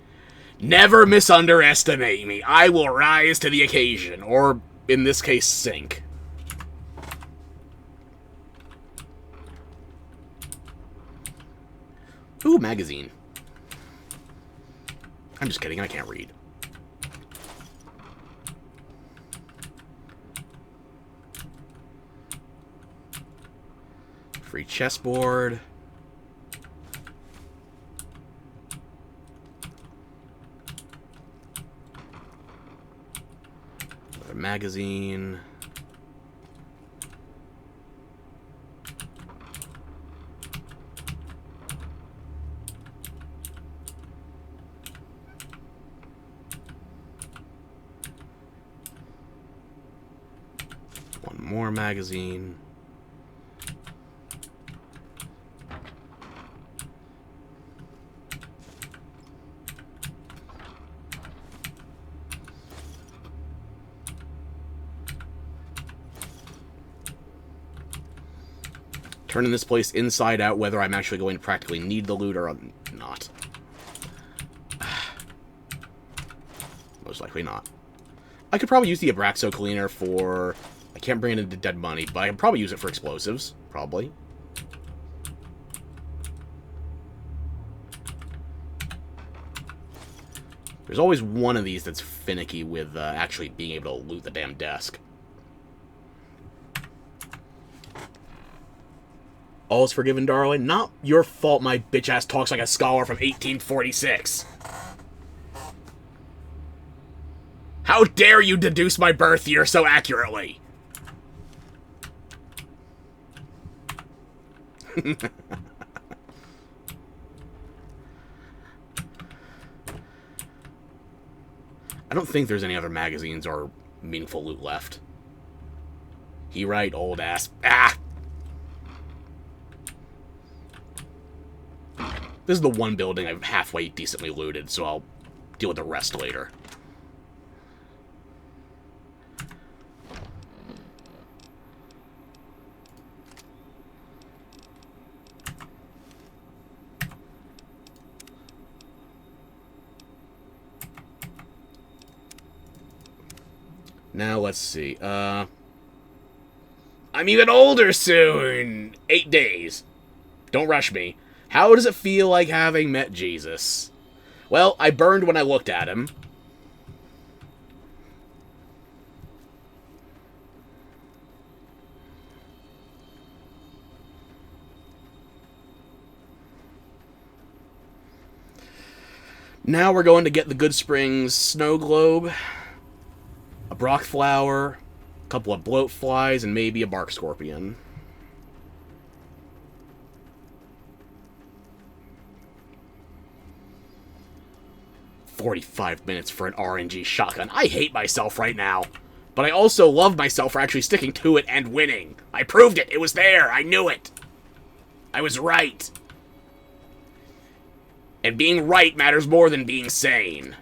Never misunderestimate me. I will rise to the occasion, or, in this case, sink. Ooh, magazine. I'm just kidding, I can't read. Free chessboard. Another magazine. One more magazine. Turning this place inside out, whether I'm actually going to practically need the loot or not. Most likely not. I could probably use the Abraxo cleaner for... I can't bring it into dead money, but I can probably use it for explosives. Probably. There's always one of these that's finicky with actually being able to loot the damn desk. All is forgiven, darling. Not your fault my bitch-ass talks like a scholar from 1846. How dare you deduce my birth year so accurately? I don't think there's any other magazines or meaningful loot left. He right, old ass. Ah! This is the one building I've halfway decently looted, so I'll deal with the rest later. Now, let's see. I'm even older soon! 8 days. Don't rush me. How does it feel like having met Jesus? Well, I burned when I looked at him. Now we're going to get the Good Springs snow globe, a brock flower, a couple of bloat flies, and maybe a bark scorpion. "45 minutes for an RNG shotgun. I hate myself right now. But I also love myself for actually sticking to it and winning. I proved it. It was there. I knew it. I was right. And being right matters more than being sane.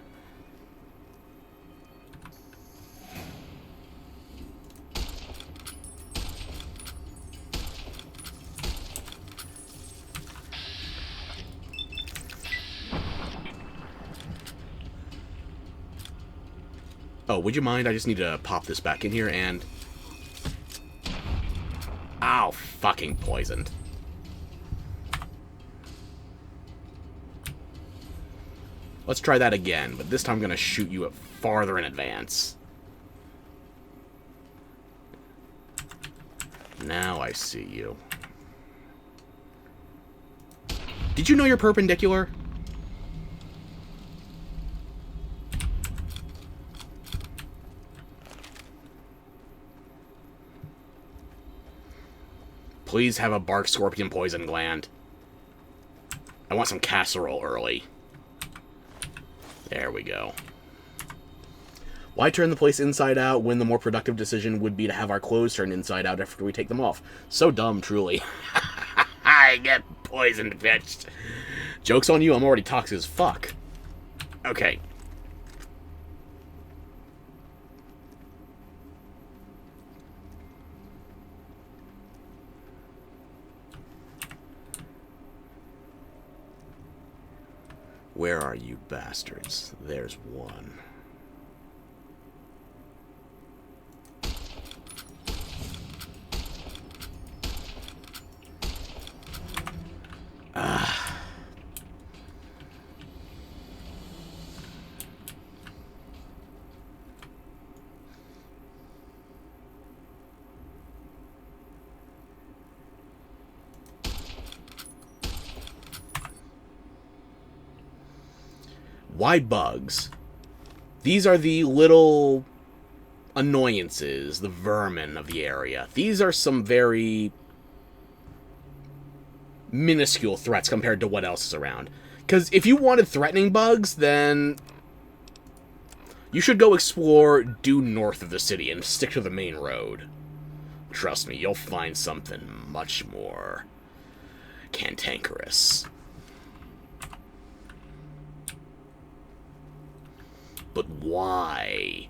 Oh, would you mind? I just need to pop this back in here and... Ow, fucking poisoned. Let's try that again, but this time I'm going to shoot you farther in advance. Now I see you. Did you know you're perpendicular? Please have a bark scorpion poison gland. I want some casserole early. There we go. Why turn the place inside out when the more productive decision would be to have our clothes turned inside out after we take them off? So dumb, truly. I get poisoned, bitch. Joke's on you, I'm already toxic as fuck. Okay. Where are you bastards? There's one. Ah. Why bugs? These are the little annoyances, the vermin of the area. These are some very minuscule threats compared to what else is around. Because if you wanted threatening bugs, then you should go explore due north of the city and stick to the main road. Trust me, you'll find something much more cantankerous. But why?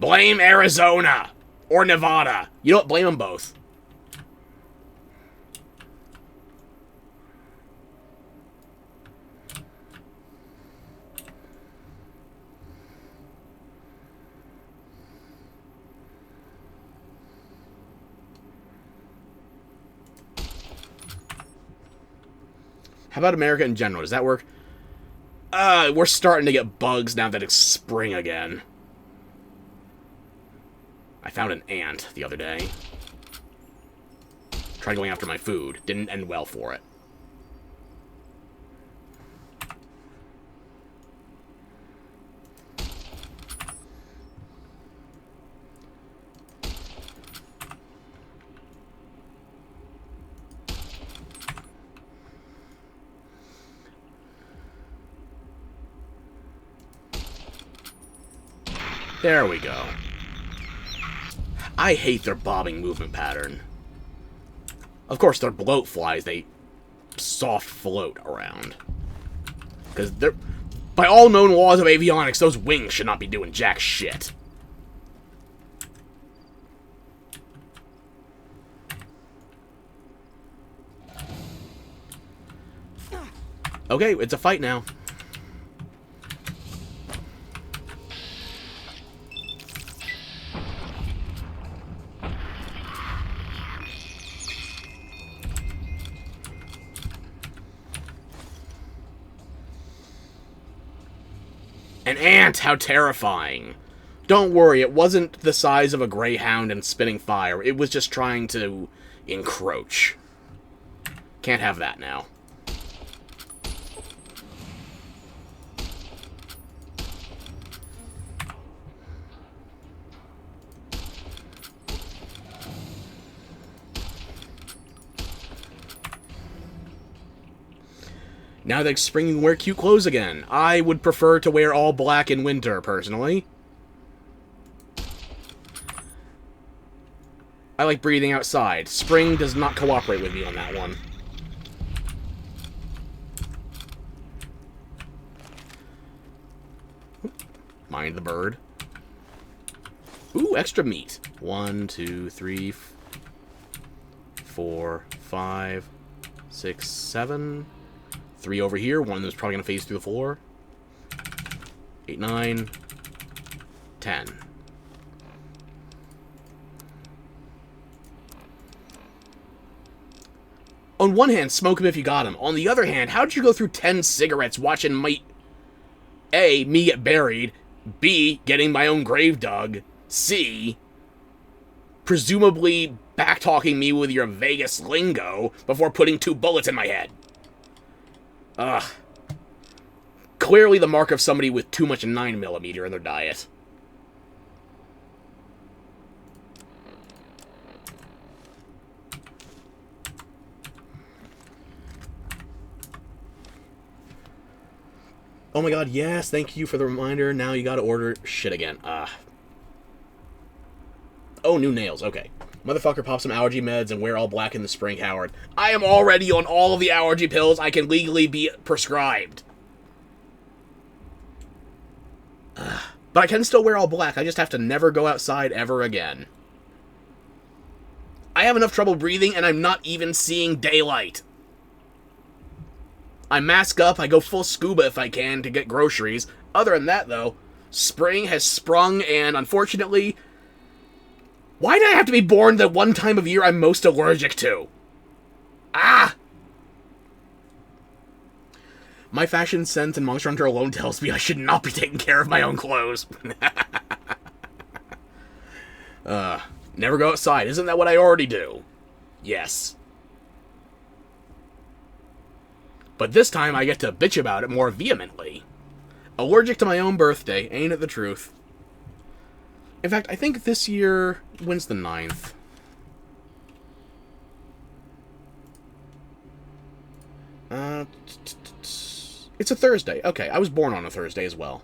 Blame Arizona! Or Nevada! You know what? Blame them both. How about America in general? Does that work? We're starting to get bugs now that it's spring again. I found an ant the other day. Tried going after my food. Didn't end well for it. There we go. I hate their bobbing movement pattern. Of course, they're bloat flies. They soft float around. Because they're... By all known laws of avionics, those wings should not be doing jack shit. Okay, it's a fight now. An ant! How terrifying. Don't worry, it wasn't the size of a greyhound and spitting fire. It was just trying to encroach. Can't have that now. Now that it's spring, you can wear cute clothes again. I would prefer to wear all black in winter, personally. I like breathing outside. Spring does not cooperate with me on that one. Mind the bird. Ooh, extra meat. 1, 2, 3, 4, 5, 6, 7. 3 over here. One of them's probably going to phase through the floor. 8, 9, 10. On one hand, smoke him if you got him. On the other hand, how'd you go through 10 cigarettes watching A, me get buried, B, getting my own grave dug, C, presumably backtalking me with your Vegas lingo before putting 2 bullets in my head? Ugh. Clearly the mark of somebody with too much 9mm in their diet. Oh my god, yes, thank you for the reminder. Now you gotta order shit again. Oh, new nails, okay. Motherfucker, pop some allergy meds and wear all black in the spring, Howard. I am already on all of the allergy pills I can legally be prescribed. But I can still wear all black, I just have to never go outside ever again. I have enough trouble breathing and I'm not even seeing daylight. I mask up, I go full scuba if I can to get groceries. Other than that, though, spring has sprung, and unfortunately, why did I have to be born the one time of year I'm most allergic to? Ah! My fashion sense and Monster Hunter alone tells me I should not be taking care of my own clothes. Never go outside. Isn't that what I already do? Yes. But this time I get to bitch about it more vehemently. Allergic to my own birthday, ain't it the truth? In fact, I think this year, when's the 9th? It's a Thursday. Okay, I was born on a Thursday as well.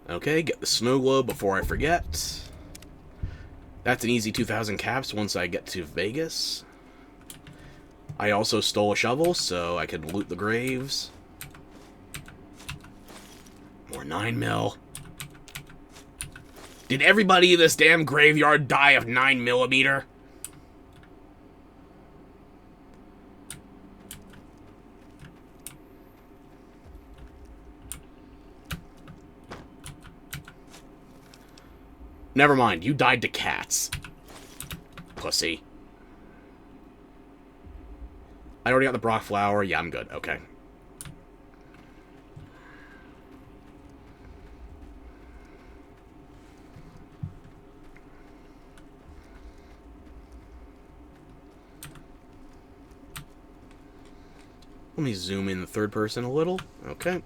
Okay, get the snow globe before I forget. That's an easy 2,000 caps once I get to Vegas. I also stole a shovel so I could loot the graves. More 9mm. Did everybody in this damn graveyard die of 9mm? Never mind, you died to cats. Pussy. I already got the Brock flower. Yeah, I'm good. Okay. Let me zoom in the third person a little. Okay.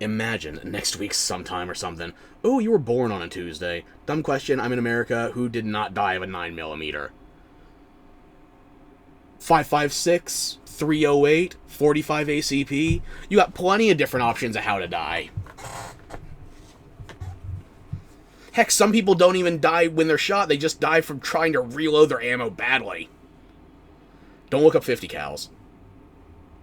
Imagine next week sometime or something. Oh, you were born on a Tuesday. Dumb question. I'm in America. Who did not die of a 9mm? 556, 308, 45 ACP. You got plenty of different options of how to die. Heck, some people don't even die when they're shot. They just die from trying to reload their ammo badly. Don't look up 50 cals.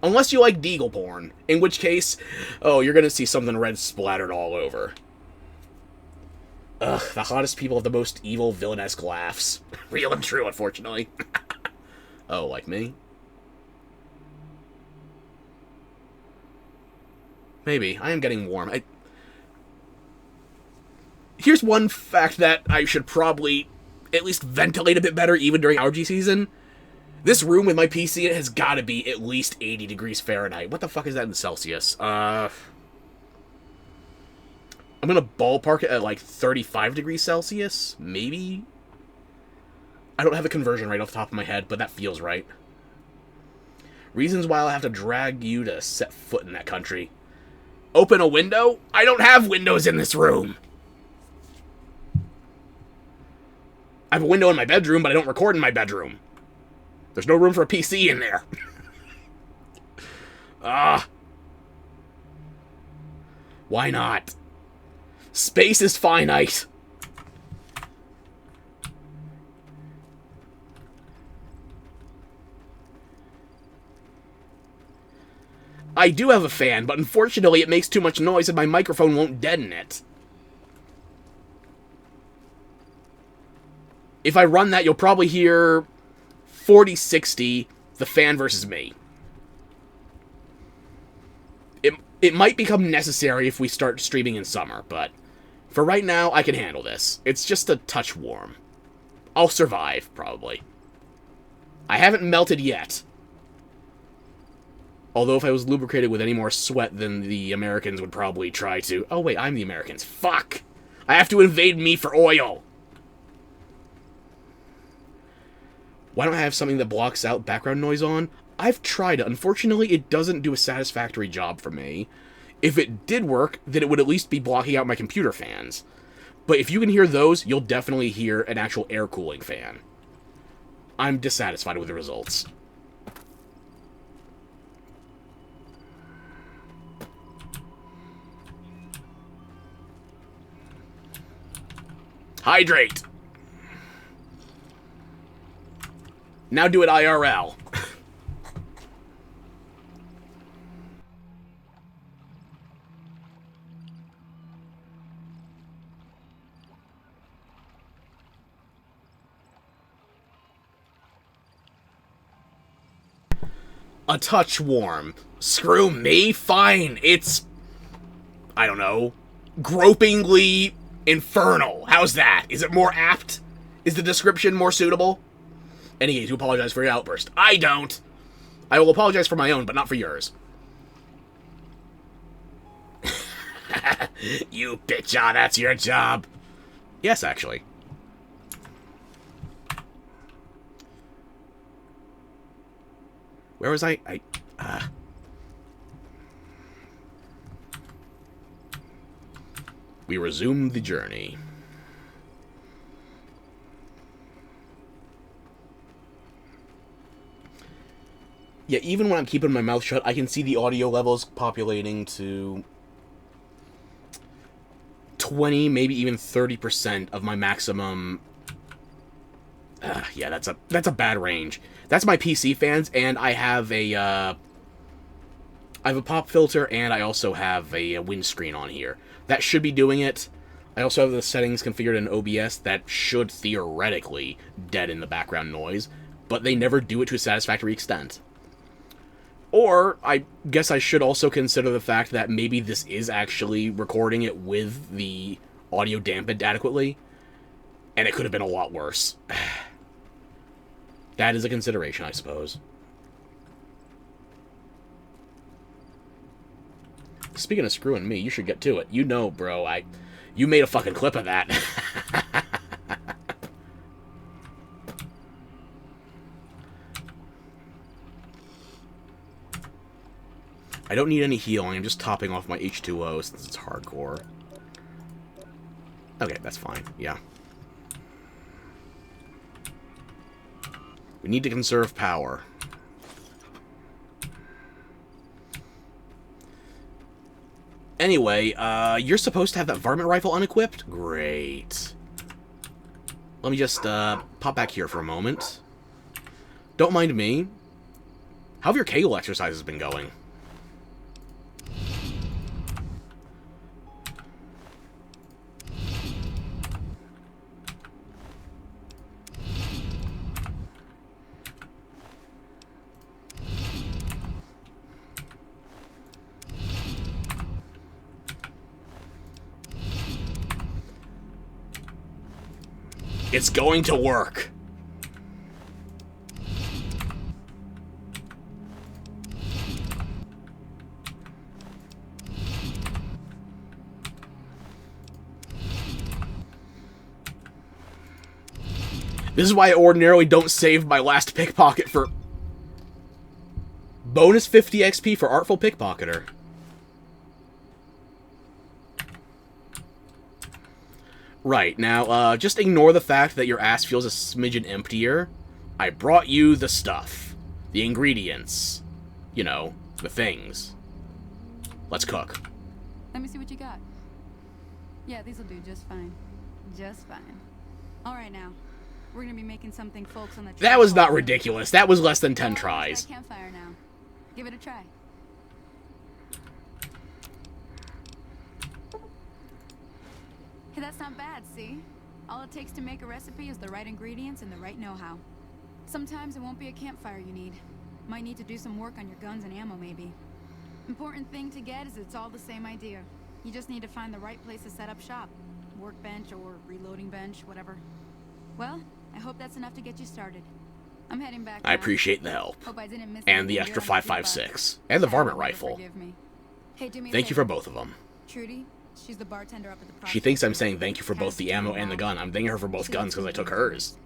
Unless you like deagle porn, in which case, oh, you're gonna see something red splattered all over. Ugh, the hottest people have the most evil, villainesque laughs. Real and true, unfortunately. Oh, like me? Maybe. I am getting warm. Here's one fact that I should probably at least ventilate a bit better, even during allergy season. This room with my PC in it has got to be at least 80 degrees Fahrenheit. What the fuck is that in Celsius? I'm gonna ballpark it at like 35 degrees Celsius, maybe? I don't have a conversion right off the top of my head, but that feels right. Reasons why I'll have to drag you to set foot in that country. Open a window? I don't have windows in this room! I have a window in my bedroom, but I don't record in my bedroom. There's no room for a PC in there. Why not? Space is finite. I do have a fan, but unfortunately it makes too much noise and my microphone won't deaden it. If I run that, you'll probably hear 40-60, the fan versus me. It might become necessary if we start streaming in summer, but for right now, I can handle this. It's just a touch warm. I'll survive, probably. I haven't melted yet. Although if I was lubricated with any more sweat than the Americans would probably try to... Oh, wait, I'm the Americans. Fuck! I have to invade me for oil! Why don't I have something that blocks out background noise on? I've tried it. Unfortunately, it doesn't do a satisfactory job for me. If it did work, then it would at least be blocking out my computer fans. But if you can hear those, you'll definitely hear an actual air cooling fan. I'm dissatisfied with the results. Hydrate! Now do it IRL. A touch warm. Screw me? Fine. It's... I don't know. Gropingly infernal. How's that? Is it more apt? Is the description more suitable? Any case, you apologize for your outburst. I don't. I will apologize for my own, but not for yours. You bitch, that's your job. Yes, actually. Where was I? We resume the journey. Yeah, even when I'm keeping my mouth shut, I can see the audio levels populating to 20, maybe even 30% of my maximum. Yeah, that's a bad range. That's my PC fans, and I have a pop filter, and I also have a windscreen on here. That should be doing it. I also have the settings configured in OBS that should theoretically deaden the background noise, but they never do it to a satisfactory extent. Or, I guess I should also consider the fact that maybe this is actually recording it with the audio dampened adequately, and it could have been a lot worse. That is a consideration, I suppose. Speaking of screwing me, you should get to it. You know, bro, you made a fucking clip of that. I don't need any healing, I'm just topping off my H2O since it's hardcore. Okay, that's fine, yeah. We need to conserve power. Anyway, you're supposed to have that varmint rifle unequipped? Great. Let me just, pop back here for a moment. Don't mind me. How have your Kegel exercises been going? It's going to work. This is why I ordinarily don't save my last pickpocket for... Bonus 50 XP for Artful Pickpocketer. Right, now, just ignore the fact that your ass feels a smidgen emptier. I brought you the stuff. The ingredients. You know, the things. Let's cook. Let me see what you got. Yeah, these will do just fine. Just fine. All right, now. We're gonna be making something folks on the... That was not ridiculous. That was less than 10 tries. Campfire now. Give it a try. Hey, that's not bad, see? All it takes to make a recipe is the right ingredients and the right know-how. Sometimes it won't be a campfire you need. Might need to do some work on your guns and ammo, maybe. Important thing to get is it's all the same idea. You just need to find the right place to set up shop. Workbench or reloading bench, whatever. Well, I hope that's enough to get you started. I'm heading back now. I appreciate the help. Hope I didn't miss And the anything extra good on the 5.56. And the varmint rifle. forgive me. Hey, do me a Thank you favor. for both of them. Trudy, she's the bartender up at the She thinks I'm saying thank you for both the ammo and the gun. I'm thanking her for both guns because I took hers.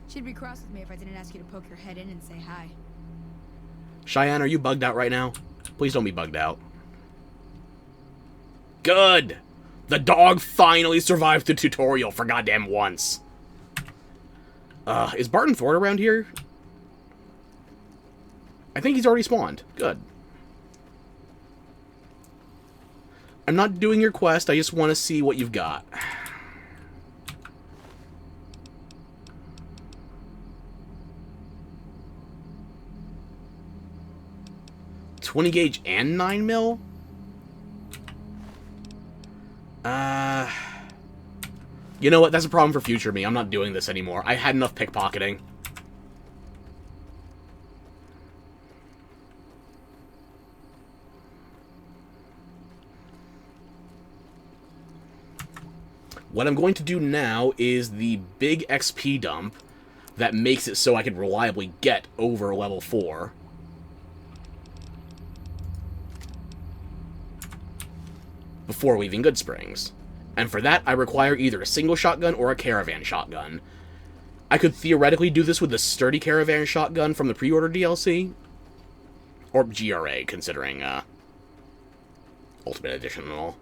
She'd be cross with me if I didn't ask you to poke your head in and say hi. Cheyenne, are you bugged out right now? Please don't be bugged out. Good! The dog finally survived the tutorial for goddamn once. Is Barton Ford around here? I think he's already spawned. Good. I'm not doing your quest, I just want to see what you've got. .20 gauge and 9mm? You know what? That's a problem for future me. I'm not doing this anymore. I had enough pickpocketing. What I'm going to do now is the big XP dump that makes it so I can reliably get over level 4. Before leaving Goodsprings. And for that, I require either a single shotgun or a caravan shotgun. I could theoretically do this with the sturdy caravan shotgun from the pre-order DLC. Or GRA, considering, Ultimate Edition and all.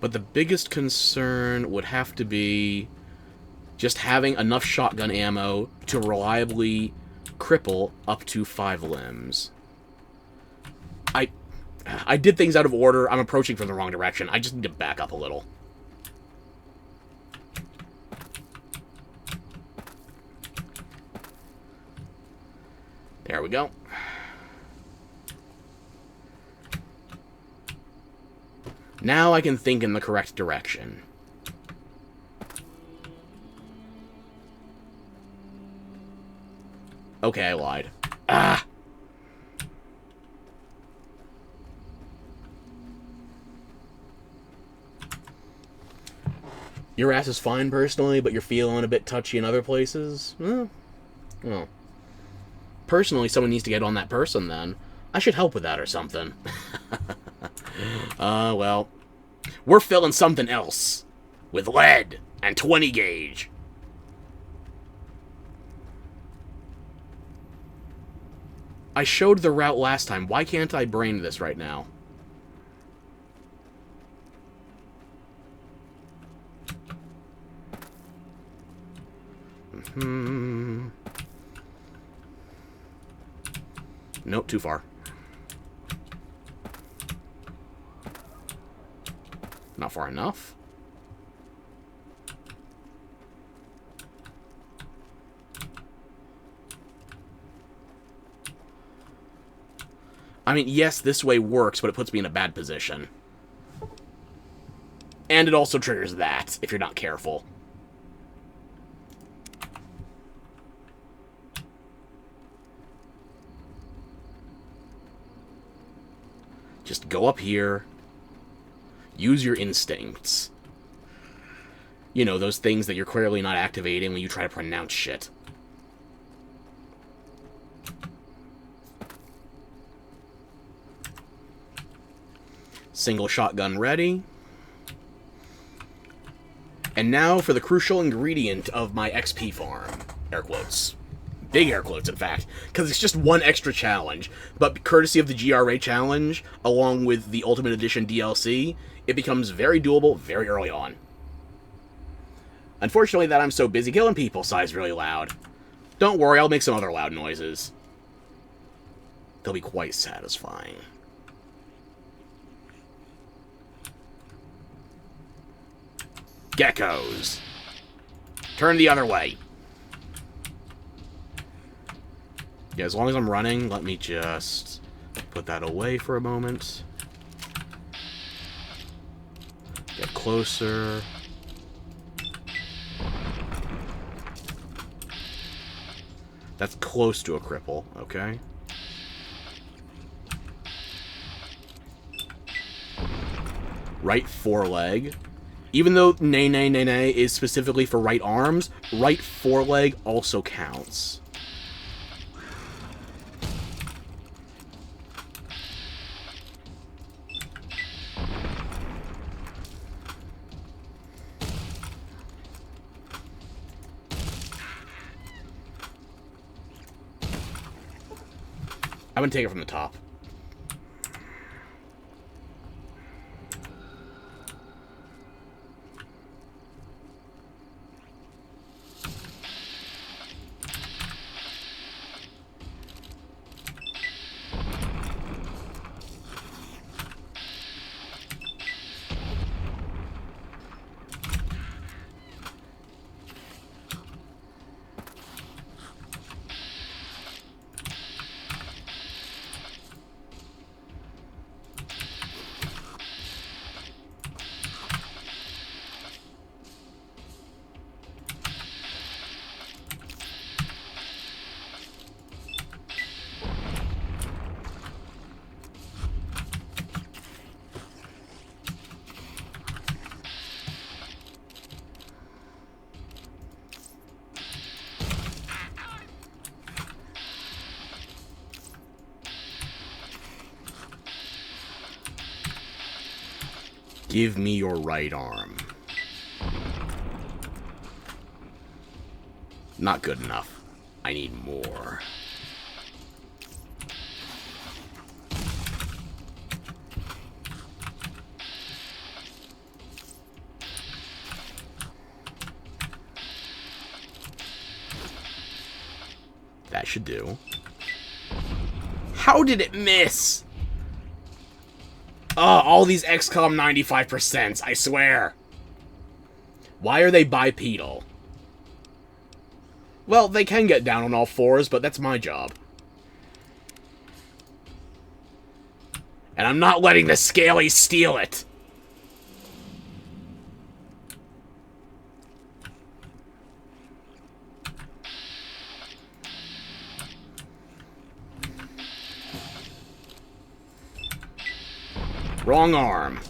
But the biggest concern would have to be just having enough shotgun ammo to reliably cripple up to 5 limbs. I did things out of order. I'm approaching from the wrong direction. I just need to back up a little. There we go. Now I can think in the correct direction. Okay, I lied. Ah! Your ass is fine personally, but you're feeling a bit touchy in other places? Well. Personally, someone needs to get on that person, then. I should help with that or something. Well. We're filling something else. With lead and 20 gauge. I showed the route last time. Why can't I brain this right now? Nope, too far. Not far enough. I mean, yes, this way works, but it puts me in a bad position. And it also triggers that, if you're not careful. Just go up here. Use your instincts. You know, those things that you're clearly not activating when you try to pronounce shit. Single shotgun ready. And now for the crucial ingredient of my XP farm. Air quotes. Big air quotes, in fact. Because it's just one extra challenge. But courtesy of the GRA challenge, along with the Ultimate Edition DLC, it becomes very doable very early on. Unfortunately, that I'm so busy killing people sighs really loud. Don't worry, I'll make some other loud noises. They'll be quite satisfying. Geckos. Turn the other way. Yeah, as long as I'm running, let me just put that away for a moment. Get closer. That's close to a cripple, okay? Right foreleg. Even though nay nay nay nay is specifically for right arms, right foreleg also counts. I'm gonna take it from the top. Give me your right arm. Not good enough. I need more. That should do. How did it miss? All these XCOM 95%, I swear. Why are they bipedal? Well, they can get down on all fours, but that's my job. And I'm not letting the Scalies steal it. Wrong arm.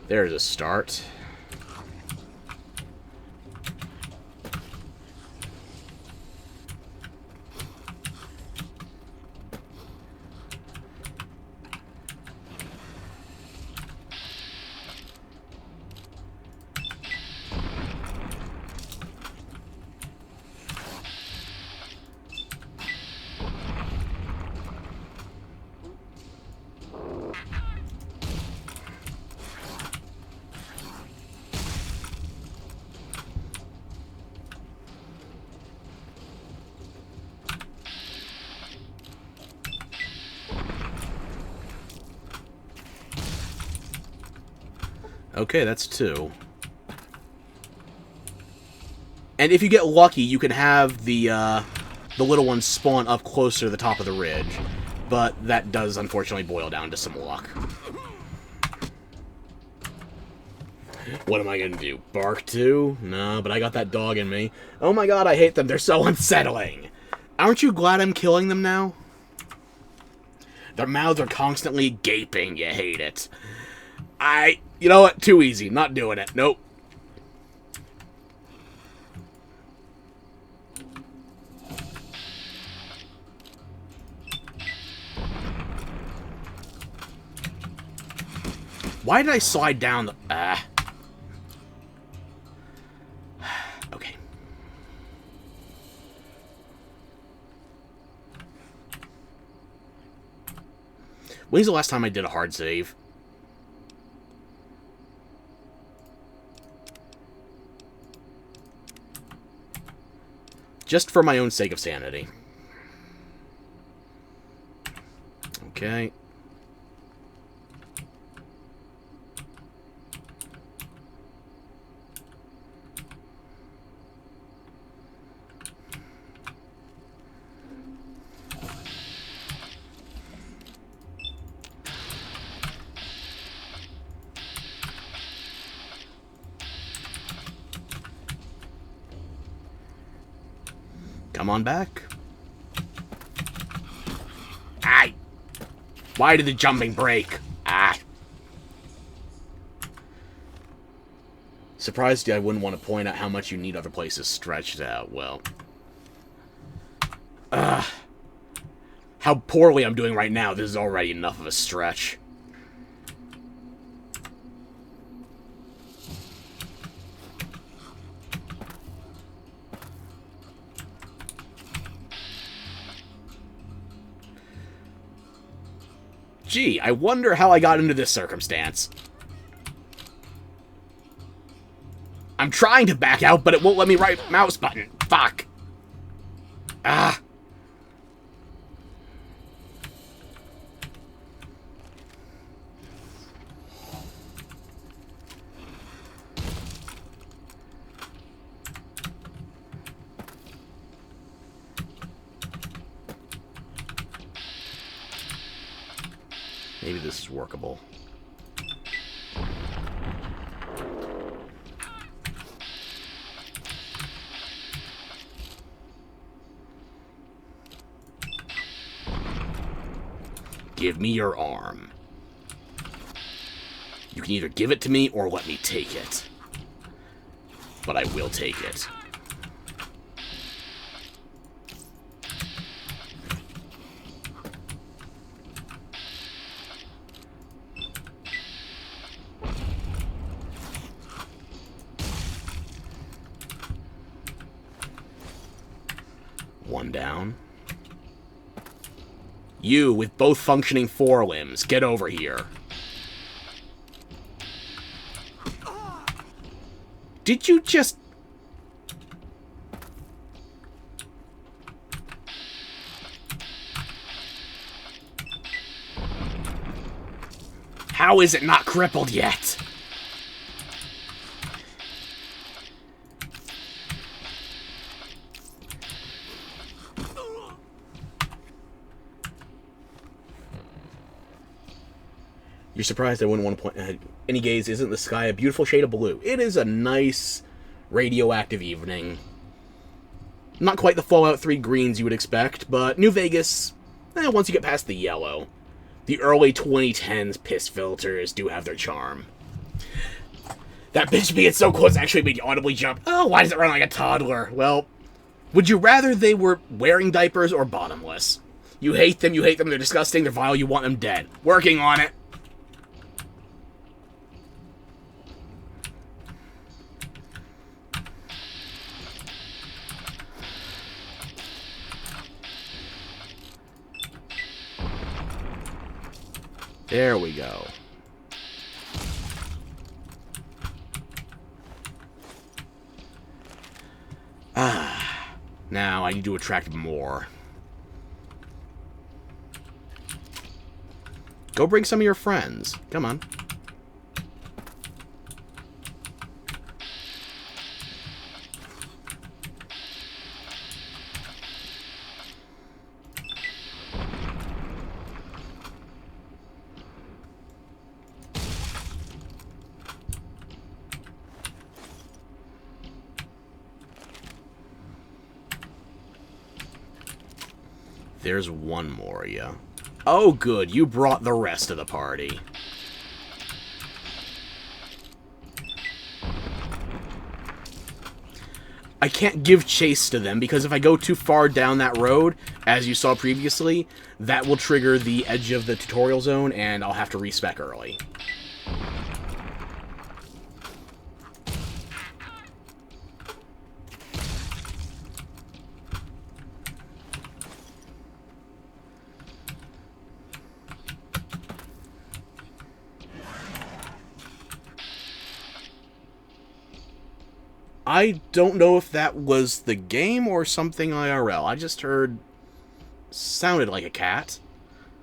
There's a start. Okay, that's 2. And if you get lucky, you can have the little ones spawn up closer to the top of the ridge. But that does, unfortunately, boil down to some luck. What am I gonna do? Bark too? No, but I got that dog in me. Oh my god, I hate them. They're so unsettling. Aren't you glad I'm killing them now? Their mouths are constantly gaping. You hate it. You know what? Too easy. Not doing it. Nope. Why did I slide down the... Okay. When's the last time I did a hard save? Just for my own sake of sanity. Okay. Come on back. Aye. Why did the jumping break? Ah. Surprised I wouldn't want to point out how much you need other places stretched out. Well. How poorly I'm doing right now, this is already enough of a stretch. Gee, I wonder how I got into this circumstance. I'm trying to back out, but it won't let me right mouse button. Fuck. Ah. Maybe this is workable. Give me your arm. You can either give it to me or let me take it. But I will take it. One down. You, with both functioning forelimbs, get over here. Did you just... How is it not crippled yet? You're surprised I wouldn't want to point... Any gaze, isn't the sky a beautiful shade of blue? It is a nice, radioactive evening. Not quite the Fallout 3 greens you would expect, but New Vegas, once you get past the yellow, the early 2010s piss filters do have their charm. That bitch being so close actually made you audibly jump. Oh, why does it run like a toddler? Well, would you rather they were wearing diapers or bottomless? You hate them, they're disgusting, they're vile, you want them dead. Working on it. There we go. Now I need to attract more. Go bring some of your friends. Come on. There's one more, yeah. Oh, good. You brought the rest of the party. I can't give chase to them, because if I go too far down that road, as you saw previously, that will trigger the edge of the tutorial zone, and I'll have to respec early. I don't know if that was the game or something IRL. I just heard... sounded like a cat.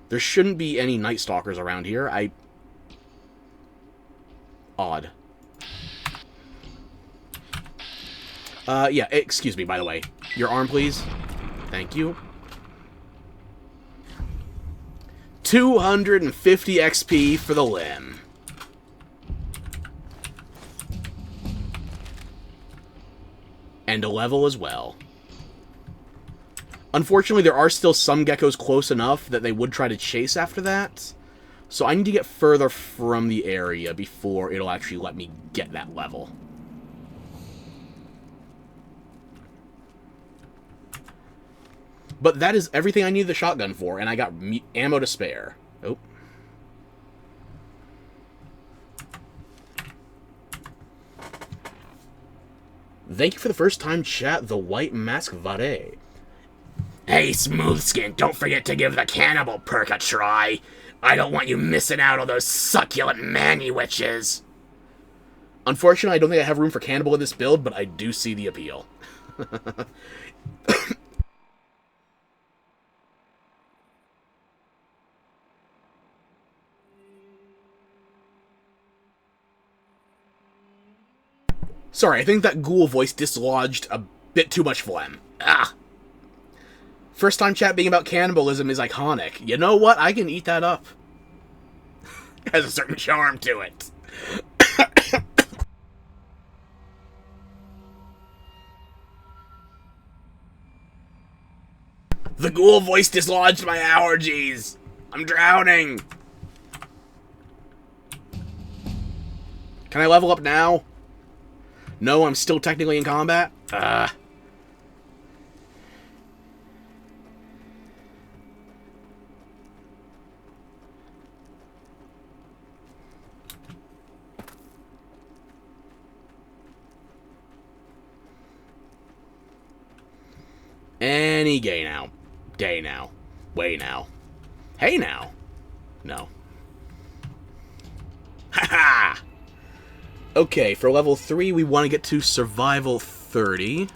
There shouldn't be any Night Stalkers around here. Odd. Yeah, excuse me, by the way. Your arm, please. Thank you. 250 XP for the limb. And a level as well. Unfortunately, there are still some geckos close enough that they would try to chase after that. So I need to get further from the area before it'll actually let me get that level. But that is everything I need the shotgun for, and I got ammo to spare. Oh. Thank you for the first time chat, the White Mask Vare. Hey, Smoothskin, don't forget to give the cannibal perk a try. I don't want you missing out on those succulent mani-witches. Unfortunately, I don't think I have room for cannibal in this build, but I do see the appeal. Sorry, I think that ghoul voice dislodged a bit too much phlegm. Ah! First time chat being about cannibalism is iconic. You know what? I can eat that up. It has a certain charm to it. The ghoul voice dislodged my allergies. I'm drowning. Can I level up now? No, I'm still technically in combat? Any gay now. Day now. Way now. Hey now. No. Haha! Okay, for level 3, we want to get to Survival 30. I'm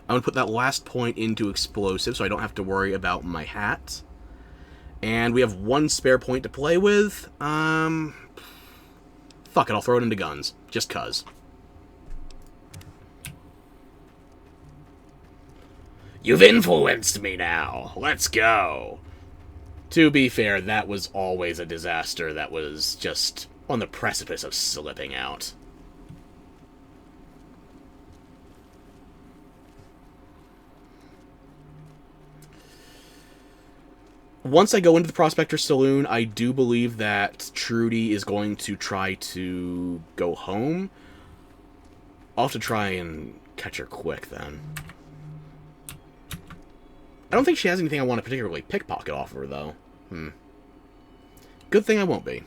going to put that last point into Explosive, so I don't have to worry about my hat. And we have 1 spare point to play with. Fuck it, I'll throw it into guns. Just cuz. You've influenced me now. Let's go. To be fair, that was always a disaster that was just on the precipice of slipping out. Once I go into the Prospector Saloon, I do believe that Trudy is going to try to go home. I'll have to try and catch her quick, then. I don't think she has anything I want to particularly pickpocket off of her, though. Good thing I won't be.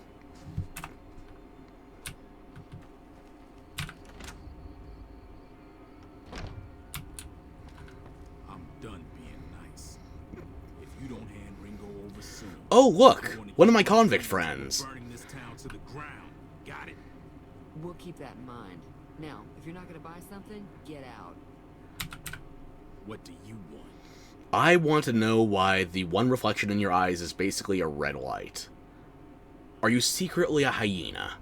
I'm done being nice. If you don't hand Ringo over soon, Oh, look! One of my convict friends. burning this town to the ground. Got it? We'll keep that in mind. Now, if you're not gonna buy something, get out. What do you want? I want to know why the one reflection in your eyes is basically a red light. Are you secretly a hyena?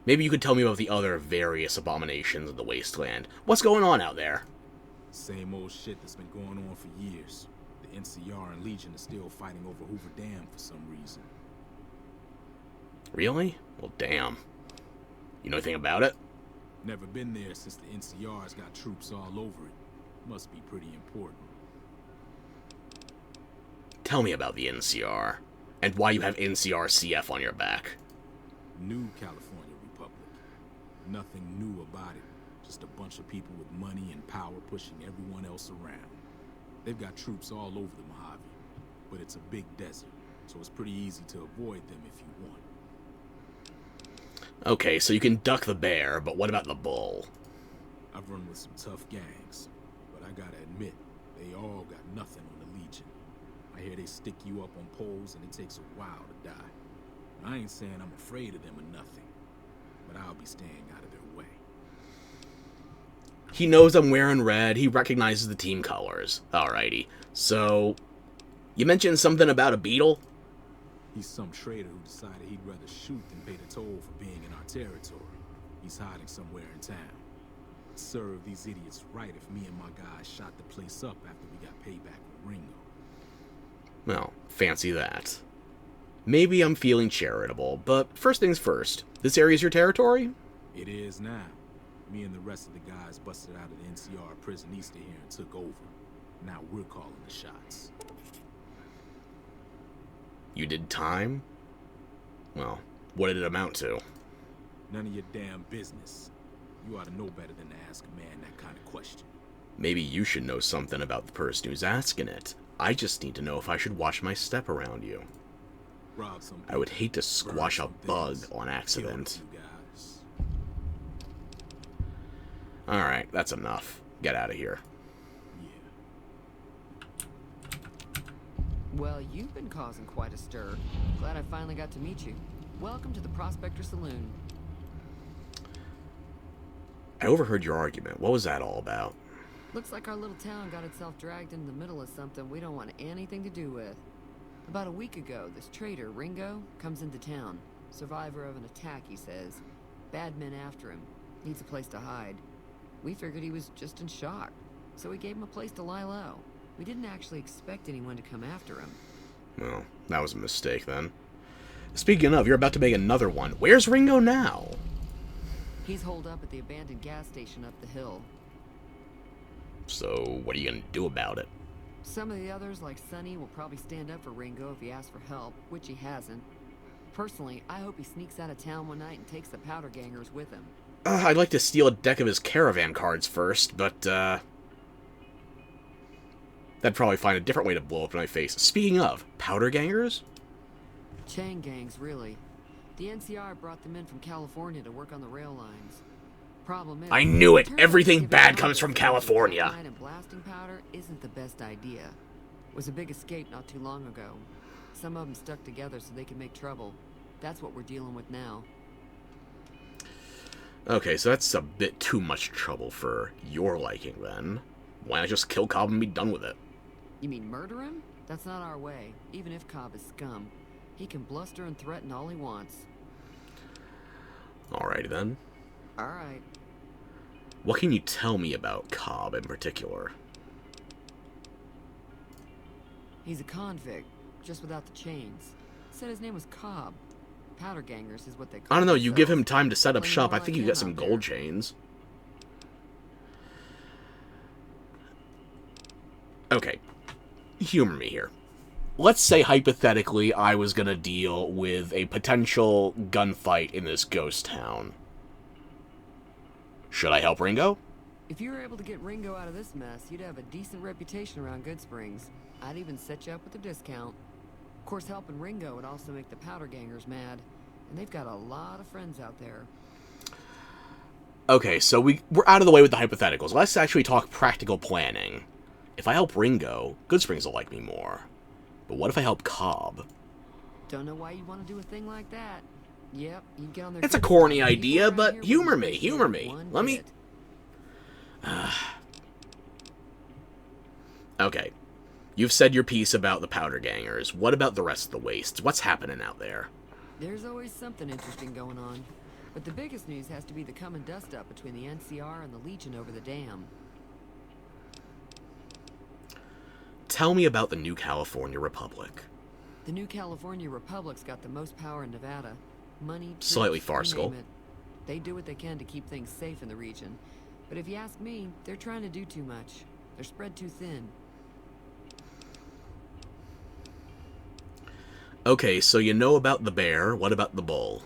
Maybe you could tell me about the other various abominations of the wasteland. What's going on out there? Same old shit that's been going on for years. The NCR and Legion are still fighting over Hoover Dam for some reason. Really? Well, damn. You know anything about it? Never been there since the NCR's got troops all over it. Must be pretty important. Tell me about the NCR, and why you have NCR-CF on your back. New California Republic. Nothing new about it. Just a bunch of people with money and power pushing everyone else around. They've got troops all over the Mojave, but it's a big desert, so it's pretty easy to avoid them if you want. Okay, so you can duck the bear, but what about the bull? I've run with some tough gangs, but I gotta admit, they all got nothing on the Legion. I hear they stick you up on poles and it takes a while to die. I ain't saying I'm afraid of them or nothing, but I'll be staying out of their way. He knows I'm wearing red. He recognizes the team colors. Alrighty. So, you mentioned something about a beetle? He's some traitor who decided he'd rather shoot than pay the toll for being in our territory. He's hiding somewhere in town. Serve these idiots right if me and my guys shot the place up after we got payback with Ringo. Well, fancy that. Maybe I'm feeling charitable, but first things first. This area's your territory? It is now. Me and the rest of the guys busted out of the NCR prison east of here and took over. Now we're calling the shots. You did time? Well, what did it amount to? None of your damn business. You ought to know better than to ask a man that kind of question. Maybe you should know something about the person who's asking it. I just need to know if I should watch my step around you. Rob some I would hate to squash a burn some bug things, on kill a accident. few guys. Alright, that's enough. Get out of here. Yeah. Well, you've been causing quite a stir. Glad I finally got to meet you. Welcome to the Prospector Saloon. I overheard your argument. What was that all about? Looks like our little town got itself dragged into the middle of something we don't want anything to do with. About a week ago, this traitor, Ringo, comes into town. Survivor of an attack, he says. Bad men after him. Needs a place to hide. We figured he was just in shock, so we gave him a place to lie low. We didn't actually expect anyone to come after him. Well, that was a mistake then. Speaking of, you're about to make another one. Where's Ringo now? He's holed up at the abandoned gas station up the hill. So, what are you gonna do about it? Some of the others, like Sonny, will probably stand up for Ringo if he asks for help, which he hasn't. Personally, I hope he sneaks out of town one night and takes the powder gangers with him. I'd like to steal a deck of his caravan cards first, but, that'd probably find a different way to blow up in my face. Speaking of, powder gangers? Chain gangs, really. The NCR brought them in from California to work on the rail lines. Problem is, I knew it! turns out Everything giving bad powder comes from to California! dynamite and blasting powder isn't the best idea. Was a big escape not too long ago. Some of them stuck together so they could make trouble. That's what we're dealing with now. Okay, so that's a bit too much trouble for your liking, then. Why not just kill Cobb and be done with it? You mean murder him? That's not our way, even if Cobb is scum. He can bluster and threaten all he wants. Alrighty then. Alright. What can you tell me about Cobb in particular? He's a convict, just without the chains. Said his name was Cobb. Powder gangers is what they call I don't know, you give him themselves. time to set up Plenty shop, more I think like you get him some out gold there. chains. Okay. Humor me here. Let's say, hypothetically, I was gonna deal with a potential gunfight in this ghost town. Should I help Ringo? If you were able to get Ringo out of this mess, you'd have a decent reputation around Good Springs. I'd even set you up with a discount. Of course, helping Ringo would also make the powder gangers mad. And they've got a lot of friends out there. Okay, so we're out of the way with the hypotheticals. Let's actually talk practical planning. If I help Ringo, Good Springs will like me more. But what if I help Cobb? Don't know why you want to do a thing like that. Yep, you get on their It's a good corny side. People idea, around but here humor wouldn't me, appreciate humor it me. one Let me... bit. Okay. You've said your piece about the powder gangers. What about the rest of the wastes? What's happening out there? There's always something interesting going on. But the biggest news has to be the come and dust up between the NCR and the Legion over the dam. Tell me about the New California Republic. The New California Republic's got the most power in Nevada. Money, troops, Slightly you farcical. name it. They do what they can to keep things safe in the region. But if you ask me, they're trying to do too much. They're spread too thin. Okay, so you know about the bear. What about the bull?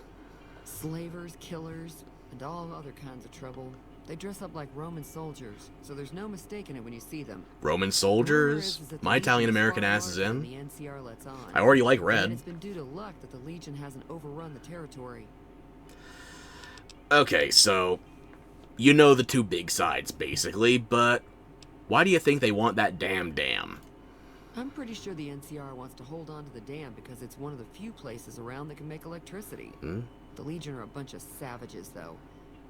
Slavers, killers, and all other kinds of trouble. They dress up like Roman soldiers, so there's no mistaking it when you see them. Roman soldiers? My Italian-American ass is in. The NCR lets on. I already like And red. it's been due to luck that the Legion hasn't overrun the territory. Okay, so you know the two big sides, basically, but why do you think they want that damn dam? I'm pretty sure the NCR wants to hold on to the dam because it's one of the few places around that can make electricity. The Legion are a bunch of savages, though.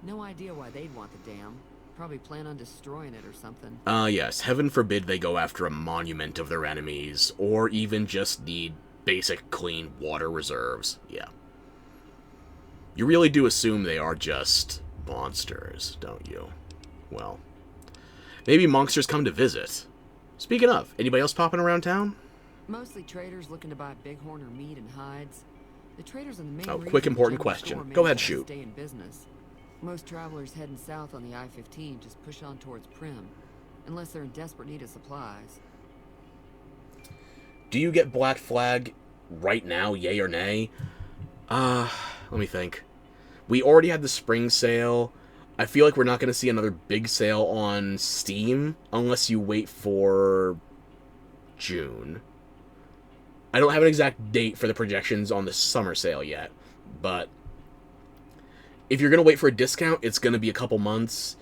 No idea why they'd want the dam. Probably plan on destroying it or something. Yes, heaven forbid they go after a monument of their enemies, or even just need basic clean water reserves. Yeah. You really do assume they are just monsters, don't you? Well, maybe monsters come to visit. Speaking of, anybody else popping around town? Mostly traders looking to buy bighorn or meat and hides. The traders are the main Oh, reason quick the important general question. store Go ahead, manages to shoot. Stay in business. Most travelers heading south on the I-15 just push on towards Prim, unless they're in desperate need of supplies. Do you get Black Flag right now, yay or nay? Let me think. We already had the spring sale. I feel like we're not going to see another big sale on Steam unless you wait for June. I don't have an exact date for the projections on the summer sale yet, but if you're going to wait for a discount, it's going to be a couple months.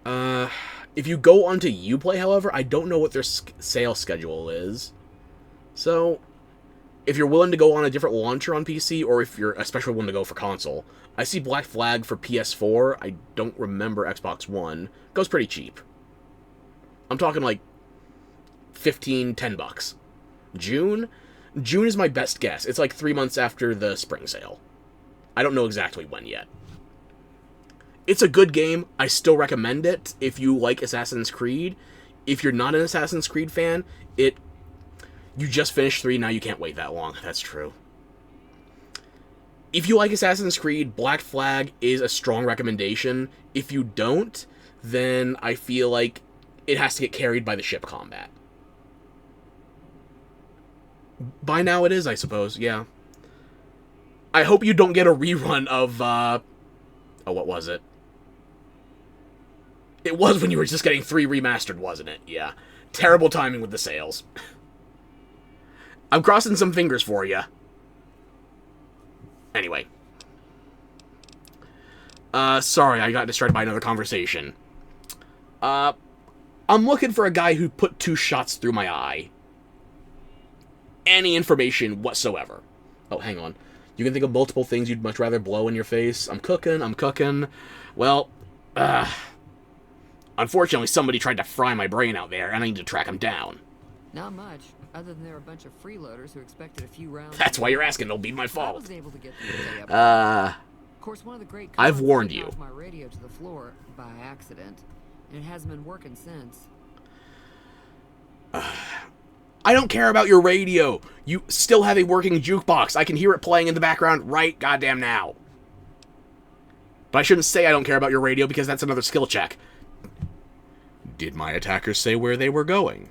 If you go onto Uplay, however, I don't know what their sale schedule is. So, if you're willing to go on a different launcher on PC, or if you're especially willing to go for console, I see Black Flag for PS4. I don't remember Xbox One. Goes pretty cheap. I'm talking like $10 June? June is my best guess. It's like 3 months after the spring sale. I don't know exactly when yet. It's a good game. I still recommend it if you like Assassin's Creed. If you're not an Assassin's Creed fan, you just finished 3, now you can't wait that long. That's true. If you like Assassin's Creed, Black Flag is a strong recommendation. If you don't, then I feel like it has to get carried by the ship combat. By now it is, I suppose, yeah. I hope you don't get a rerun of, what was it? It was when you were just getting 3 remastered, wasn't it? Yeah. Terrible timing with the sales. I'm crossing some fingers for you. Anyway. Sorry, I got distracted by another conversation. I'm looking for a guy who put 2 shots through my eye. Any information whatsoever. Oh, hang on. You can think of multiple things you'd much rather blow in your face. I'm cooking. Well, unfortunately, somebody tried to fry my brain out there, and I need to track him down. Not much, other than they're a bunch of freeloaders who expected a few rounds. That's why you're asking. It'll be my I fault. was able to get them to stay up. Of course, one of the great I've cons warned took you. off my radio to the floor by accident, and it hasn't been working since. I don't care about your radio. You still have a working jukebox. I can hear it playing in the background right goddamn now. But I shouldn't say I don't care about your radio because that's another skill check. Did my attackers say where they were going?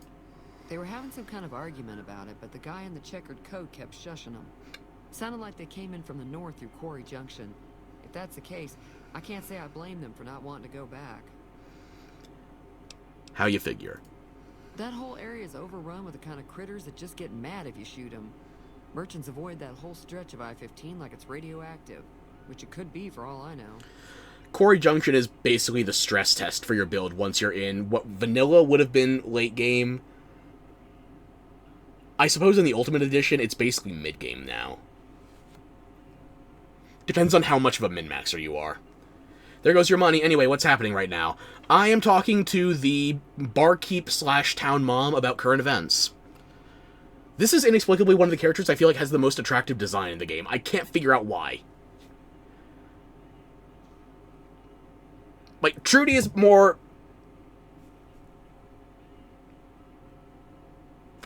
They were having some kind of argument about it, but the guy in the checkered coat kept shushing them. Sounded like they came in from the north through Quarry Junction. If that's the case, I can't say I blame them for not wanting to go back. How you figure? That whole area is overrun with the kind of critters that just get mad if you shoot them. Merchants avoid that whole stretch of I-15 like it's radioactive, which it could be for all I know. Quarry Junction is basically the stress test for your build once you're in. What vanilla would have been late game, I suppose in the Ultimate Edition, it's basically mid-game now. Depends on how much of a min-maxer you are. There goes your money. Anyway, what's happening right now? I am talking to the barkeep/town mom about current events. This is inexplicably one of the characters I feel like has the most attractive design in the game. I can't figure out why. Like, Trudy is more...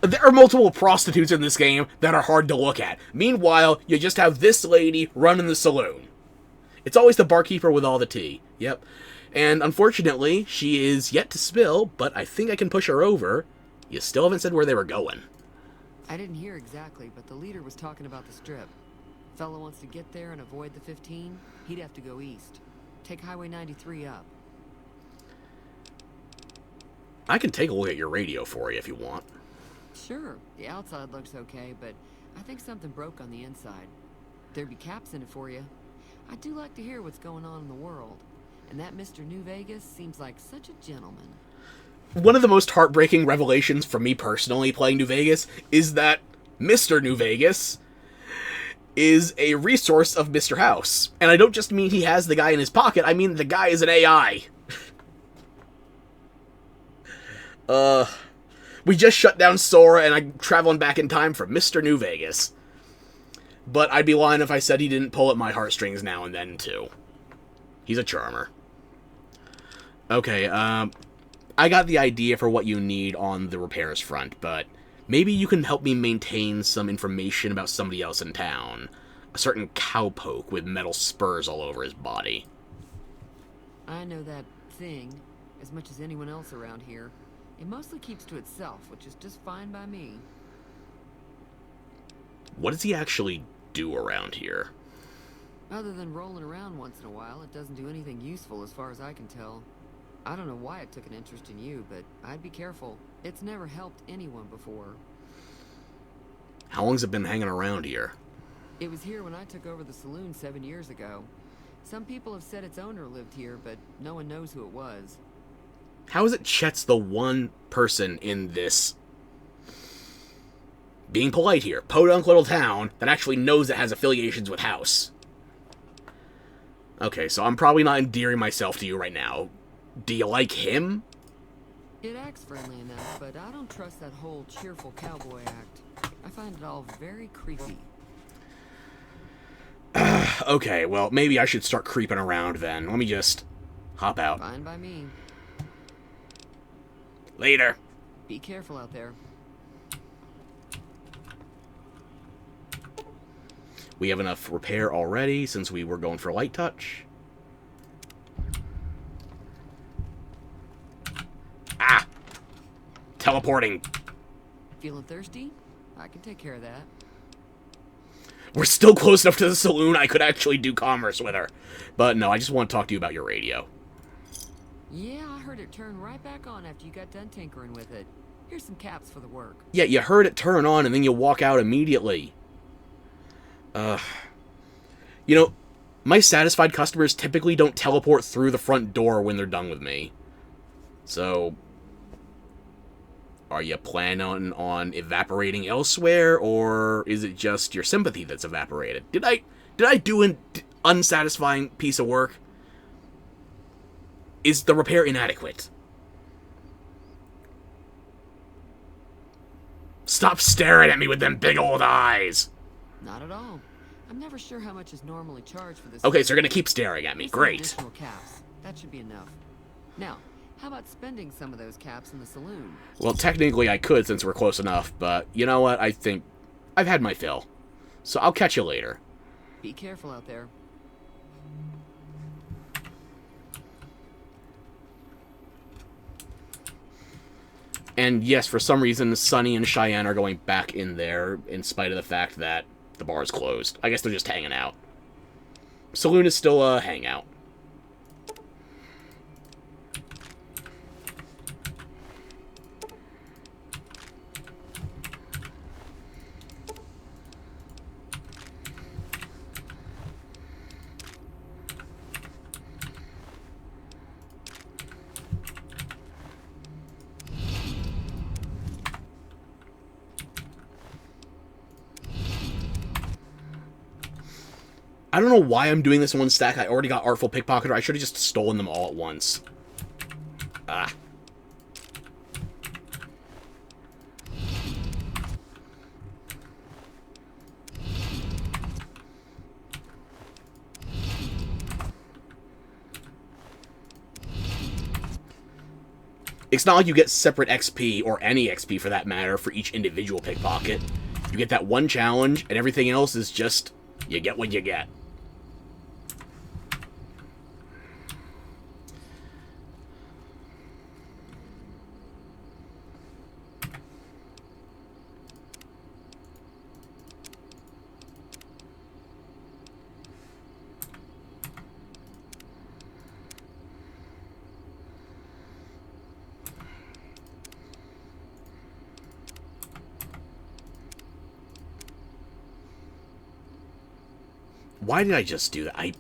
There are multiple prostitutes in this game that are hard to look at. Meanwhile, you just have this lady running the saloon. It's always the barkeeper with all the tea. Yep. And unfortunately, she is yet to spill, but I think I can push her over. You still haven't said where they were going. I didn't hear exactly, but the leader was talking about the Strip. Fellow wants to get there and avoid the 15, he'd have to go east. Take Highway 93 up. I can take a look at your radio for you if you want. Sure, the outside looks okay, but I think something broke on the inside. There'd be caps in it for you. I do like to hear what's going on in the world. And that Mr. New Vegas seems like such a gentleman. One of the most heartbreaking revelations for me personally playing New Vegas is that Mr. New Vegas is a resource of Mr. House. And I don't just mean he has the guy in his pocket, I mean the guy is an AI. We just shut down Sora and I'm traveling back in time for Mr. New Vegas. But I'd be lying if I said he didn't pull at my heartstrings now and then, too. He's a charmer. Okay, I got the idea for what you need on the repairs front, but maybe you can help me maintain some information about somebody else in town. A certain cowpoke with metal spurs all over his body. I know that thing as much as anyone else around here. It mostly keeps to itself, which is just fine by me. What does he actually do around here? Other than rolling around once in a while, it doesn't do anything useful as far as I can tell. I don't know why it took an interest in you, but I'd be careful. It's never helped anyone before. How long's it been hanging around here? It was here when I took over the saloon 7 years ago. Some people have said its owner lived here, but no one knows who it was. How is it Chet's the one person in this, being polite here, podunk little town that actually knows it has affiliations with House? Okay, so I'm probably not endearing myself to you right now. Do you like him? It acts friendly enough, but I don't trust that whole cheerful cowboy act. I find it all very creepy. Okay, well, maybe I should start creeping around then. Let me just hop out. Fine by me. Later. Be careful out there. We have enough repair already since we were going for light touch. Ah! Teleporting. Feeling thirsty? I can take care of that. We're still close enough to the saloon I could actually do commerce with her. But no, I just want to talk to you about your radio. Yeah, I heard it turn right back on after you got done tinkering with it. Here's some caps for the work. Yeah, you heard it turn on and then you walk out immediately. You know, my satisfied customers typically don't teleport through the front door when they're done with me. So, are you planning on evaporating elsewhere, or is it just your sympathy that's evaporated? Did I do an unsatisfying piece of work? Is the repair inadequate? Stop staring at me with them big old eyes! Not at all. I'm never sure how much is normally charged for this. Okay, so you're gonna keep staring at me. Just some Great. additional caps. That should be enough. Now, how about spending some of those caps in the saloon? Well, technically I could since we're close enough, but you know what? I think I've had my fill. So I'll catch you later. Be careful out there. And yes, for some reason, Sunny and Cheyenne are going back in there, in spite of the fact that the bar is closed. I guess they're just hanging out. Saloon is still a hangout. I don't know why I'm doing this in one stack. I already got Artful Pickpocketer. I should have just stolen them all at once. Ah. It's not like you get separate XP, or any XP for that matter, for each individual pickpocket. You get that one challenge, and everything else is just, you get what you get. Why did I just do that?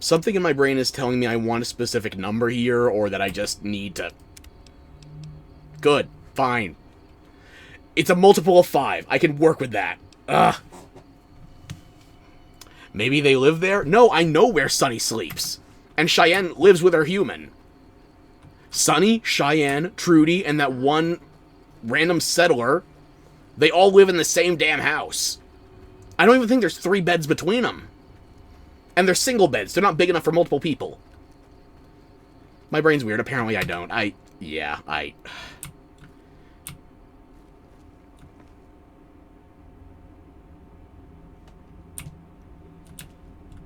Something in my brain is telling me I want a specific number here, or that I just need to... Good. Fine. It's a multiple of 5. I can work with that. Ugh. Maybe they live there? No, I know where Sunny sleeps. And Cheyenne lives with her human. Sunny, Cheyenne, Trudy, and that one random settler, they all live in the same damn house. I don't even think there's 3 beds between them. And they're single beds. They're not big enough for multiple people. My brain's weird. Apparently I don't.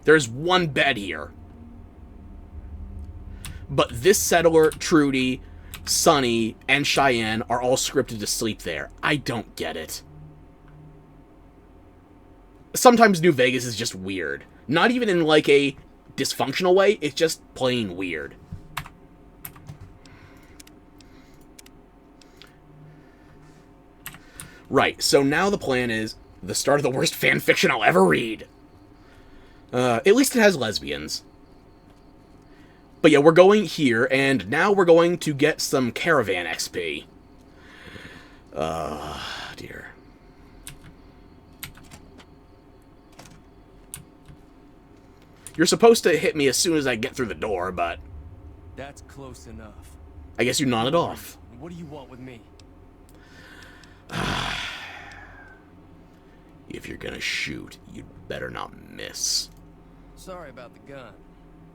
There's 1 bed here. But this settler, Trudy, Sunny, and Cheyenne are all scripted to sleep there. I don't get it. Sometimes New Vegas is just weird. Not even in, like, a dysfunctional way. It's just plain weird. Right, so now the plan is the start of the worst fanfiction I'll ever read. At least it has lesbians. But yeah, we're going here, and now we're going to get some caravan XP. Dear. You're supposed to hit me as soon as I get through the door, but... That's close enough. I guess you nodded off. What do you want with me? If you're gonna shoot, you'd better not miss. Sorry about the gun.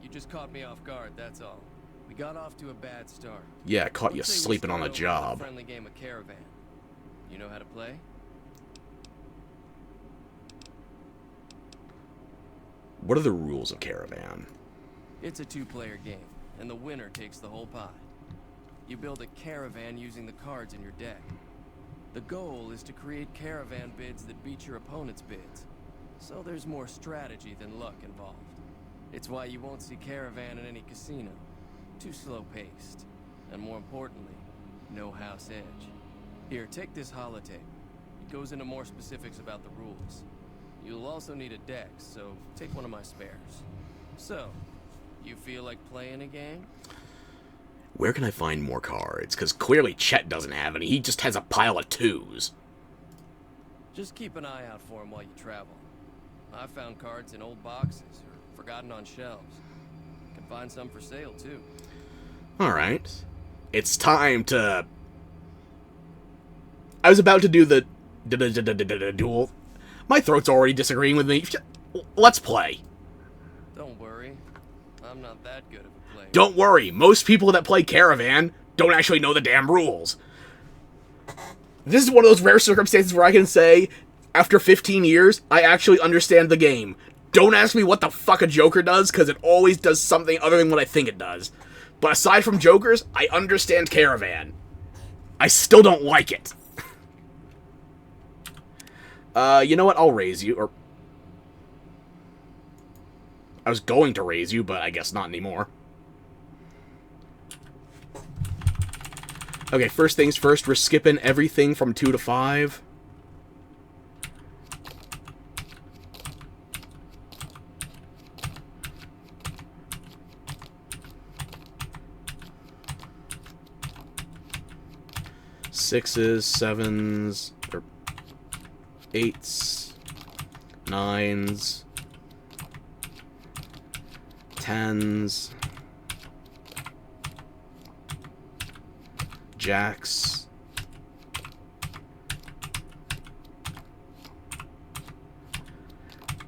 You just caught me off guard, that's all. We got off to a bad start. Yeah, caught you Let's say we sleeping on the start over with job. a friendly game of Caravan. You know how to play? What are the rules of Caravan? It's a 2-player game, and the winner takes the whole pot. You build a caravan using the cards in your deck. The goal is to create caravan bids that beat your opponent's bids. So there's more strategy than luck involved. It's why you won't see Caravan in any casino. Too slow-paced. And more importantly, no house edge. Here, take this holotape. It goes into more specifics about the rules. You'll also need a deck, so take one of my spares. So, you feel like playing a game? Where can I find more cards? Because clearly Chet doesn't have any. He just has a pile of 2s. Just keep an eye out for them while you travel. I found cards in old boxes or forgotten on shelves. Can find some for sale, too. Alright. It's time to... I was about to do the... duel. My throat's already disagreeing with me. Let's play. Don't worry. I'm not that good of a player. Don't worry. Most people that play Caravan don't actually know the damn rules. This is one of those rare circumstances where I can say, after 15 years, I actually understand the game. Don't ask me what the fuck a Joker does, because it always does something other than what I think it does. But aside from Jokers, I understand Caravan. I still don't like it. You know what? I'll raise you, or... I was going to raise you, but I guess not anymore. Okay, first things first, we're skipping everything from 2 to 5. Sixes, 7s, or 8s, 9s, 10s, jacks,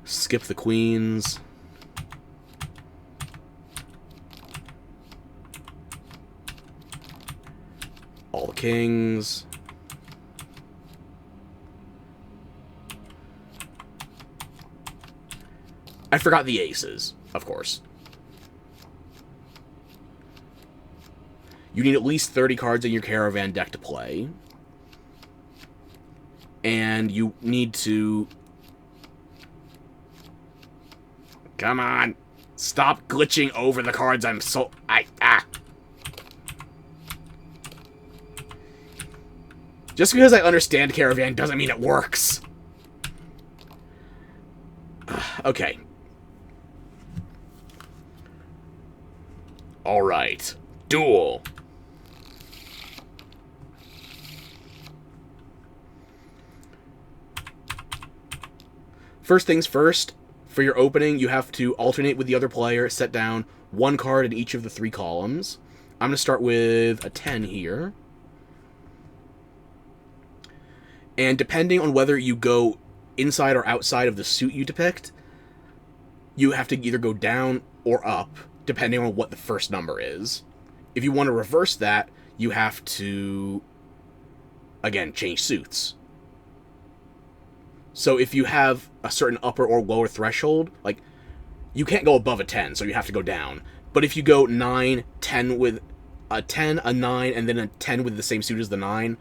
skip the queens, all the kings, I forgot the aces, of course. You need at least 30 cards in your Caravan deck to play. And you need to... Come on. Stop glitching over the cards. Just because I understand Caravan doesn't mean it works. Okay. Alright. Duel. First things first, for your opening, you have to alternate with the other player, set down one card in each of the 3 columns. I'm going to start with a 10 here. And depending on whether you go inside or outside of the suit you depict, you have to either go down or up, depending on what the first number is. If you want to reverse that, you have to, again, change suits. So if you have a certain upper or lower threshold, like, you can't go above a 10, so you have to go down. But if you go 9, 10 with a 10, a 9, and then a 10 with the same suit as the 9,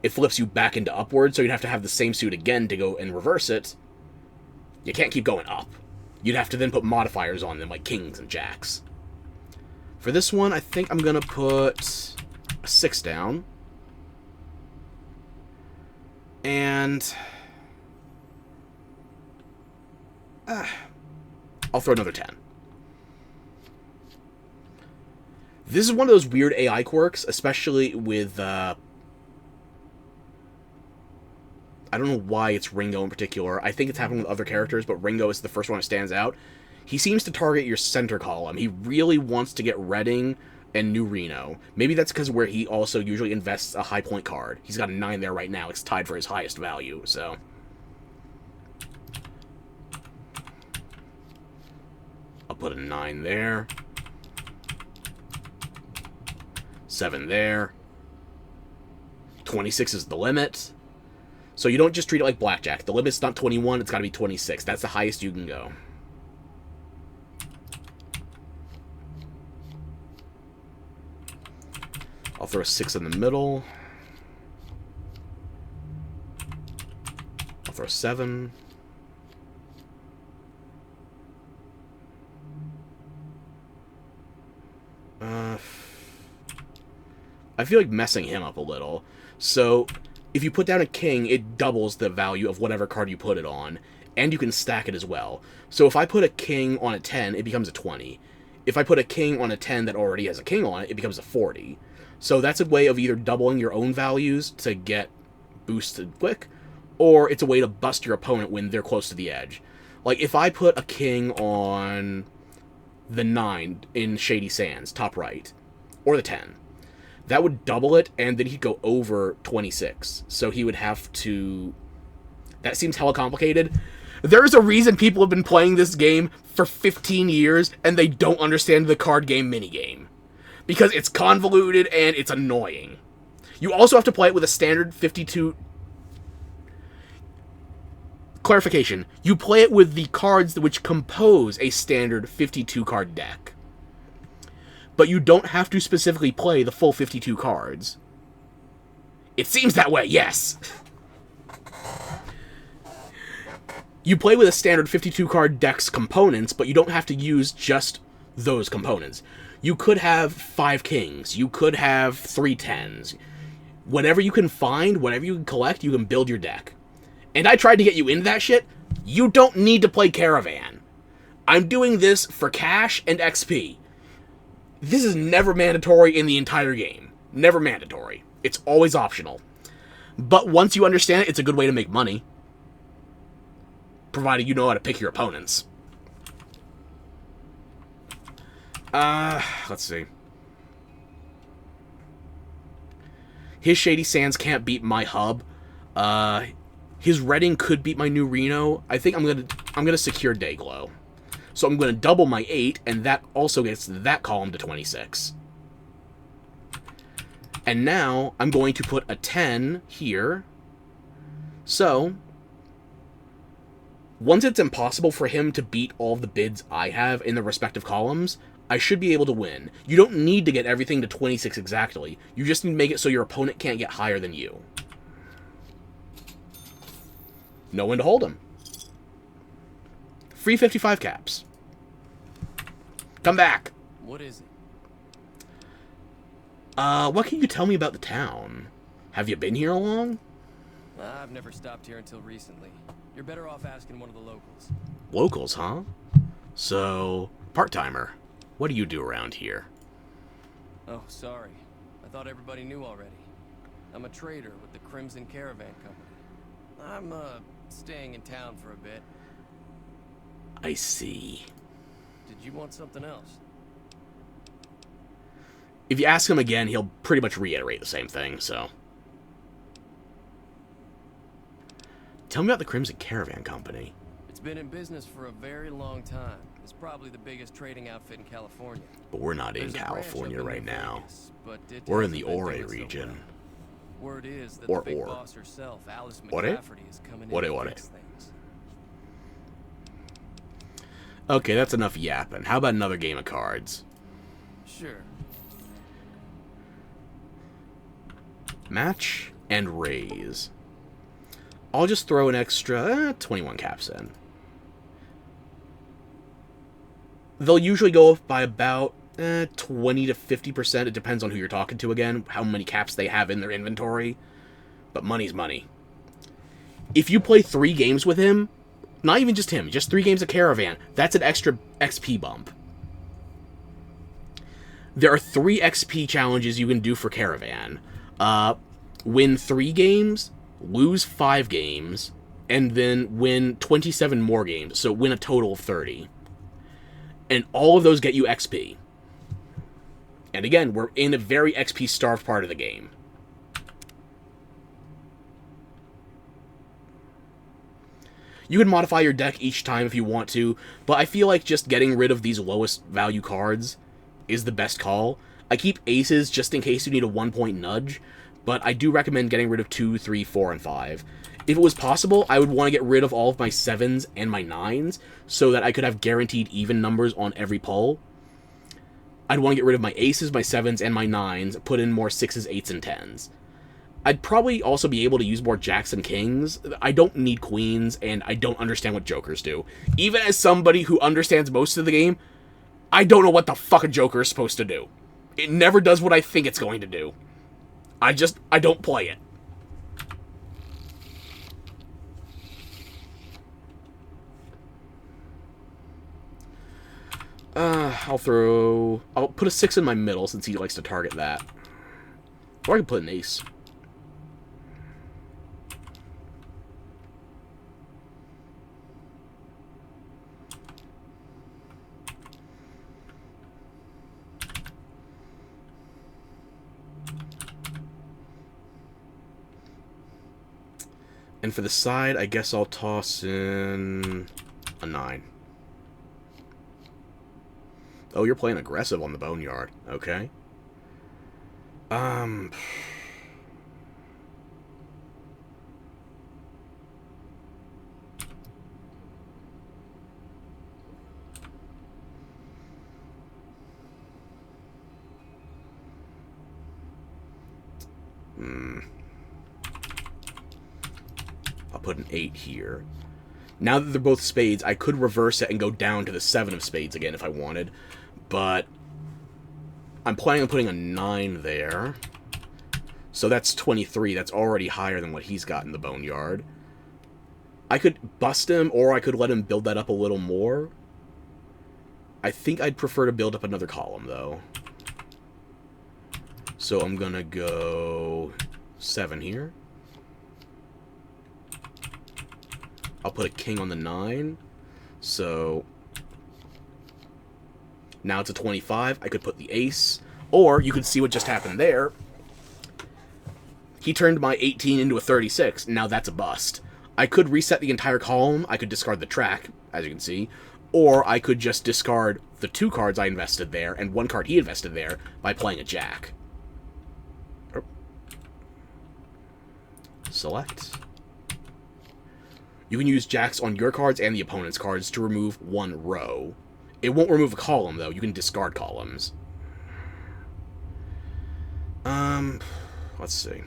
it flips you back into upward, so you'd have to have the same suit again to go and reverse it. You can't keep going up. You'd have to then put modifiers on them, like kings and jacks. For this one, I think I'm going to put a 6 down. And I'll throw another 10. This is one of those weird AI quirks, especially with, I don't know why it's Ringo in particular. I think it's happened with other characters, but Ringo is the first one that stands out. He seems to target your center column. He really wants to get Redding and New Reno. Maybe that's because where he also usually invests a high point card. He's got a 9 there right now. It's tied for his highest value, so... I'll put a 9 there. 7 there. 26 is the limit. So you don't just treat it like blackjack. The limit's not 21, it's got to be 26. That's the highest you can go. I'll throw a 6 in the middle. I'll throw a 7. I feel like messing him up a little. So, if you put down a king, it doubles the value of whatever card you put it on, and you can stack it as well. So if I put a king on a 10, it becomes a 20. If I put a king on a 10 that already has a king on it, it becomes a 40. So that's a way of either doubling your own values to get boosted quick, or it's a way to bust your opponent when they're close to the edge. Like, if I put a king on the 9 in Shady Sands, top right, or the 10, that would double it, and then he'd go over 26. So he would have to... That seems hella complicated. There's a reason people have been playing this game for 15 years, and they don't understand the card game minigame. Because it's convoluted, and it's annoying. You also have to play it with a standard 52... Clarification. You play it with the cards which compose a standard 52-card deck. But you don't have to specifically play the full 52 cards. It seems that way, yes! You play with a standard 52-card deck's components, but you don't have to use just those components. You could have 5 kings. You could have 3 10s. Whatever you can find, whatever you can collect, you can build your deck. And I tried to get you into that shit. You don't need to play Caravan. I'm doing this for cash and XP. This is never mandatory in the entire game. Never mandatory. It's always optional. But once you understand it, it's a good way to make money. Provided you know how to pick your opponents. Let's see. His Shady Sands can't beat my hub. His Redding could beat my New Reno. I think I'm gonna secure Dayglow. So I'm going to double my 8, and that also gets that column to 26. And now I'm going to put a 10 here. So, once it's impossible for him to beat all the bids I have in the respective columns, I should be able to win. You don't need to get everything to 26 exactly. You just need to make it so your opponent can't get higher than you. Know when to hold him. Free 55 caps. Come back. What is it? What can you tell me about the town? Have you been here long? I've never stopped here until recently. You're better off asking one of the locals. Locals, huh? So, part-timer. What do you do around here? Oh, sorry. I thought everybody knew already. I'm a trader with the Crimson Caravan Company. I'm, staying in town for a bit. I see. Did you want something else? If you ask him again, he'll pretty much reiterate the same thing, so... Tell me about the Crimson Caravan Company. It's been in business for a very long time. It's probably the biggest trading outfit in California. But we're not in There's a branch California up in right New now. Vegas, but it We're in hasn't the been Ore doing so region. well. Word is that Or the big Ore. boss herself, Alice What McCafferty, is coming What in it? to fix things. Okay, that's enough yapping. How about another game of cards? Sure. Match and raise. I'll just throw an extra 21 caps in. They'll usually go up by about 20 to 50%. It depends on who you're talking to again, how many caps they have in their inventory. But money's money. If you play 3 games with him, not even just him, just 3 games of Caravan, that's an extra XP bump. There are 3 XP challenges you can do for Caravan. Win 3 games, lose 5 games, and then win 27 more games. So win a total of 30. And all of those get you XP. And again, we're in a very XP-starved part of the game. You can modify your deck each time if you want to, but I feel like just getting rid of these lowest value cards is the best call. I keep aces just in case you need a 1-point nudge, but I do recommend getting rid of 2, 3, 4, and 5. If it was possible, I would want to get rid of all of my 7s and my 9s so that I could have guaranteed even numbers on every pull. I'd want to get rid of my aces, my 7s, and my 9s, put in more 6s, 8s, and 10s. I'd probably also be able to use more jacks and kings. I don't need queens, and I don't understand what jokers do. Even as somebody who understands most of the game, I don't know what the fuck a joker is supposed to do. It never does what I think it's going to do. I don't play it. I'll put a 6 in my middle since he likes to target that. Or I can put an ace. And for the side, I guess I'll toss in a 9. Oh, you're playing aggressive on the Boneyard. Okay. I'll put an 8 here. Now that they're both spades, I could reverse it and go down to the 7 of spades again if I wanted. But I'm planning on putting a 9 there. So that's 23. That's already higher than what he's got in the Boneyard. I could bust him, or I could let him build that up a little more. I think I'd prefer to build up another column, though. So I'm going to go 7 here. I'll put a king on the 9. So now it's a 25. I could put the ace. Or you could see what just happened there. He turned my 18 into a 36. Now that's a bust. I could reset the entire column. I could discard the track, as you can see. Or I could just discard the 2 cards I invested there and 1 card he invested there by playing a jack. Select. You can use jacks on your cards and the opponent's cards to remove 1 row. It won't remove a column, though. You can discard columns. Let's see.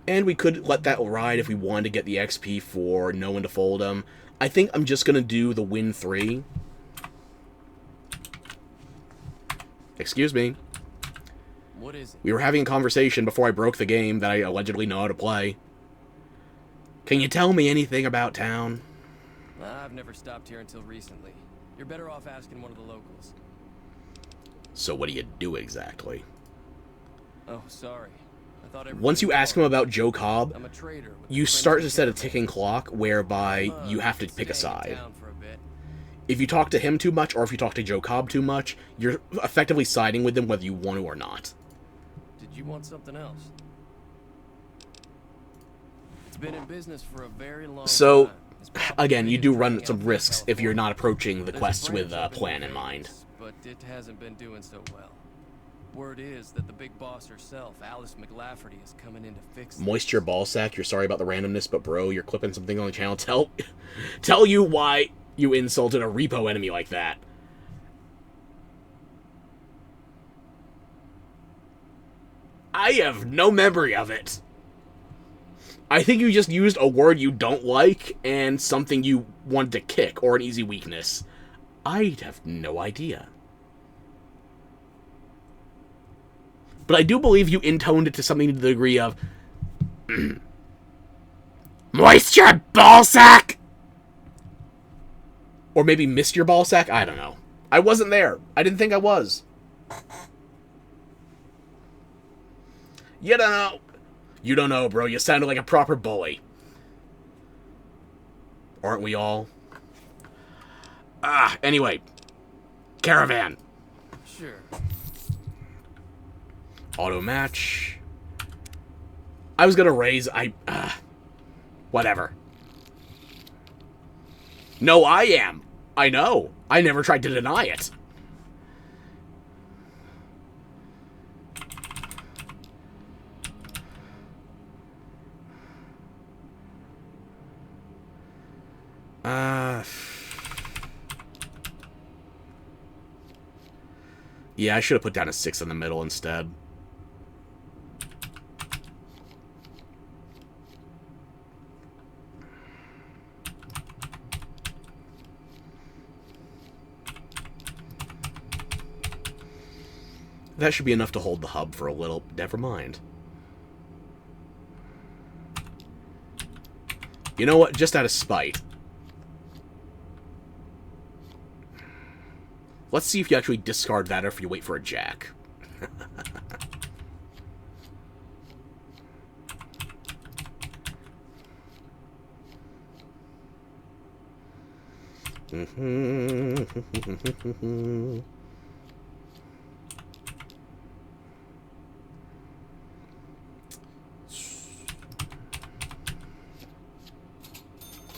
And we could let that ride if we wanted to get the XP for No One to Fold 'em. I think I'm just going to do the win 3. Excuse me. What is it? We were having a conversation before I broke the game that I allegedly know how to play. Can you tell me anything about town? I've never stopped here until recently. You're better off asking one of the locals. So what do you do exactly? Oh, sorry. I thought everything Once you was ask him fine. about Joe Cobb, I'm a trader with you the start to Prince set a of ticking clock whereby you have to pick a staying in side. town for a bit. If you talk to him too much, or if you talk to Joe Cobb too much, you're effectively siding with them whether you want to or not. Did you want something else? It's been in business for a very long So, time. It's probably again, you do been run trading some out risks from if you're not California. approaching the There's a quests with branch a up in plan New in mind. Vegas, but it hasn't been doing so well. Word is that the big boss herself, Alice McLafferty, is coming in to fix Moisture Ballsack, you're sorry about the randomness, but bro, you're clipping something on the channel. Tell you why you insulted a repo enemy like that. I have no memory of it. I think you just used a word you don't like and something you wanted to kick, or an easy weakness. I have no idea. But I do believe you intoned it to something to the degree of... Moisture Ballsack! Or maybe missed your ballsack? I don't know. I wasn't there. I didn't think I was. You don't know. You don't know, bro. You sounded like a proper bully. Aren't we all? Anyway. Caravan. Sure. Auto match. I was gonna raise... whatever. No, I am. I know. I never tried to deny it. Yeah, I should have put down a 6 in the middle instead. That should be enough to hold the hub for a little. Never mind. You know what? Just out of spite. Let's see if you actually discard that or if you wait for a jack.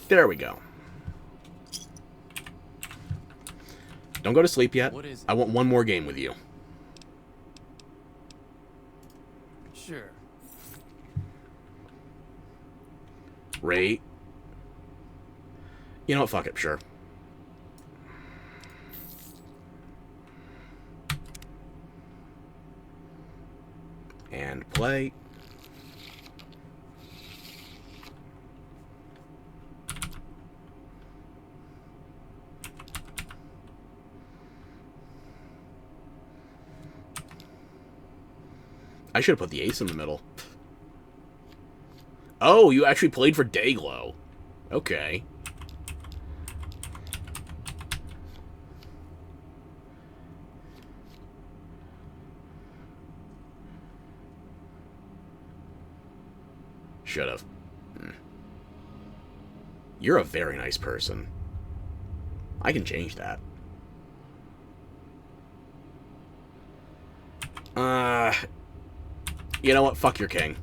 There we go. Don't go to sleep yet. What is it? I want one more game with you. Sure. Rate. You know what? Fuck it. Sure. And play. I should have put the ace in the middle. Oh, you actually played for Dayglow. Okay. Should have. You're a very nice person. I can change that. You know what? Fuck your king.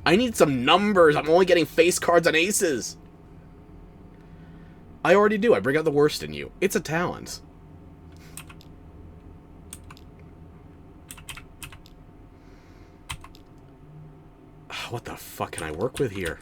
I need some numbers. I'm only getting face cards on aces. I already do. I bring out the worst in you. It's a talent. What the fuck can I work with here?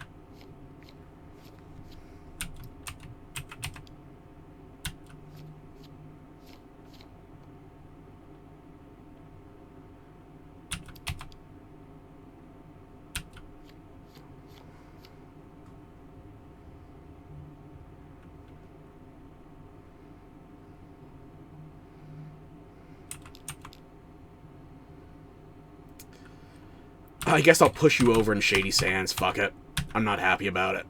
I guess I'll push you over in Shady Sands. Fuck it. I'm not happy about it.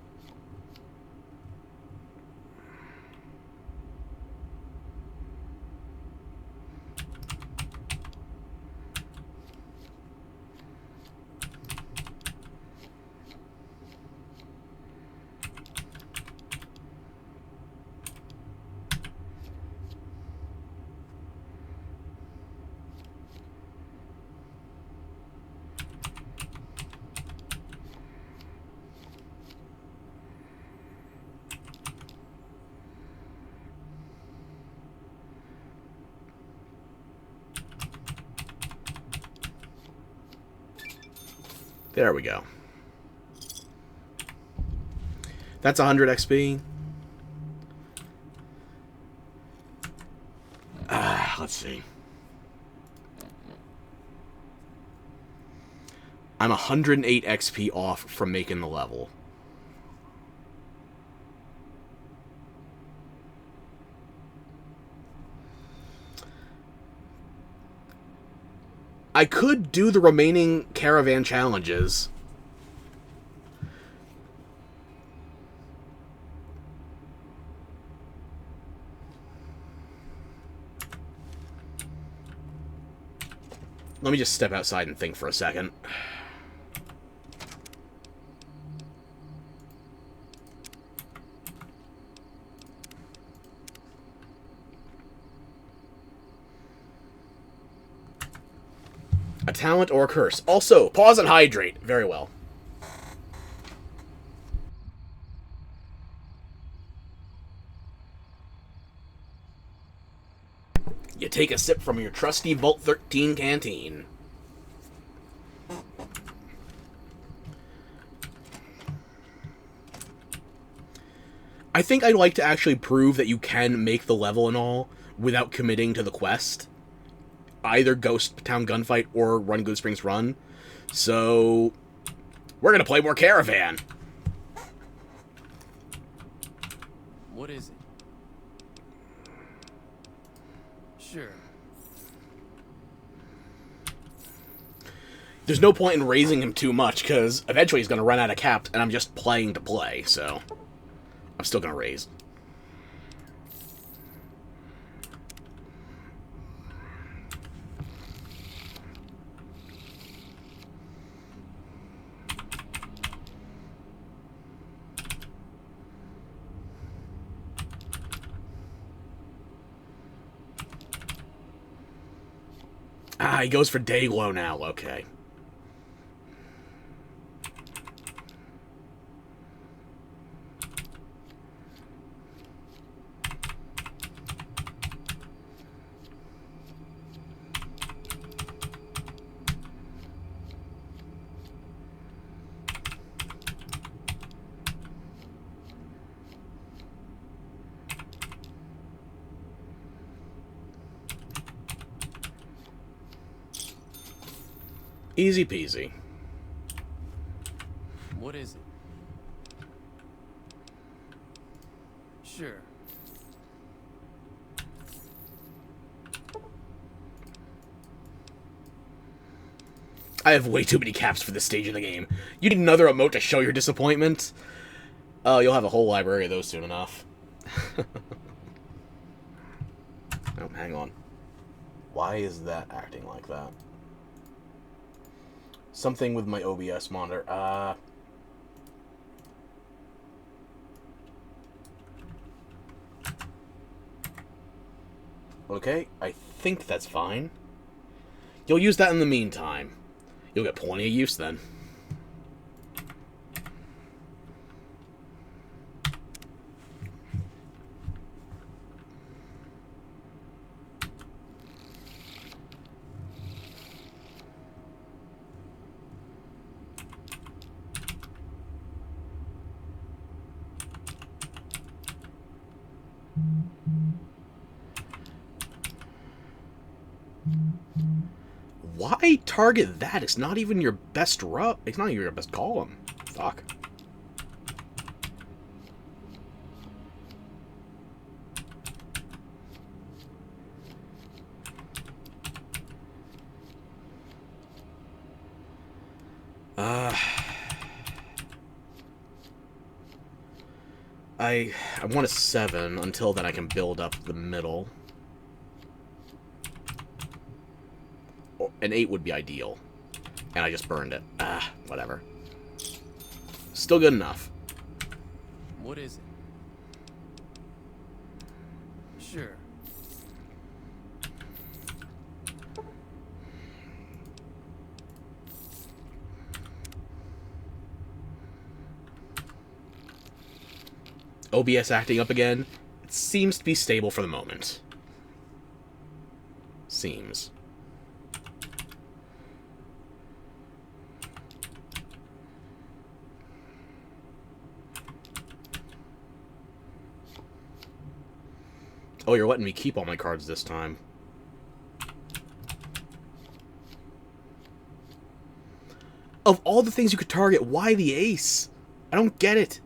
There we go. That's 100 XP. Let's see. I'm 108 XP off from making the level. I could do the remaining caravan challenges. Let me just step outside and think for a second. A talent or a curse. Also, pause and hydrate. Very well. You take a sip from your trusty Vault 13 canteen. I think I'd like to actually prove that you can make the level and all without committing to the quest. Either Ghost Town Gunfight or Run Goodsprings Run. So, we're gonna play more Caravan. What is it? Sure. There's no point in raising him too much, because eventually he's gonna run out of caps, and I'm just playing to play, so I'm still gonna raise. Ah, he goes for Dayglow now, okay. Easy peasy. What is it? Sure. I have way too many caps for this stage of the game. You need another emote to show your disappointment? Oh, you'll have a whole library of those soon enough. Oh, hang on. Why is that acting like that? Something with my OBS monitor. Okay, I think that's fine. You'll use that in the meantime. You'll get plenty of use then. Why target that? It's not even your best it's not even your best column. Fuck. I want a 7. Until then I can build up the middle. An 8 would be ideal. And I just burned it. Whatever. Still good enough. What is it? Sure. OBS acting up again. It seems to be stable for the moment. Seems. Oh, you're letting me keep all my cards this time. Of all the things you could target, why the ace? I don't get it.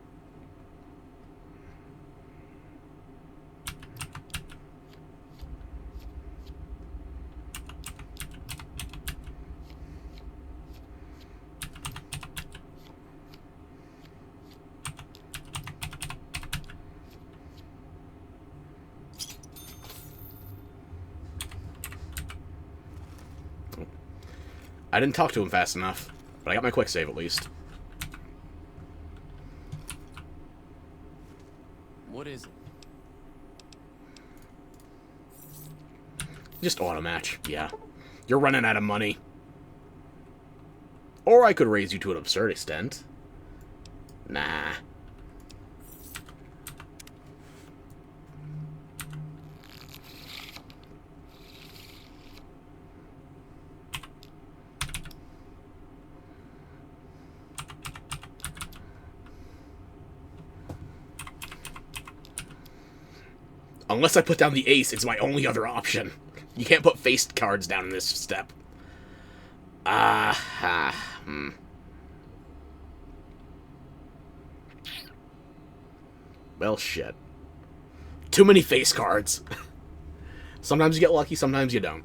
I didn't talk to him fast enough, but I got my quick save at least. What is it? Just auto match, yeah. You're running out of money. Or I could raise you to an absurd extent. Nah. Unless I put down the ace, it's my only other option. You can't put faced cards down in this step. Well, shit. Too many face cards. Sometimes you get lucky, sometimes you don't.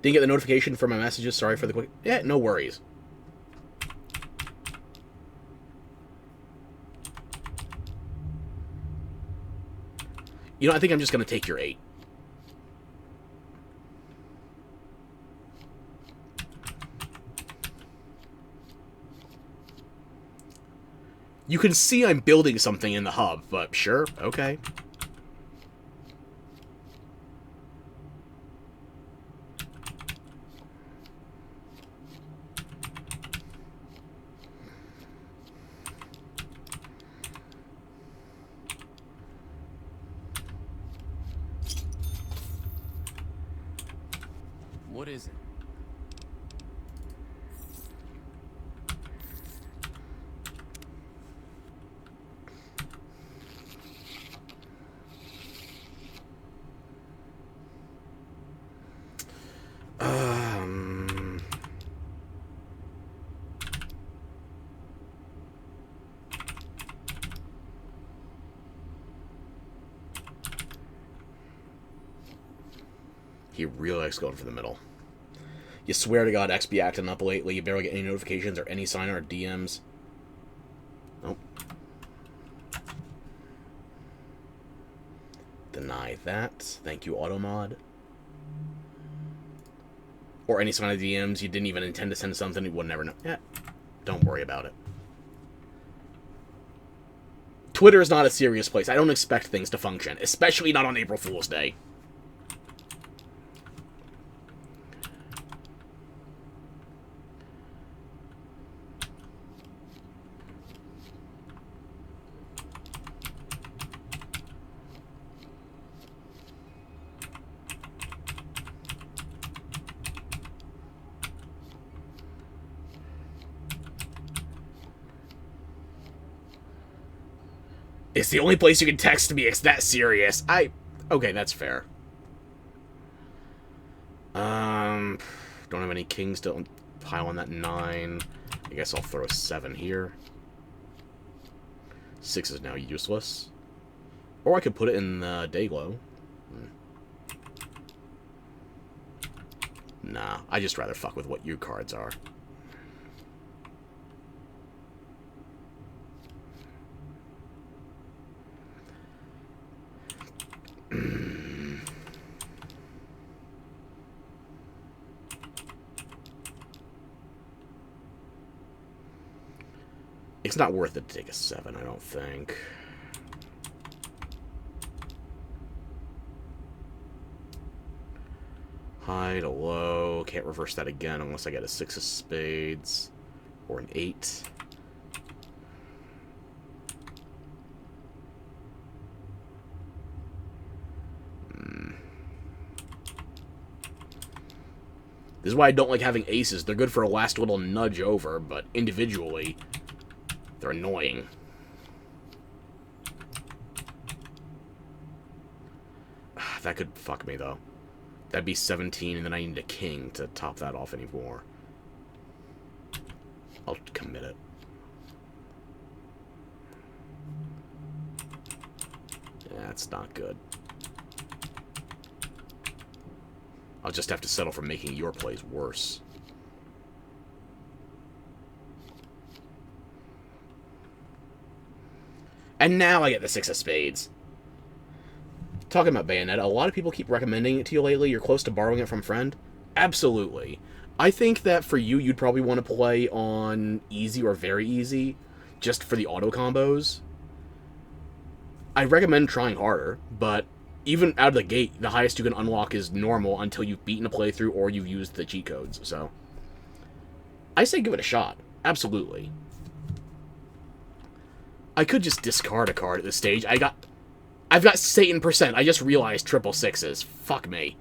Didn't get the notification for my messages. Sorry for the quick... Yeah, no worries. You know, I think I'm just going to take your 8. You can see I'm building something in the hub, but sure, okay. What is it? He really likes going for the middle. You swear to God, XP acting up lately. You barely get any notifications or any sign or DMs. Nope. Deny that. Thank you, Automod. Or any sign of DMs. You didn't even intend to send something. You would never know. Yeah. Don't worry about it. Twitter is not a serious place. I don't expect things to function. Especially not on April Fool's Day. It's the only place you can text me. It's that serious. Okay, that's fair. Don't have any kings to pile on that 9. I guess I'll throw a 7 here. 6 is now useless. Or I could put it in Dayglow. Nah, I just rather fuck with what your cards are. It's not worth it to take a 7, I don't think. High to low. Can't reverse that again unless I get a 6 of spades. Or an 8. This is why I don't like having aces. They're good for a last little nudge over, but individually, they're annoying. That could fuck me, though. That'd be 17, and then I need a king to top that off anymore. I'll commit it. Yeah, that's not good. I'll just have to settle for making your plays worse. And now I get the 6 of spades. Talking about Bayonetta, a lot of people keep recommending it to you lately. You're close to borrowing it from a friend. Absolutely. I think that for you, you'd probably want to play on easy or very easy, just for the auto combos. I recommend trying harder, but even out of the gate, the highest you can unlock is normal until you've beaten a playthrough or you've used the cheat codes, so I say give it a shot. Absolutely. I could just discard a card at this stage. I've got Satan %. I just realized 666s. Fuck me.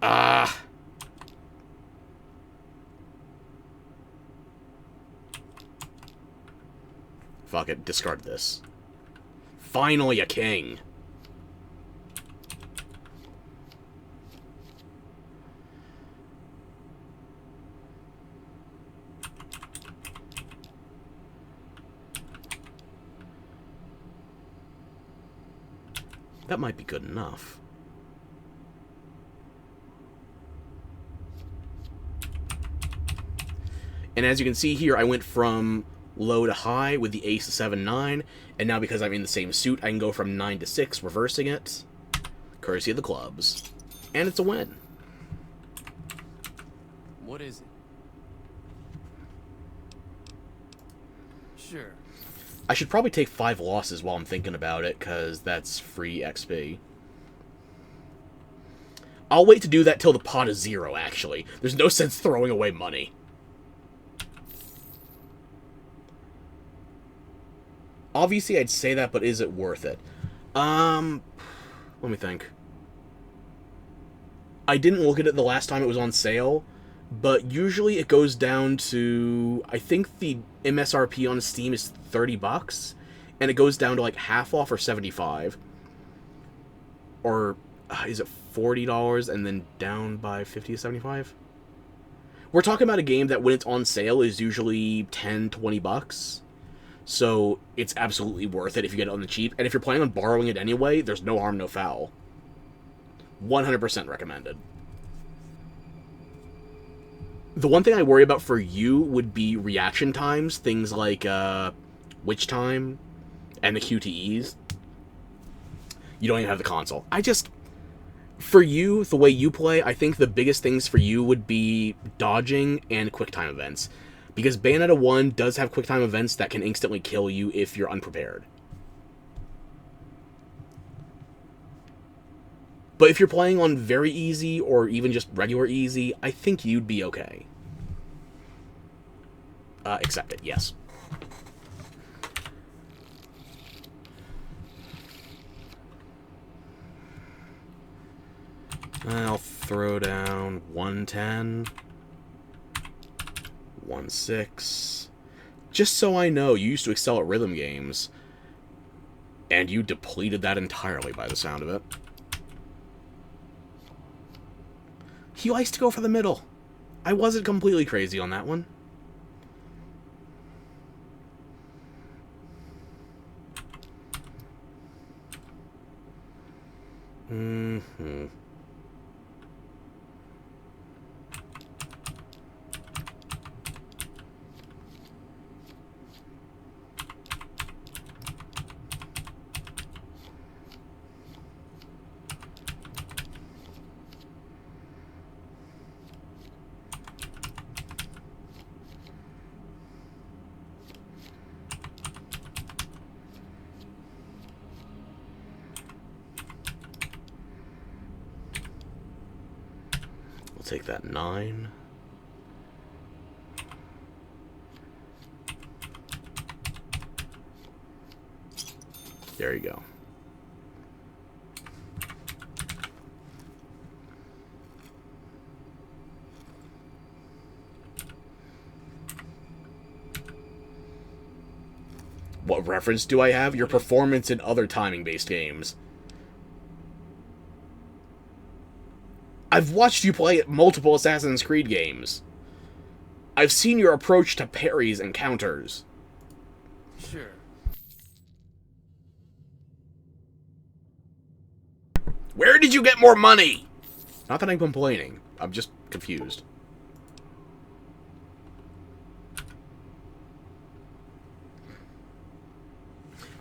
Fuck it. Discard this. Finally a king. That might be good enough. And as you can see here, I went from low to high with the ace of 7, 9, and now because I'm in the same suit, I can go from 9 to 6, reversing it, courtesy of the clubs. And it's a win. What is it? Sure. I should probably take 5 losses while I'm thinking about it, because that's free XP. I'll wait to do that till the pot is 0, actually. There's no sense throwing away money. Obviously, I'd say that, but is it worth it? Let me think. I didn't look at it the last time it was on sale, but usually it goes down to, I think the MSRP on Steam is $30, and it goes down to like half off or $75. Or is it $40 and then down by $50 to $75? We're talking about a game that when it's on sale is usually $10, $20. So it's absolutely worth it if you get it on the cheap. And if you're planning on borrowing it anyway, there's no harm, no foul. 100% recommended. The one thing I worry about for you would be reaction times. Things like Witch Time and the QTEs. You don't even have the console. For you, the way you play, I think the biggest things for you would be dodging and quick time events. Because Bayonetta 1 does have quick time events that can instantly kill you if you're unprepared. But if you're playing on very easy or even just regular easy, I think you'd be okay. Accept it, yes. I'll throw down 110. 1-6. Just so I know, you used to excel at rhythm games. And you depleted that entirely by the sound of it. He likes to go for the middle. I wasn't completely crazy on that one. Mm-hmm. We'll take that 9. There you go. What reference do I have? Your performance in other timing-based games. I've watched you play multiple Assassin's Creed games. I've seen your approach to parries and counters. Sure. Where did you get more money? Not that I'm complaining. I'm just confused.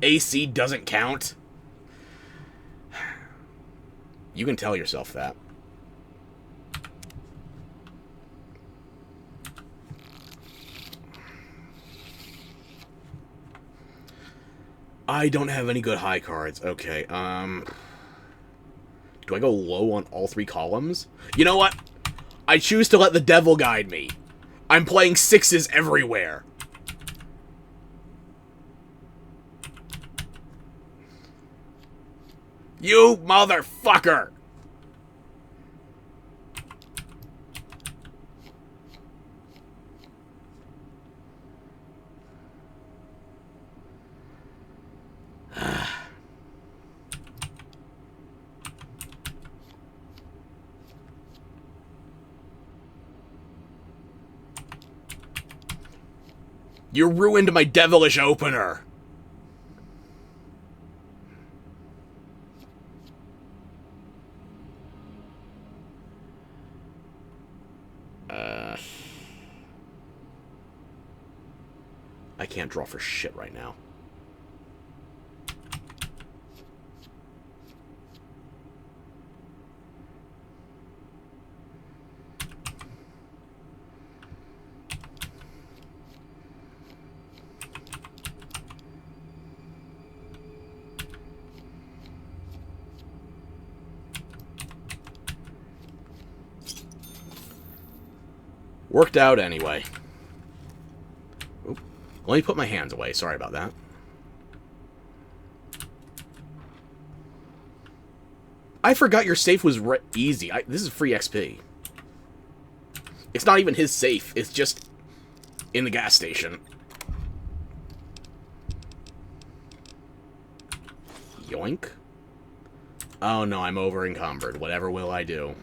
AC doesn't count? You can tell yourself that. I don't have any good high cards. Okay, do I go low on all 3 columns? You know what? I choose to let the devil guide me. I'm playing 6s everywhere. You motherfucker! You ruined my devilish opener. I can't draw for shit right now. Worked out anyway. Oop. Let me put my hands away. Sorry about that. I forgot your safe was easy. This is free XP. It's not even his safe. It's just in the gas station. Yoink. Oh no, I'm over encumbered. Whatever will I do?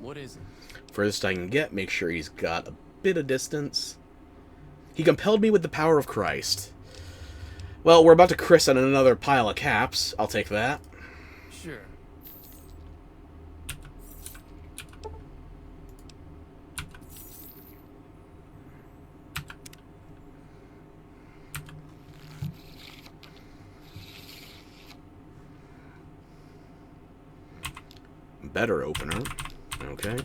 What is it? Furthest I can get, make sure he's got a bit of distance. He compelled me with the power of Christ. Well, we're about to christen another pile of caps. I'll take that. Sure. Better opener. Okay.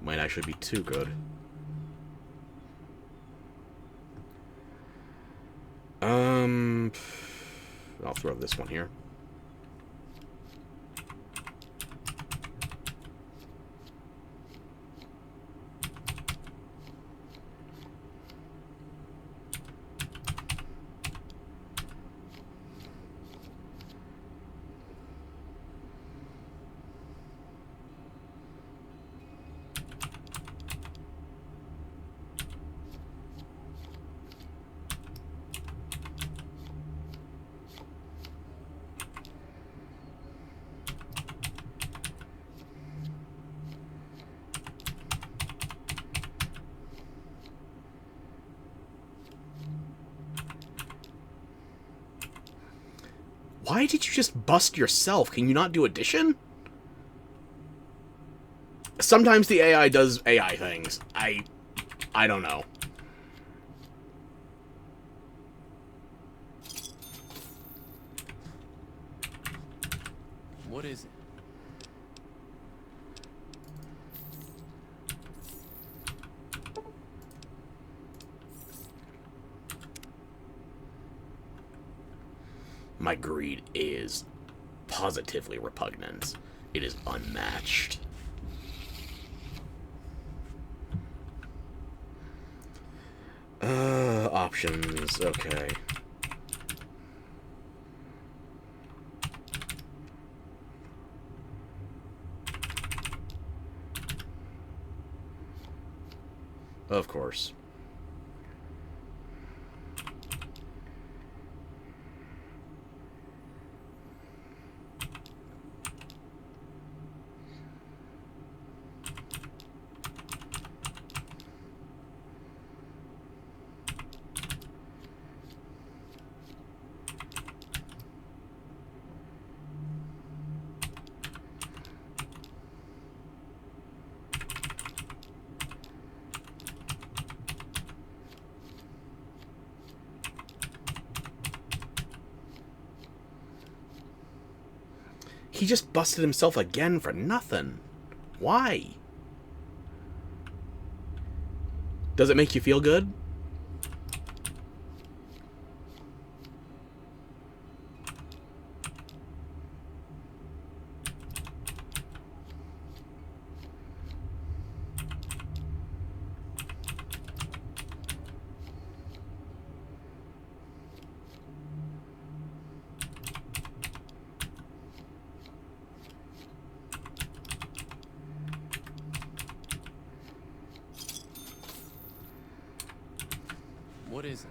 Might actually be too good. I'll throw this one here. Why did you just bust yourself? Can you not do addition? Sometimes the AI does AI things. I don't know. What is it? My greed is positively repugnant. It is unmatched. Options, okay. Of course. He just busted himself again for nothing. Why? Does it make you feel good? What is it?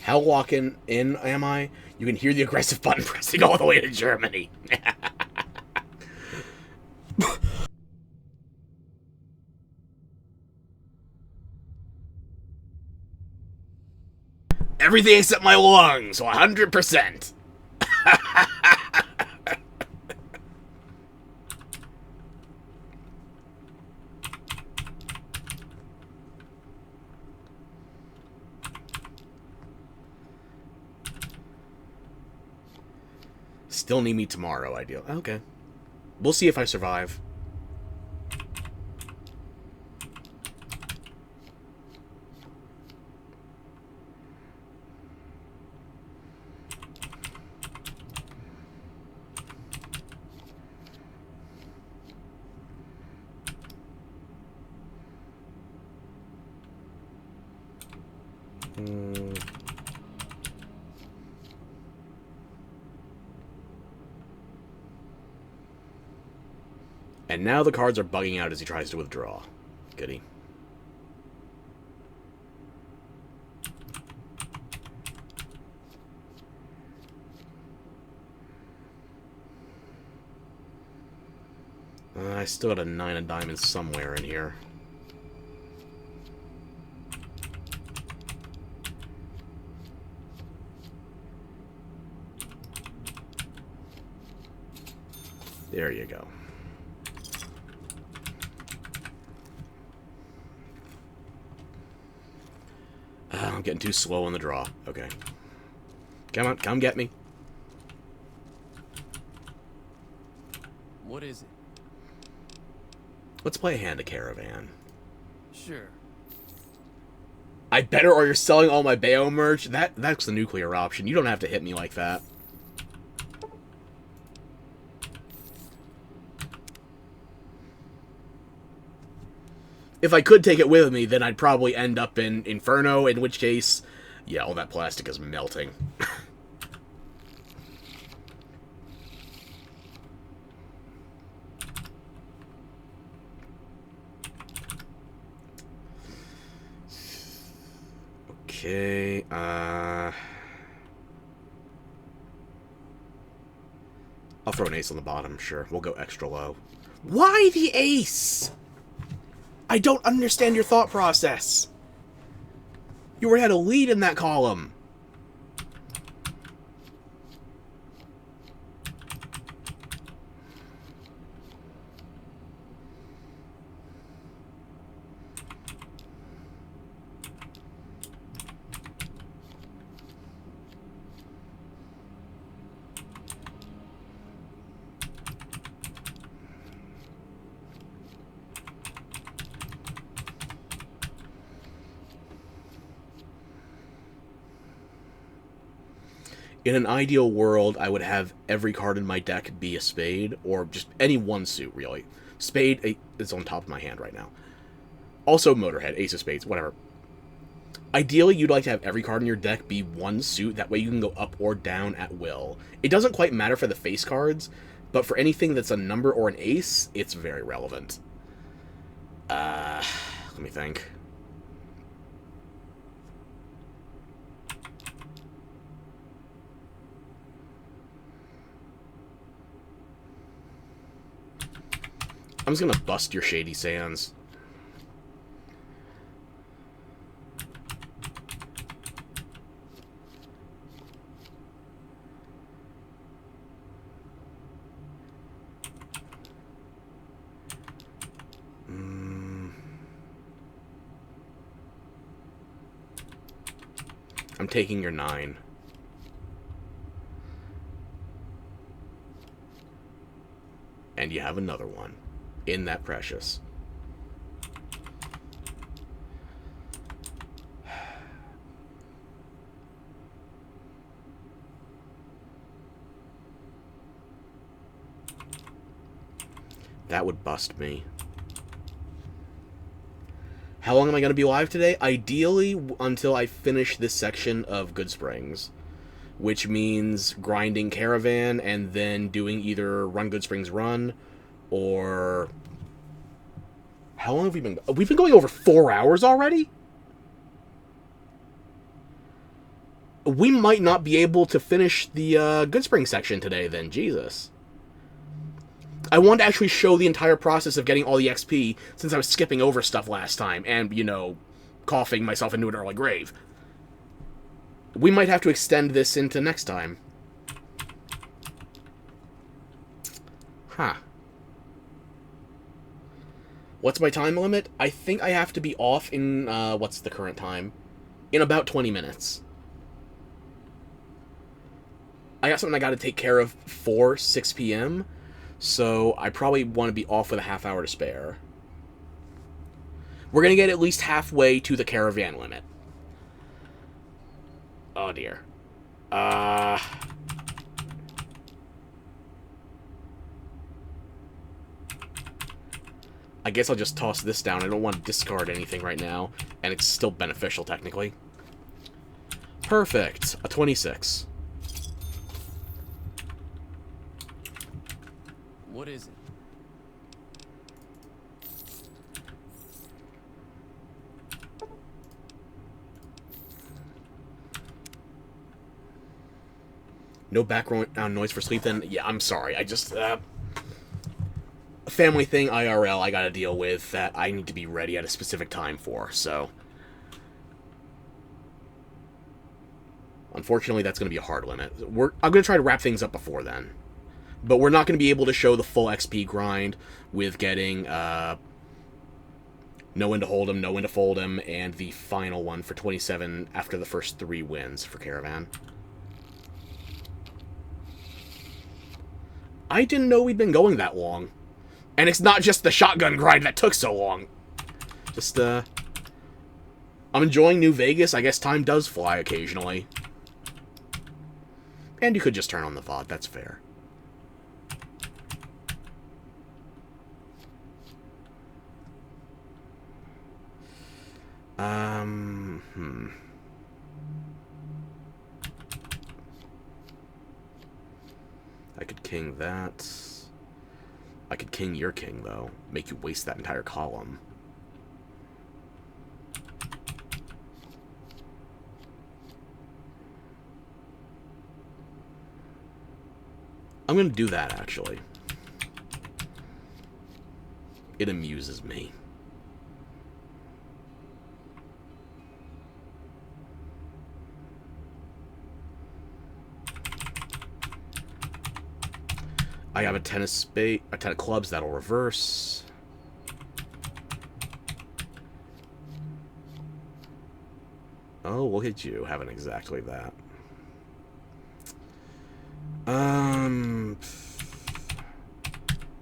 Hell walking in, am I? You can hear the aggressive button pressing all the way to Germany. Everything except my lungs, 100%. Still need me tomorrow, ideal. Okay. We'll see if I survive. And now the cards are bugging out as he tries to withdraw. Goody. I still got a 9 of diamonds somewhere in here. There you go. I'm getting too slow on the draw. Okay. Come on, come get me. What is it? Let's play a hand of Caravan. Sure. I better, or you're selling all my Bayo merch? That's the nuclear option. You don't have to hit me like that. If I could take it with me, then I'd probably end up in Inferno, in which case, yeah, all that plastic is melting. Okay, I'll throw an ace on the bottom, sure. We'll go extra low. Why the ace? I don't understand your thought process. You already had a lead in that column. In an ideal world, I would have every card in my deck be a spade, or just any one suit, really. Spade is on top of my hand right now. Also Motorhead, ace of spades, whatever. Ideally, you'd like to have every card in your deck be one suit, that way you can go up or down at will. It doesn't quite matter for the face cards, but for anything that's a number or an ace, it's very relevant. Let me think. I'm just gonna bust your Shady Sands. I'm taking your 9. And you have another one. In that precious. That would bust me. How long am I going to be alive today? Ideally, until I finish this section of Goodsprings. Which means grinding Caravan and then doing either Run Goodsprings Run or... How long have we been... We've been going over 4 hours already? We might not be able to finish the Goodsprings section today then, Jesus. I wanted to actually show the entire process of getting all the XP, since I was skipping over stuff last time, and, you know, coughing myself into an early grave. We might have to extend this into next time. Huh. What's my time limit? I think I have to be off in, what's the current time? In about 20 minutes. I got something I gotta take care of for 6 p.m., so I probably want to be off with a half hour to spare. We're gonna get at least halfway to the Caravan limit. Oh dear. I guess I'll just toss this down. I don't want to discard anything right now, and it's still beneficial, technically. Perfect. A 26. What is it? No background noise for sleep, then? Yeah, I'm sorry. I just, family thing, IRL, I gotta deal with that I need to be ready at a specific time for, so. Unfortunately, that's gonna be a hard limit. I'm gonna try to wrap things up before then. But we're not gonna be able to show the full XP grind with getting, know when to hold him, know when to fold him, and the final one for 27 after the first 3 wins for Caravan. I didn't know we'd been going that long. And it's not just the shotgun grind that took so long. Just, I'm enjoying New Vegas. I guess time does fly occasionally. And you could just turn on the VOD. That's fair. I could king that. I could king your king, though. Make you waste that entire column. I'm going to do that, actually. It amuses me. I have a 10 of clubs that'll reverse. Oh, look at you having exactly that.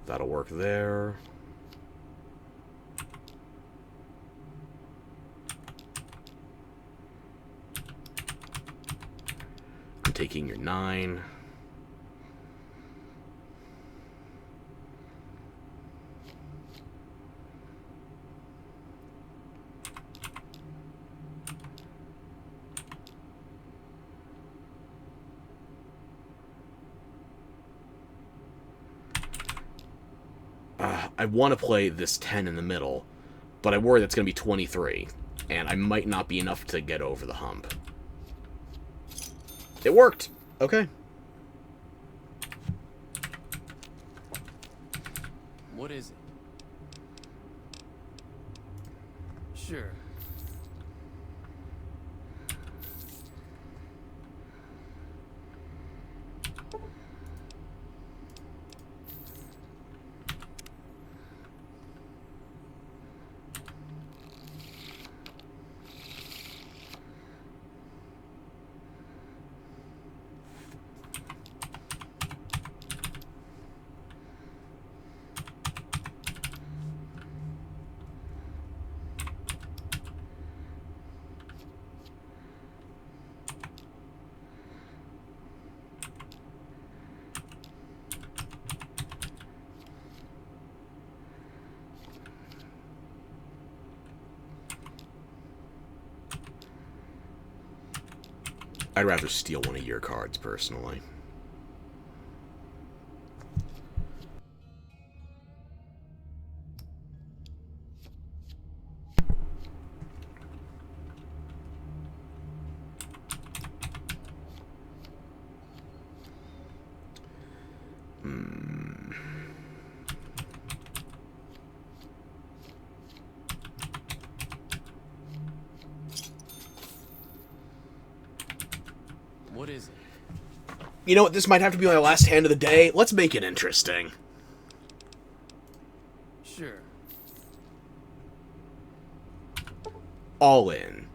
That'll work there. I'm taking your 9. I want to play this 10 in the middle, but I worry that's going to be 23, and I might not be enough to get over the hump. It worked! Okay. What is it? Sure. I'd rather steal one of your cards, personally. What is it? You know what? This might have to be my last hand of the day. Let's make it interesting. Sure. All in.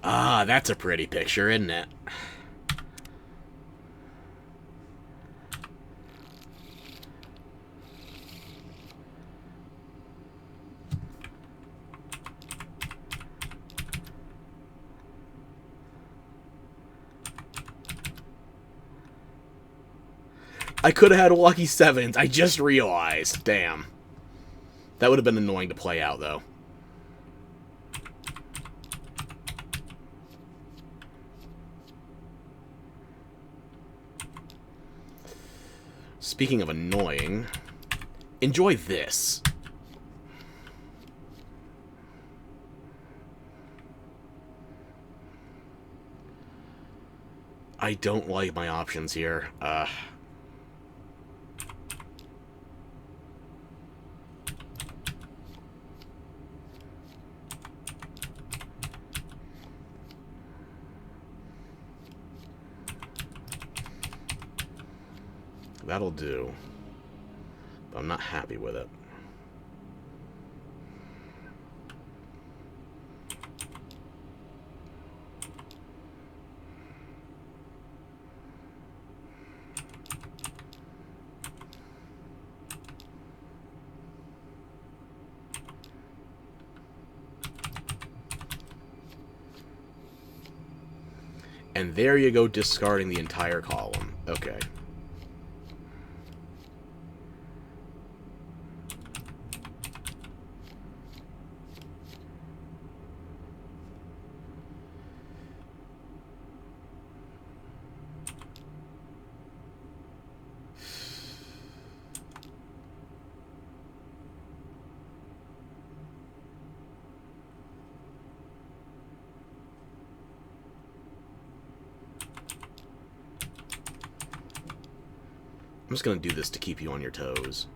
Ah, that's a pretty picture, isn't it? I could have had lucky 7s. I just realized. Damn. That would have been annoying to play out, though. Speaking of annoying, enjoy this. I don't like my options here. That'll do. But I'm not happy with it. And there you go, discarding the entire column. Okay. just going to do this to keep you on your toes.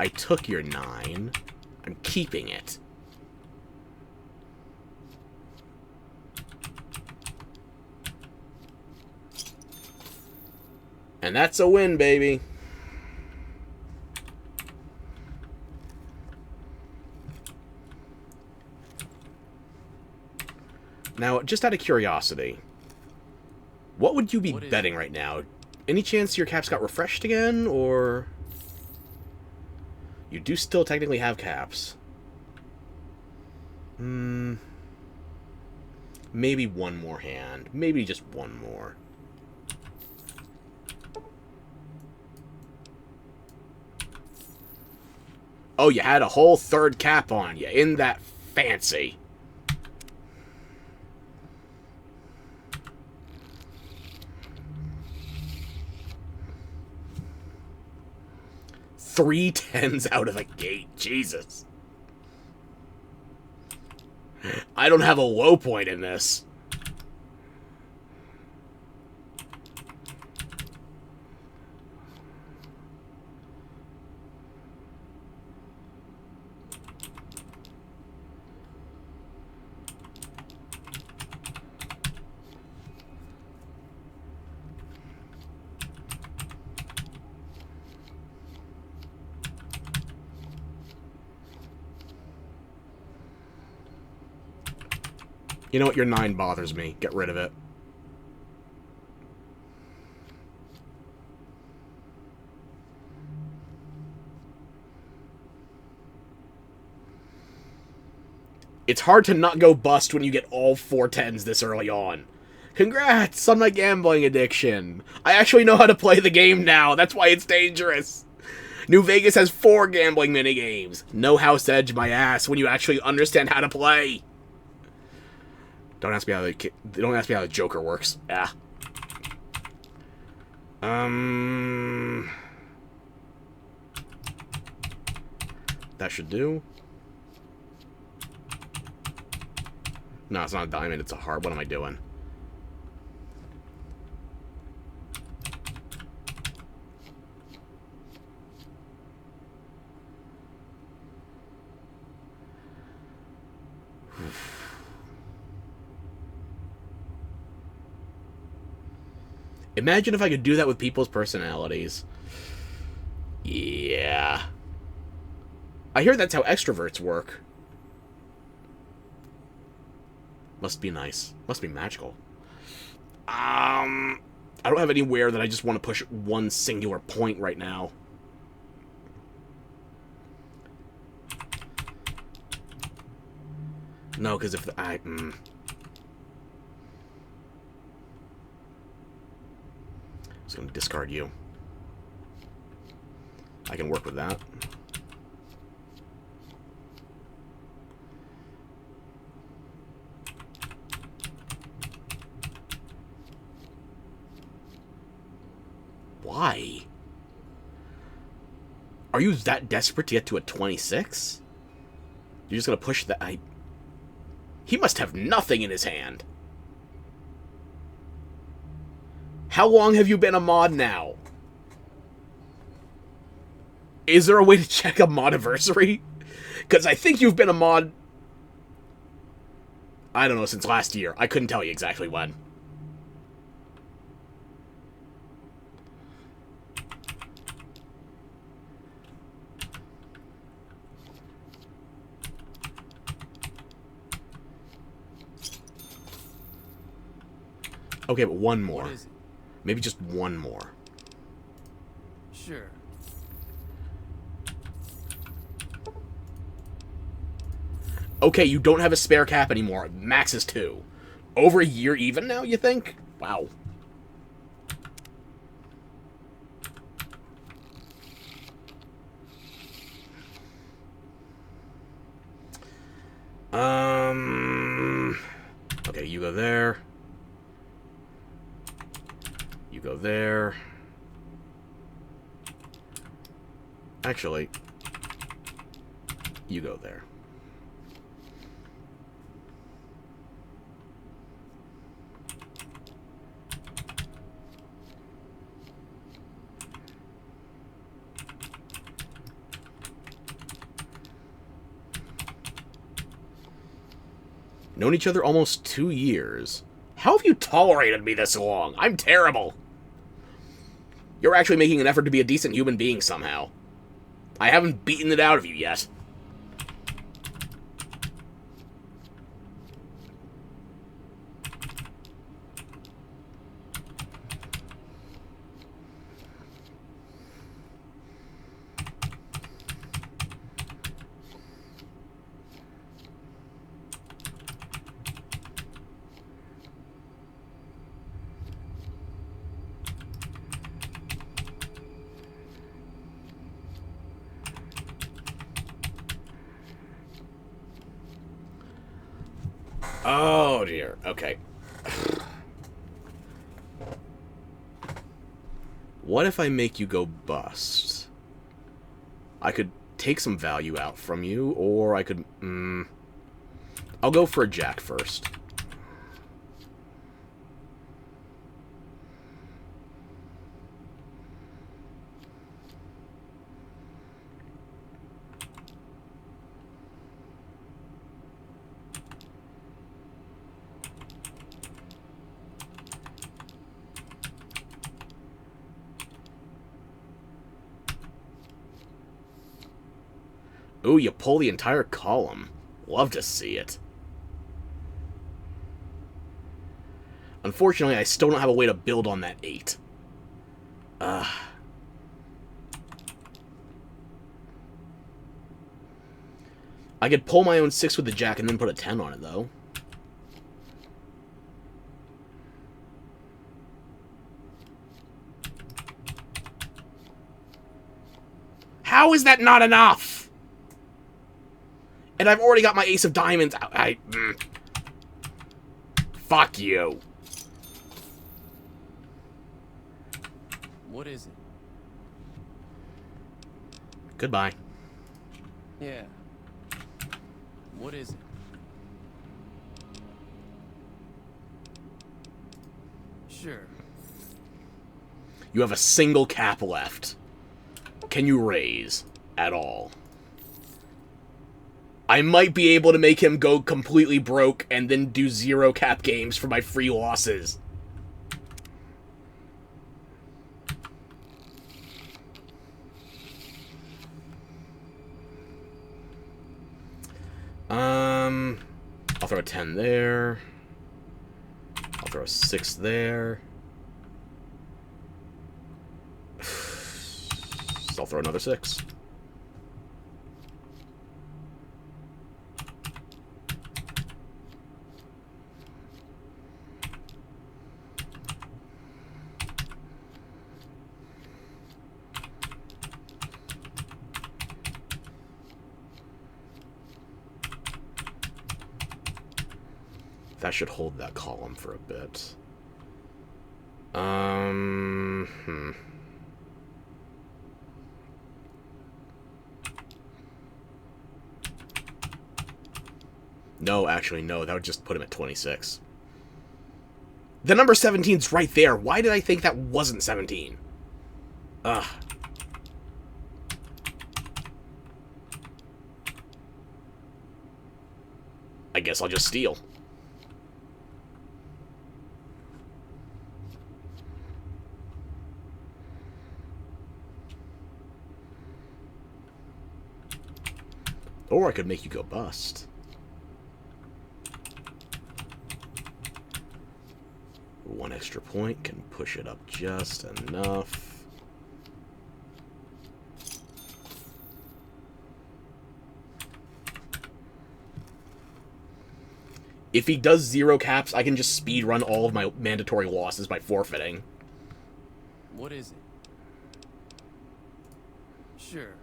I took your 9. I'm keeping it. And that's a win, baby. Now, just out of curiosity, what would you be betting right now? Any chance your caps got refreshed again, or... You do still technically have caps. Maybe one more hand. Maybe just one more. Oh, you had a whole third cap on you. Isn't that fancy? Three 10s out of the gate. Jesus. I don't have a low point in this. You know what? Your 9 bothers me. Get rid of it. It's hard to not go bust when you get all 4 10s this early on. Congrats on my gambling addiction. I actually know how to play the game now. That's why it's dangerous. New Vegas has 4 gambling minigames. No house edge my ass when you actually understand how to play. Don't ask me how the Joker works. Yeah. That should do. No, it's not a diamond, it's a heart. What am I doing? Imagine if I could do that with people's personalities. Yeah. I hear that's how extroverts work. Must be nice. Must be magical. I don't have anywhere that I just want to push one singular point right now. No, because if I... Just going to discard you. I can work with that. Why? Are you that desperate to get to a 26? You're just going to push that... He must have nothing in his hand. How long have you been a mod now? Is there a way to check a modiversary? Because I think you've been a mod... I don't know, since last year. I couldn't tell you exactly when. Okay, but one more. What is it? Maybe just one more. Sure. Okay, you don't have a spare cap anymore. Max is 2. Over a year even now, you think? Wow. Okay, you go there. You go there. Actually, you go there. Known each other almost 2 years. How have you tolerated me this long? I'm terrible. You're actually making an effort to be a decent human being somehow. I haven't beaten it out of you yet. Oh, dear. Okay. What if I make you go bust? I could take some value out from you, or I could... I'll go for a jack first. Ooh, you pull the entire column. Love to see it. Unfortunately, I still don't have a way to build on that 8. I could pull my own 6 with the jack and then put a 10 on it, though. How is that not enough? And I've already got my ace of diamonds out. Fuck you. What is it? Goodbye. Yeah. What is it? Sure. You have a single cap left. Can you raise at all? I might be able to make him go completely broke and then do 0 cap games for my free losses. I'll throw a 10 there. I'll throw a 6 there. I'll throw another 6. That should hold that column for a bit. No, actually, no. That would just put him at 26. The number 17's right there. Why did I think that wasn't 17? Ugh. I guess I'll just steal. Or I could make you go bust. One extra point can push it up just enough. If he does 0 caps, I can just speed run all of my mandatory losses by forfeiting. What is it? Sure.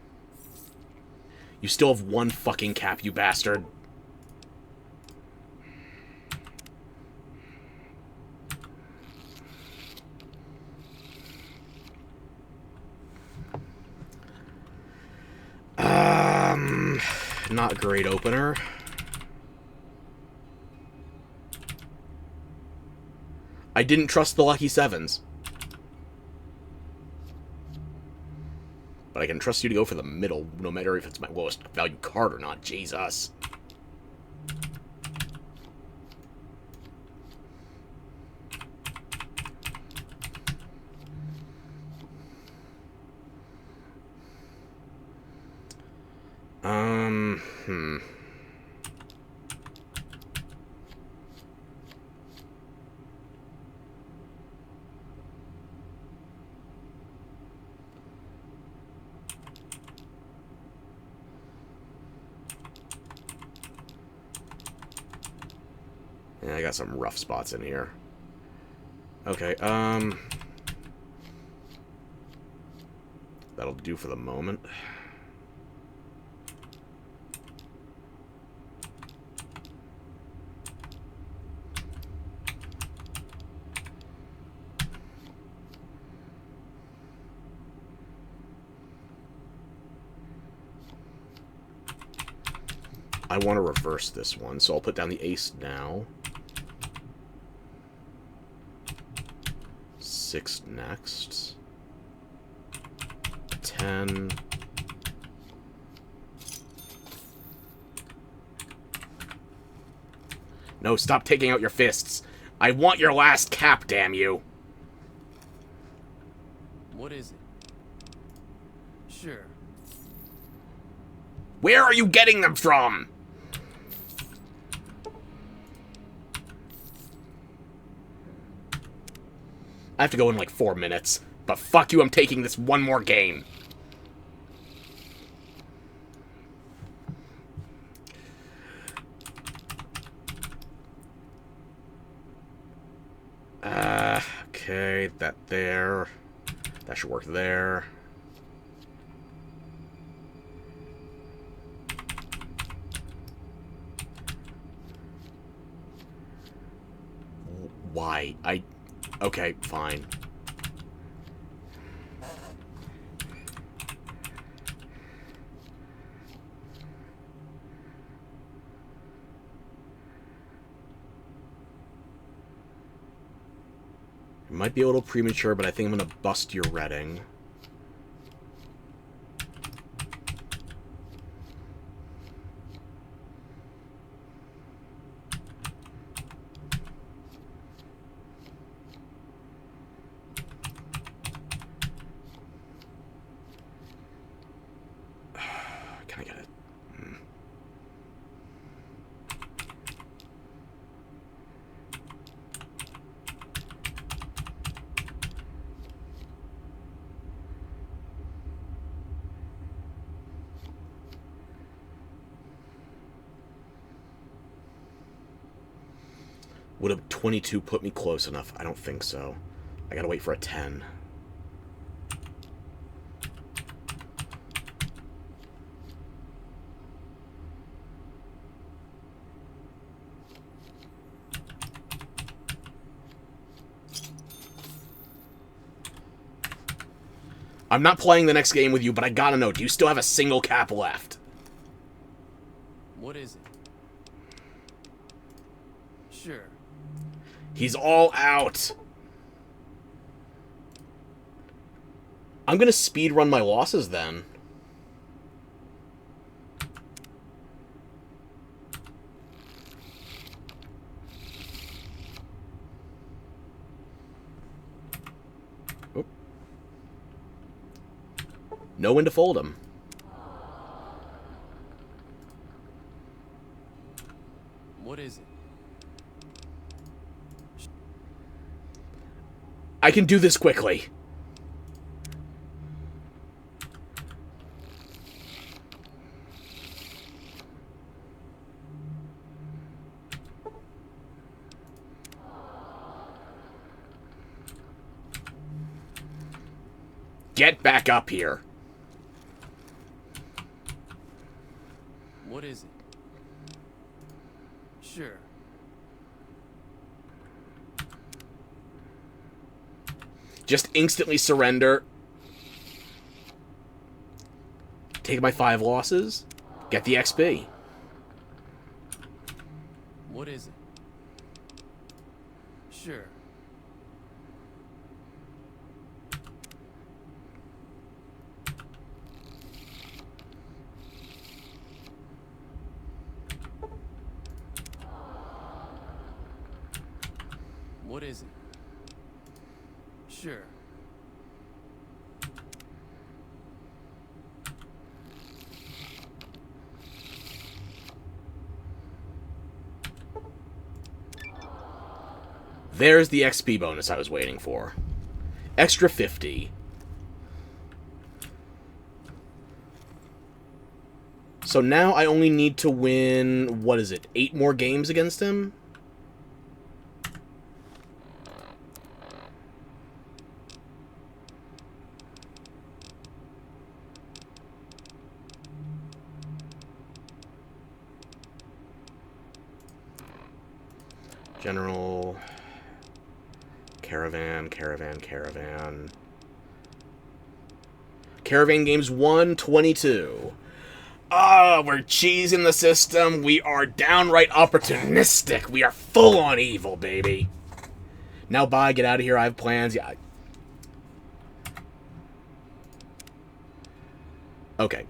You still have 1 fucking cap, you bastard. Not a great opener. I didn't trust the lucky 7s. But I can trust you to go for the middle, no matter if it's my lowest value card or not. Jesus. Hmm. Yeah, I got some rough spots in here. Okay, that'll do for the moment. I want to reverse this one, so I'll put down the ace now. 6 next. 10. No, stop taking out your fists. I want your last cap, damn you. What is it? Sure. Where are you getting them from? I have to go in like 4 minutes. But fuck you, I'm taking this one more game. Okay, that there. That should work there. Why? Okay, fine. It might be a little premature, but I think I'm going to bust your Reading. Can I get it? Would a 22 put me close enough? I don't think so. I gotta wait for a 10. I'm not playing the next game with you, but I gotta know, do you still have a single cap left? What is it? Sure. He's all out. I'm gonna speed run my losses then. Oh. Know when to fold him. What is it? I can do this quickly. Get back up here. What is it? Sure. Just instantly surrender. Take my 5 losses. Get the XP. What is it? Sure. What is it? Sure. There's the XP bonus I was waiting for. Extra 50. So now I only need to win, what is it, 8 more games against him? General... Caravan. Caravan games 122. Ah, we're cheesing the system. We are downright opportunistic. We are full on evil, baby. Now bye, get out of here. I have plans. Yeah. Okay.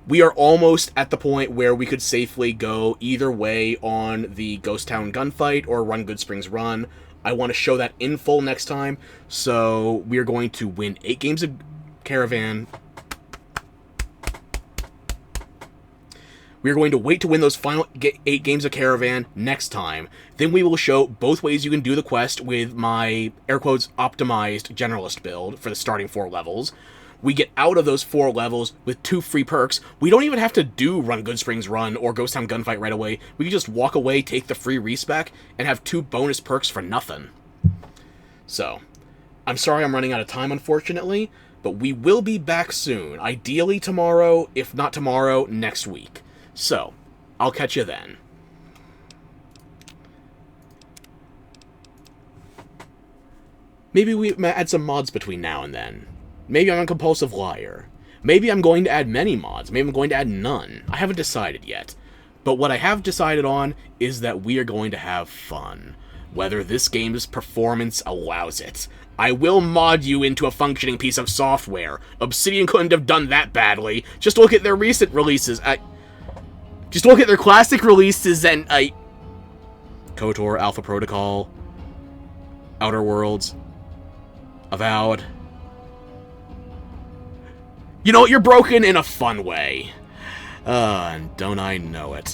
We are almost at the point where we could safely go either way on the Ghost Town gunfight or Run Goodsprings Run. I want to show that in full next time, so we are going to win 8 games of Caravan. We are going to wait to win those final 8 games of Caravan next time. Then we will show both ways you can do the quest with my, air quotes, optimized generalist build for the starting 4 levels. We get out of those 4 levels with 2 free perks. We don't even have to do Run Goodsprings Run or Ghost Town Gunfight right away. We can just walk away, take the free respec, and have 2 bonus perks for nothing. So, I'm sorry I'm running out of time, unfortunately, but we will be back soon. Ideally tomorrow, if not tomorrow, next week. So, I'll catch you then. Maybe we add some mods between now and then. Maybe I'm a compulsive liar. Maybe I'm going to add many mods. Maybe I'm going to add none. I haven't decided yet. But what I have decided on is that we are going to have fun. Whether this game's performance allows it. I will mod you into a functioning piece of software. Obsidian couldn't have done that badly. Just look at their recent releases. Just look at their classic releases and KOTOR, Alpha Protocol, Outer Worlds, Avowed. You know what? You're broken in a fun way. And don't I know it.